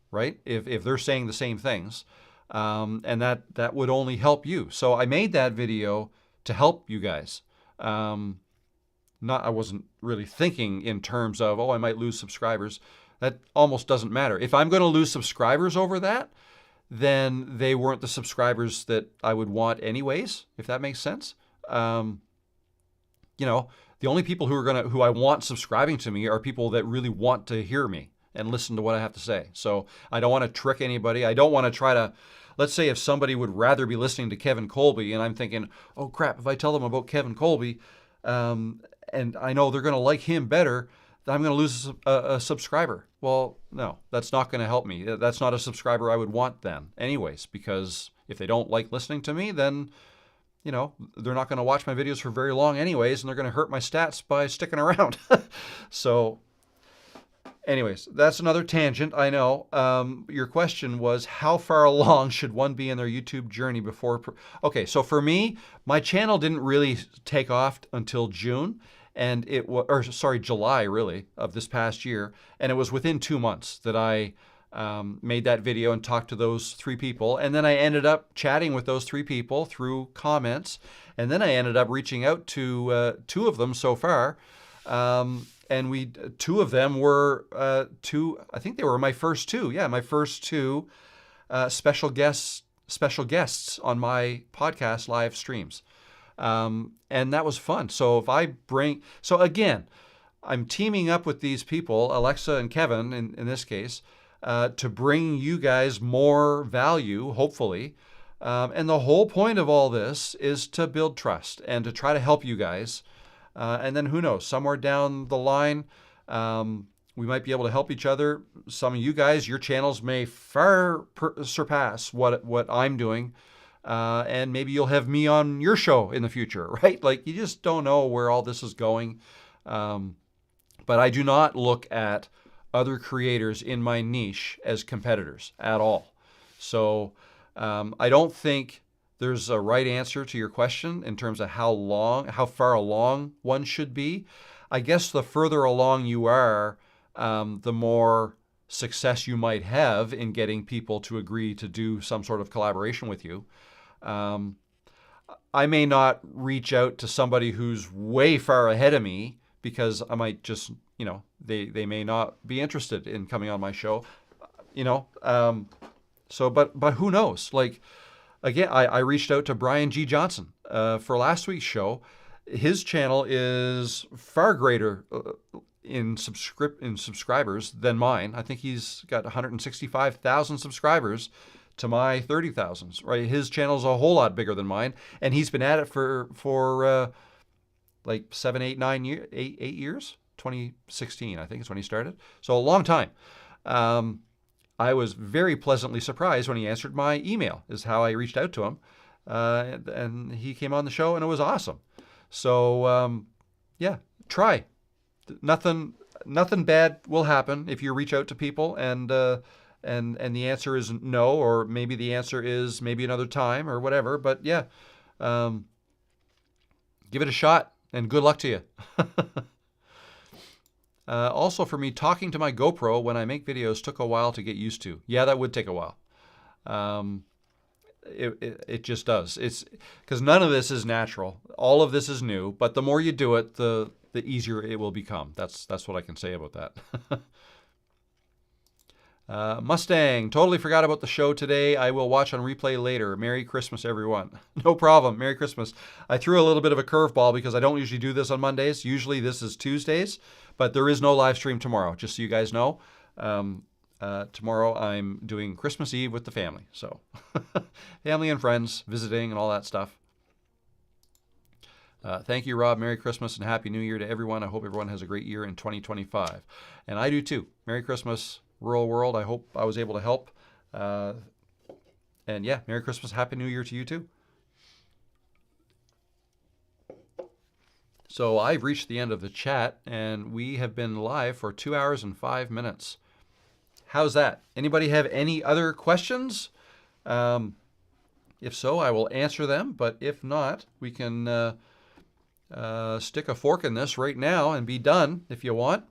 right? If they're saying the same things, and that would only help you. So I made that video to help you guys. I wasn't really thinking in terms of, I might lose subscribers. That almost doesn't matter. If I'm going to lose subscribers over that, then they weren't the subscribers that I would want anyways, if that makes sense. The only people who I want subscribing to me are people that really want to hear me and listen to what I have to say. So I don't want to trick anybody. I don't want to try to, let's say if somebody would rather be listening to Kevin Colby, and I'm thinking, oh crap, if I tell them about Kevin Colby, and I know they're going to like him better, then I'm going to lose a subscriber. Well, no, that's not going to help me. That's not a subscriber I would want then anyways, because if they don't like listening to me, then, they're not going to watch my videos for very long anyways, and they're going to hurt my stats by sticking around. So anyways, that's another tangent, I know. Your question was, how far along should one be in their YouTube journey before... Okay, so for me, my channel didn't really take off until June, and July, really, of this past year. And it was within 2 months that I made that video and talked to those 3 people. And then I ended up chatting with those 3 people through comments. And then I ended up reaching out to 2 of them so far. And 2 of them were I think they were my first 2. Yeah, my first 2 special guests on my podcast live streams. And that was fun. So again, I'm teaming up with these people, Alexa and Kevin in this case, to bring you guys more value, hopefully. And the whole point of all this is to build trust and to try to help you guys. And then who knows, somewhere down the line, we might be able to help each other. Some of you guys, your channels may far surpass what I'm doing. And maybe you'll have me on your show in the future, right? Like, you just don't know where all this is going. But I do not look at other creators in my niche as competitors at all. So I don't think there's a right answer to your question in terms of how far along one should be. I guess the further along you are, the more success you might have in getting people to agree to do some sort of collaboration with you. I may not reach out to somebody who's way far ahead of me because I might just, they may not be interested in coming on my show, but who knows? Like, again, I reached out to Brian G. Johnson for last week's show. His channel is far greater in subscribers than mine. I think he's got 165,000 subscribers to my 30,000, right? His channel is a whole lot bigger than mine, and he's been at it for like 7, 8, 9 years, 8 years. 2016, I think, is when he started. So a long time. I was very pleasantly surprised when he answered my email, is how I reached out to him. and he came on the show, and it was awesome. So yeah, try. Nothing bad will happen if you reach out to people, and the answer is no, or maybe the answer is maybe another time or whatever. But yeah, give it a shot, and good luck to you. Also, for me, talking to my GoPro when I make videos took a while to get used to. Yeah, that would take a while. It just does. It's because none of this is natural. All of this is new. But the more you do it, the easier it will become. That's what I can say about that. Mustang, totally forgot about the show today. I will watch on replay later. Merry Christmas, everyone. No problem. Merry Christmas. I threw a little bit of a curveball because I don't usually do this on Mondays. Usually this is Tuesdays, but there is no live stream tomorrow, just so you guys know. Tomorrow I'm doing Christmas Eve with the family. So family and friends visiting and all that stuff. Thank you, Rob. Merry Christmas and Happy New Year to everyone. I hope everyone has a great year in 2025. And I do too. Merry Christmas, rural world. I hope I was able to help. And yeah, Merry Christmas, Happy New Year to you too. So I've reached the end of the chat, and we have been live for 2 hours and 5 minutes. How's that? Anybody have any other questions? If so, I will answer them. But if not, we can stick a fork in this right now and be done if you want.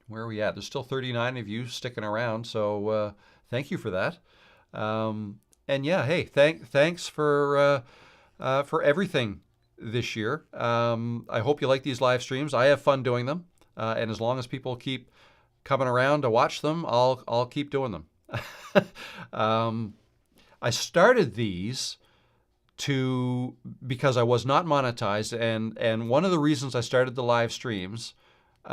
Where are we at? There's still 39 of you sticking around, so thank you for that. And yeah, hey, thanks for everything this year. I hope you like these live streams. I have fun doing them, and as long as people keep coming around to watch them, I'll keep doing them. I started these because I was not monetized, and one of the reasons I started the live streams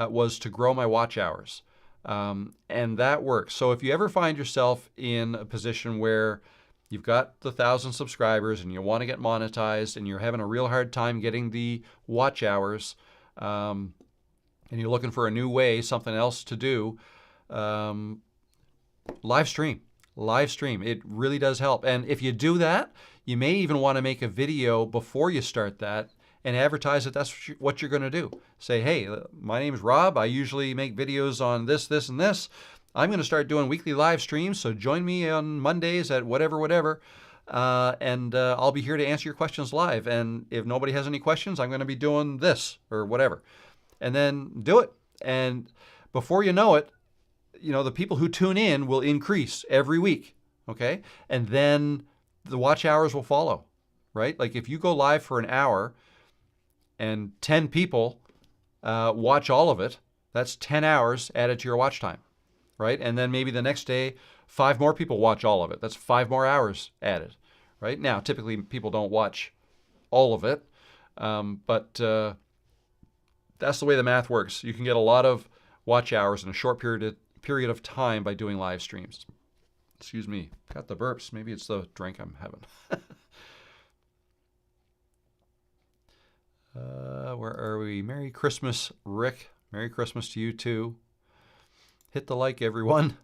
was to grow my watch hours, and that works. So if you ever find yourself in a position where you've got the 1,000 subscribers and you want to get monetized and you're having a real hard time getting the watch hours, and you're looking for a new way, something else to do, live stream. It really does help. And if you do that, you may even want to make a video before you start that and advertise that that's what you're going to do. Say, hey, my name is Rob. I usually make videos on this, this, and this. I'm going to start doing weekly live streams, so join me on Mondays at whatever, and I'll be here to answer your questions live. And if nobody has any questions, I'm going to be doing this or whatever. And then do it. And before you know it, the people who tune in will increase every week, okay? And then the watch hours will follow, right? Like if you go live for an hour and 10 people watch all of it, that's 10 hours added to your watch time, right? And then maybe the next day, 5 more people watch all of it. That's 5 more hours added, right? Now, typically people don't watch all of it, but that's the way the math works. You can get a lot of watch hours in a short period of time by doing live streams. Excuse me, got the burps. Maybe it's the drink I'm having. Where are we? Merry Christmas, Rick. Merry Christmas to you too. Hit the like, everyone.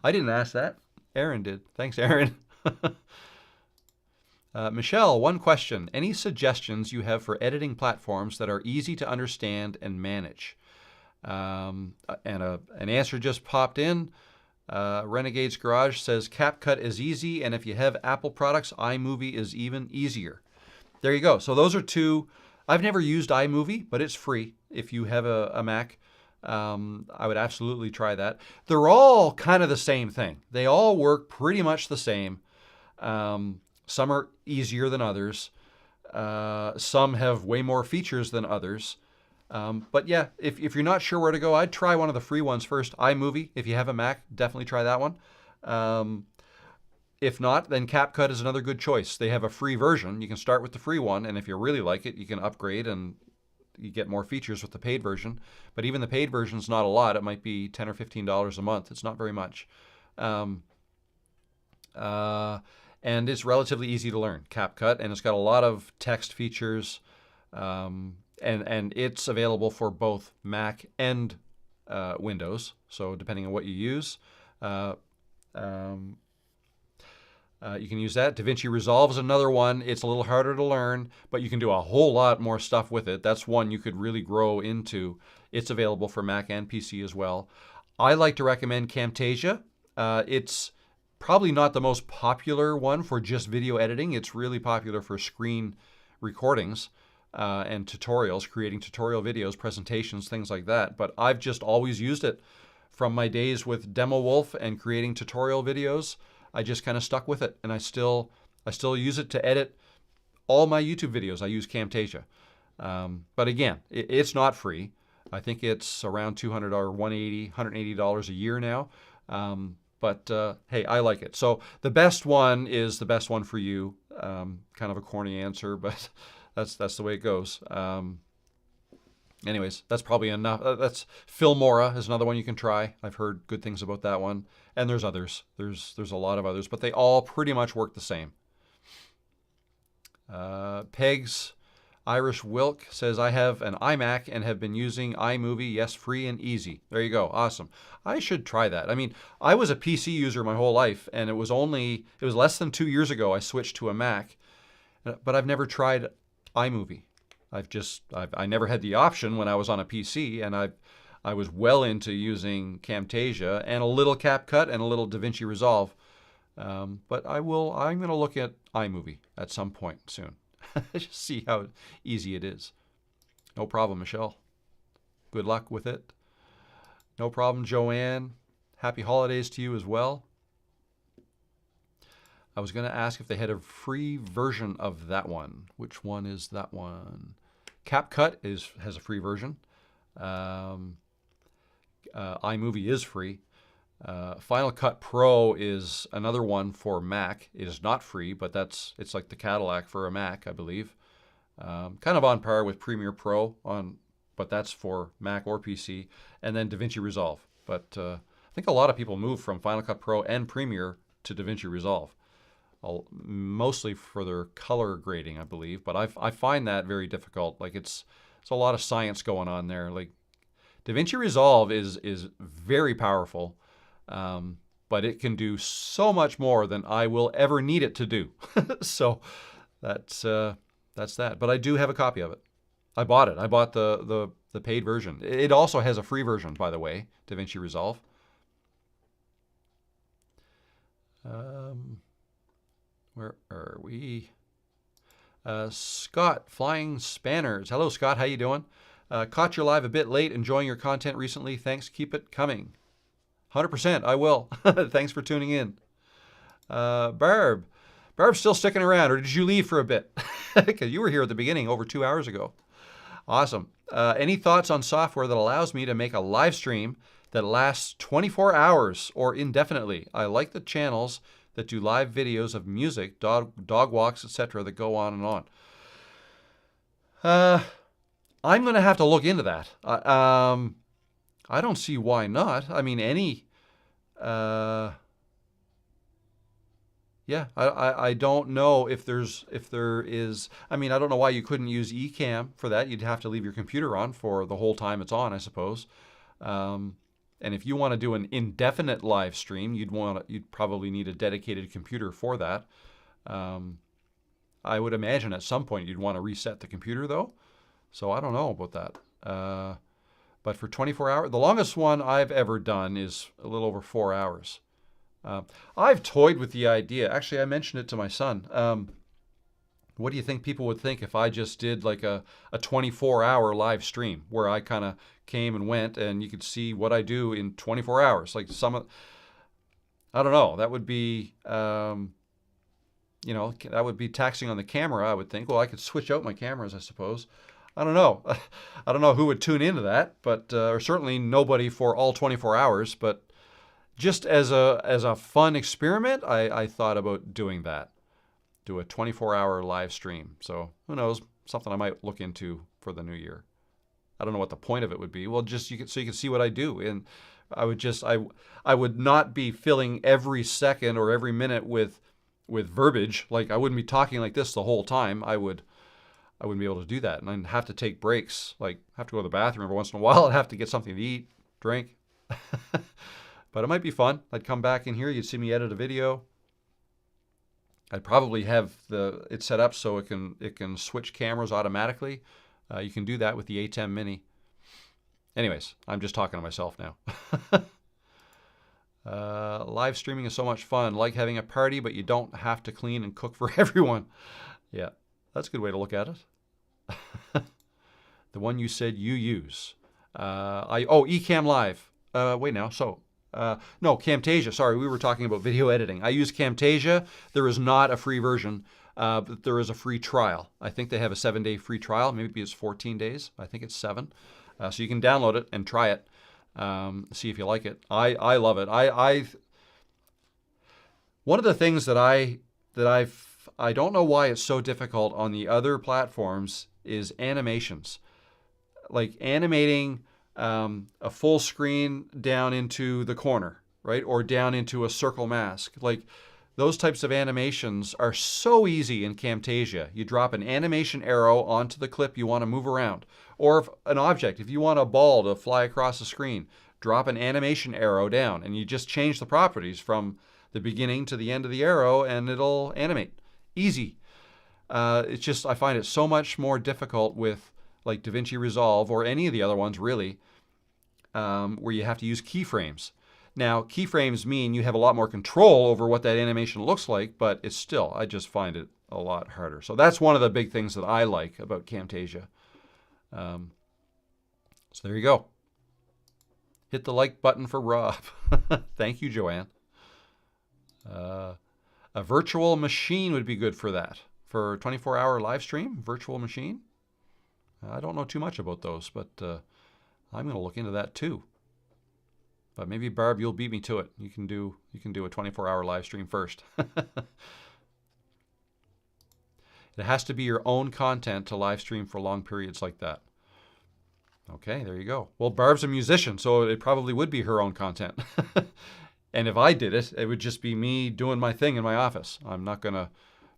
I didn't ask that. Aaron did. Thanks, Aaron. Michelle, one question. Any suggestions you have for editing platforms that are easy to understand and manage? And an answer just popped in. Renegade's Garage says CapCut is easy, and if you have Apple products, iMovie is even easier. There you go. So those are two. I've never used iMovie, but it's free if you have a Mac. I would absolutely try that. They're all kind of the same thing. They all work pretty much the same. Some are easier than others. Some have way more features than others. But yeah, if you're not sure where to go, I'd try one of the free ones first. iMovie, if you have a Mac, definitely try that one. If not, then CapCut is another good choice. They have a free version. You can start with the free one, and if you really like it, you can upgrade and you get more features with the paid version. But even the paid version is not a lot. It might be $10 or $15 a month. It's not very much. And it's relatively easy to learn, CapCut, and it's got a lot of text features. And it's available for both Mac and Windows, so depending on what you use. You can use that. DaVinci Resolve is another one. It's a little harder to learn, but you can do a whole lot more stuff with it. That's one you could really grow into. It's available for Mac and PC as well. I like to recommend Camtasia. It's probably not the most popular one for just video editing. It's really popular for screen recordings and tutorials, creating tutorial videos, presentations, things like that. But I've just always used it from my days with Demo Wolf and creating tutorial videos. I just kind of stuck with it, and I still use it to edit all my YouTube videos. I use Camtasia. But again, it's not free. I think it's around $200 or $180 a year now. But hey, I like it. So the best one is the best one for you. Kind of a corny answer, but that's the way it goes. Anyways, that's probably enough. That's Filmora is another one you can try. I've heard good things about that one. And there's others. There's a lot of others, but they all pretty much work the same. Pegs Irish Wilk says, I have an iMac and have been using iMovie. Yes, free and easy. There you go. Awesome. I should try that. I mean, I was a PC user my whole life, and it was less than 2 years ago I switched to a Mac, but I've never tried iMovie. I never had the option when I was on a PC, and I was well into using Camtasia and a little CapCut and a little DaVinci Resolve. But I'm going to look at iMovie at some point soon. Just see how easy it is. No problem, Michelle. Good luck with it. No problem, Joanne. Happy holidays to you as well. I was going to ask if they had a free version of that one. Which one is that one? CapCut has a free version. iMovie is free. Final Cut Pro is another one for Mac. It is not free, but it's like the Cadillac for a Mac, I believe. Kind of on par with Premiere Pro, but that's for Mac or PC. And then DaVinci Resolve. But I think a lot of people move from Final Cut Pro and Premiere to DaVinci Resolve. Mostly for their color grading, I believe. But I find that very difficult. Like it's a lot of science going on there. Like DaVinci Resolve is very powerful. But it can do so much more than I will ever need it to do. So that's that. But I do have a copy of it. I bought it. I bought the paid version. It also has a free version, by the way, DaVinci Resolve. Where are we? Scott, Flying Spanners. Hello, Scott. How you doing? Caught your live a bit late. Enjoying your content recently. Thanks. Keep it coming. 100%, I will. Thanks for tuning in. Barb's still sticking around, or did you leave for a bit? Because you were here at the beginning over 2 hours ago. Awesome. Any thoughts on software that allows me to make a live stream that lasts 24 hours or indefinitely? I like the channels that do live videos of music, dog walks, etc. that go on and on. I'm going to have to look into that. I don't see why not. I mean, I don't know if there is. I mean, I don't know why you couldn't use Ecamm for that. You'd have to leave your computer on for the whole time it's on, I suppose. And if you want to do an indefinite live stream, you'd probably need a dedicated computer for that. I would imagine at some point you'd want to reset the computer though. So I don't know about that. But for 24 hours, the longest one I've ever done is a little over 4 hours. I've toyed with the idea. Actually, I mentioned it to my son. What do you think people would think if I just did like a 24-hour live stream where I kind of came and went and you could see what I do in 24 hours? Like I don't know. That would be, that would be taxing on the camera, I would think. Well, I could switch out my cameras, I suppose. I don't know. I don't know who would tune into that, but or certainly nobody for all 24 hours. But just as a fun experiment, I thought about doing that. Do a 24-hour live stream. So who knows? Something I might look into for the new year. I don't know what the point of it would be. Well, just so you can see what I do, and I would not be filling every second or every minute with verbiage. Like I wouldn't be talking like this the whole time. I wouldn't be able to do that. And I'd have to take breaks, like have to go to the bathroom every once in a while. I'd have to get something to eat, drink. But it might be fun. I'd come back in here, you'd see me edit a video. I'd probably have it set up so it can switch cameras automatically. You can do that with the A10 Mini. Anyways, I'm just talking to myself now. Live streaming is so much fun. Like having a party, but you don't have to clean and cook for everyone. Yeah, that's a good way to look at it. The one you said you use. Ecamm Live. Wait now. No, Camtasia. Sorry, we were talking about video editing. I use Camtasia. There is not a free version, but there is a free trial. I think they have a 7-day free trial. Maybe it's 14 days. I think it's 7. So you can download it and try it. See if you like it. I love it. One of the things that I don't know why it's so difficult on the other platforms is animations. Like animating a full screen down into the corner, right? Or down into a circle mask. Like those types of animations are so easy in Camtasia. You drop an animation arrow onto the clip you want to move around. Or if an object, if you want a ball to fly across the screen, drop an animation arrow down and you just change the properties from the beginning to the end of the arrow and it'll animate. Easy. It's just, I find it so much more difficult with like DaVinci Resolve or any of the other ones really, where you have to use keyframes. Now, keyframes mean you have a lot more control over what that animation looks like, but it's still, I just find it a lot harder. So that's one of the big things that I like about Camtasia. So there you go. Hit the like button for Rob. Thank you, Joanne. A virtual machine would be good for that. For 24-hour live stream, virtual machine. I don't know too much about those, but I'm going to look into that too. But maybe Barb, you'll beat me to it. You can do a 24-hour live stream first. It has to be your own content to live stream for long periods like that. Okay, there you go. Well, Barb's a musician, so it probably would be her own content. And if I did it, it would just be me doing my thing in my office. I'm not going to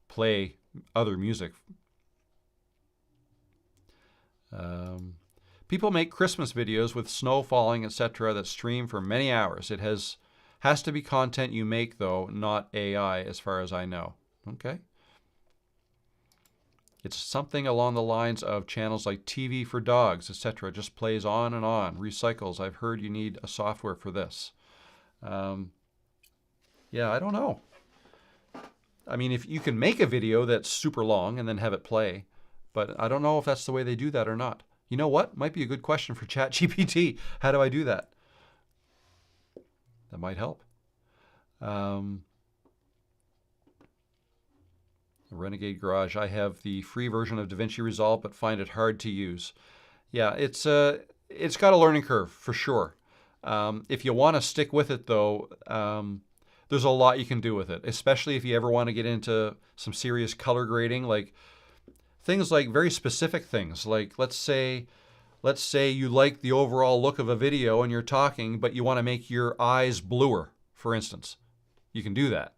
play other music. People make Christmas videos with snow falling, etc. that stream for many hours. It has to be content you make, though, not AI, as far as I know. Okay. It's something along the lines of channels like TV for Dogs, etc. Just plays on and on. Recycles. I've heard you need a software for this. Yeah, I don't know. I mean, if you can make a video that's super long and then have it play, but I don't know if that's the way they do that or not. You know what? Might be a good question for ChatGPT. How do I do that? That might help. Renegade Garage. I have the free version of DaVinci Resolve, but find it hard to use. Yeah, it's got a learning curve for sure. If you want to stick with it, though, there's a lot you can do with it, especially if you ever want to get into some serious color grading, like things like very specific things. Like let's say you like the overall look of a video and you're talking, but you want to make your eyes bluer, for instance. You can do that.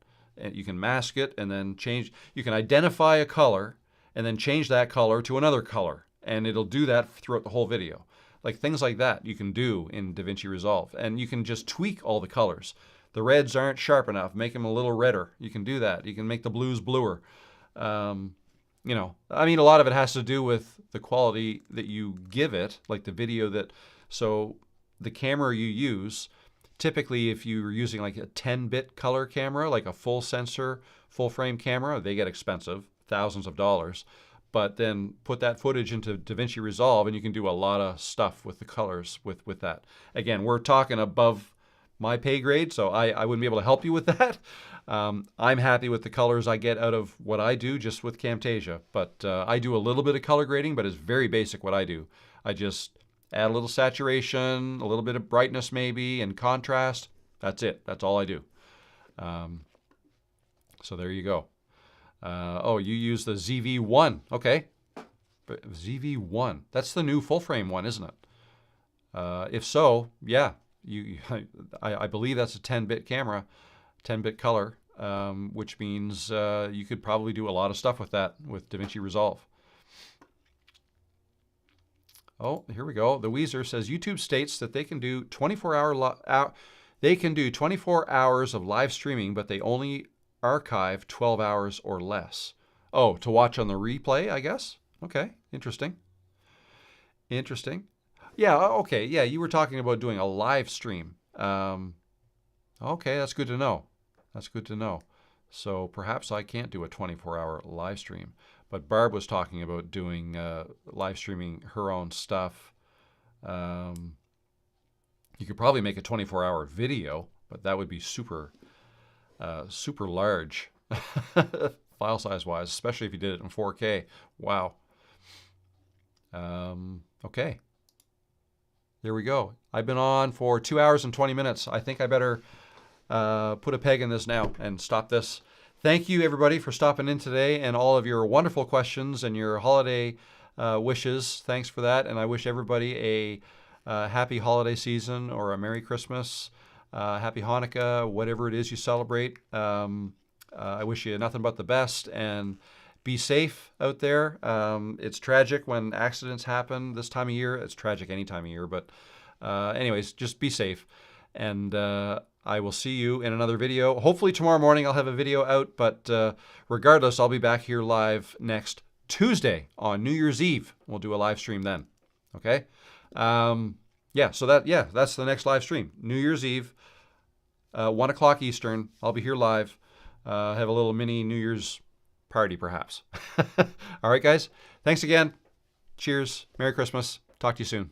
You can mask it and then change. You can identify a color and then change that color to another color, and it'll do that throughout the whole video. Like things like that you can do in DaVinci Resolve, and you can just tweak all the colors. The reds aren't sharp enough, make them a little redder. You can do that. You can make the blues bluer. You know, I mean, a lot of it has to do with the quality that you give it, like the video that, so the camera you use, typically if you're using like a 10-bit color camera, like a full sensor, full frame camera, they get expensive, thousands of dollars. But then put that footage into DaVinci Resolve and you can do a lot of stuff with the colors with that. Again, we're talking above my pay grade, so I wouldn't be able to help you with that. I'm happy with the colors I get out of what I do just with Camtasia. But I do a little bit of color grading, but it's very basic what I do. I just add a little saturation, a little bit of brightness maybe, and contrast. That's it. That's all I do. So there you go. Oh, you use the ZV-1. Okay. But ZV-1. That's the new full-frame one, isn't it? If so, yeah. I believe that's a 10-bit camera, 10-bit color, which means you could probably do a lot of stuff with that with DaVinci Resolve. Oh, here we go. The Weezer says YouTube states that they can do 24 hours of live streaming, but they only archive 12 hours or less. Oh, to watch on the replay, I guess? Okay, interesting. Interesting. Yeah, okay. Yeah, you were talking about doing a live stream. Okay, that's good to know. That's good to know. So perhaps I can't do a 24-hour live stream. But Barb was talking about doing live streaming her own stuff. You could probably make a 24-hour video, but that would be super large file size wise, especially if you did it in 4K. Wow. Okay. There we go. I've been on for 2 hours and 20 minutes. I think I better put a peg in this now and stop this. Thank you, everybody, for stopping in today and all of your wonderful questions and your holiday wishes. Thanks for that. And I wish everybody a happy holiday season or a Merry Christmas, Happy Hanukkah, whatever it is you celebrate. I wish you nothing but the best and be safe out there. It's tragic when accidents happen this time of year. It's tragic any time of year, but anyways, just be safe. And I will see you in another video. Hopefully tomorrow morning I'll have a video out, but regardless, I'll be back here live next Tuesday on New Year's Eve. We'll do a live stream then. Okay? That's the next live stream. New Year's Eve, 1 o'clock Eastern. I'll be here live. Have a little mini New Year's party, perhaps. All right, guys. Thanks again. Cheers. Merry Christmas. Talk to you soon.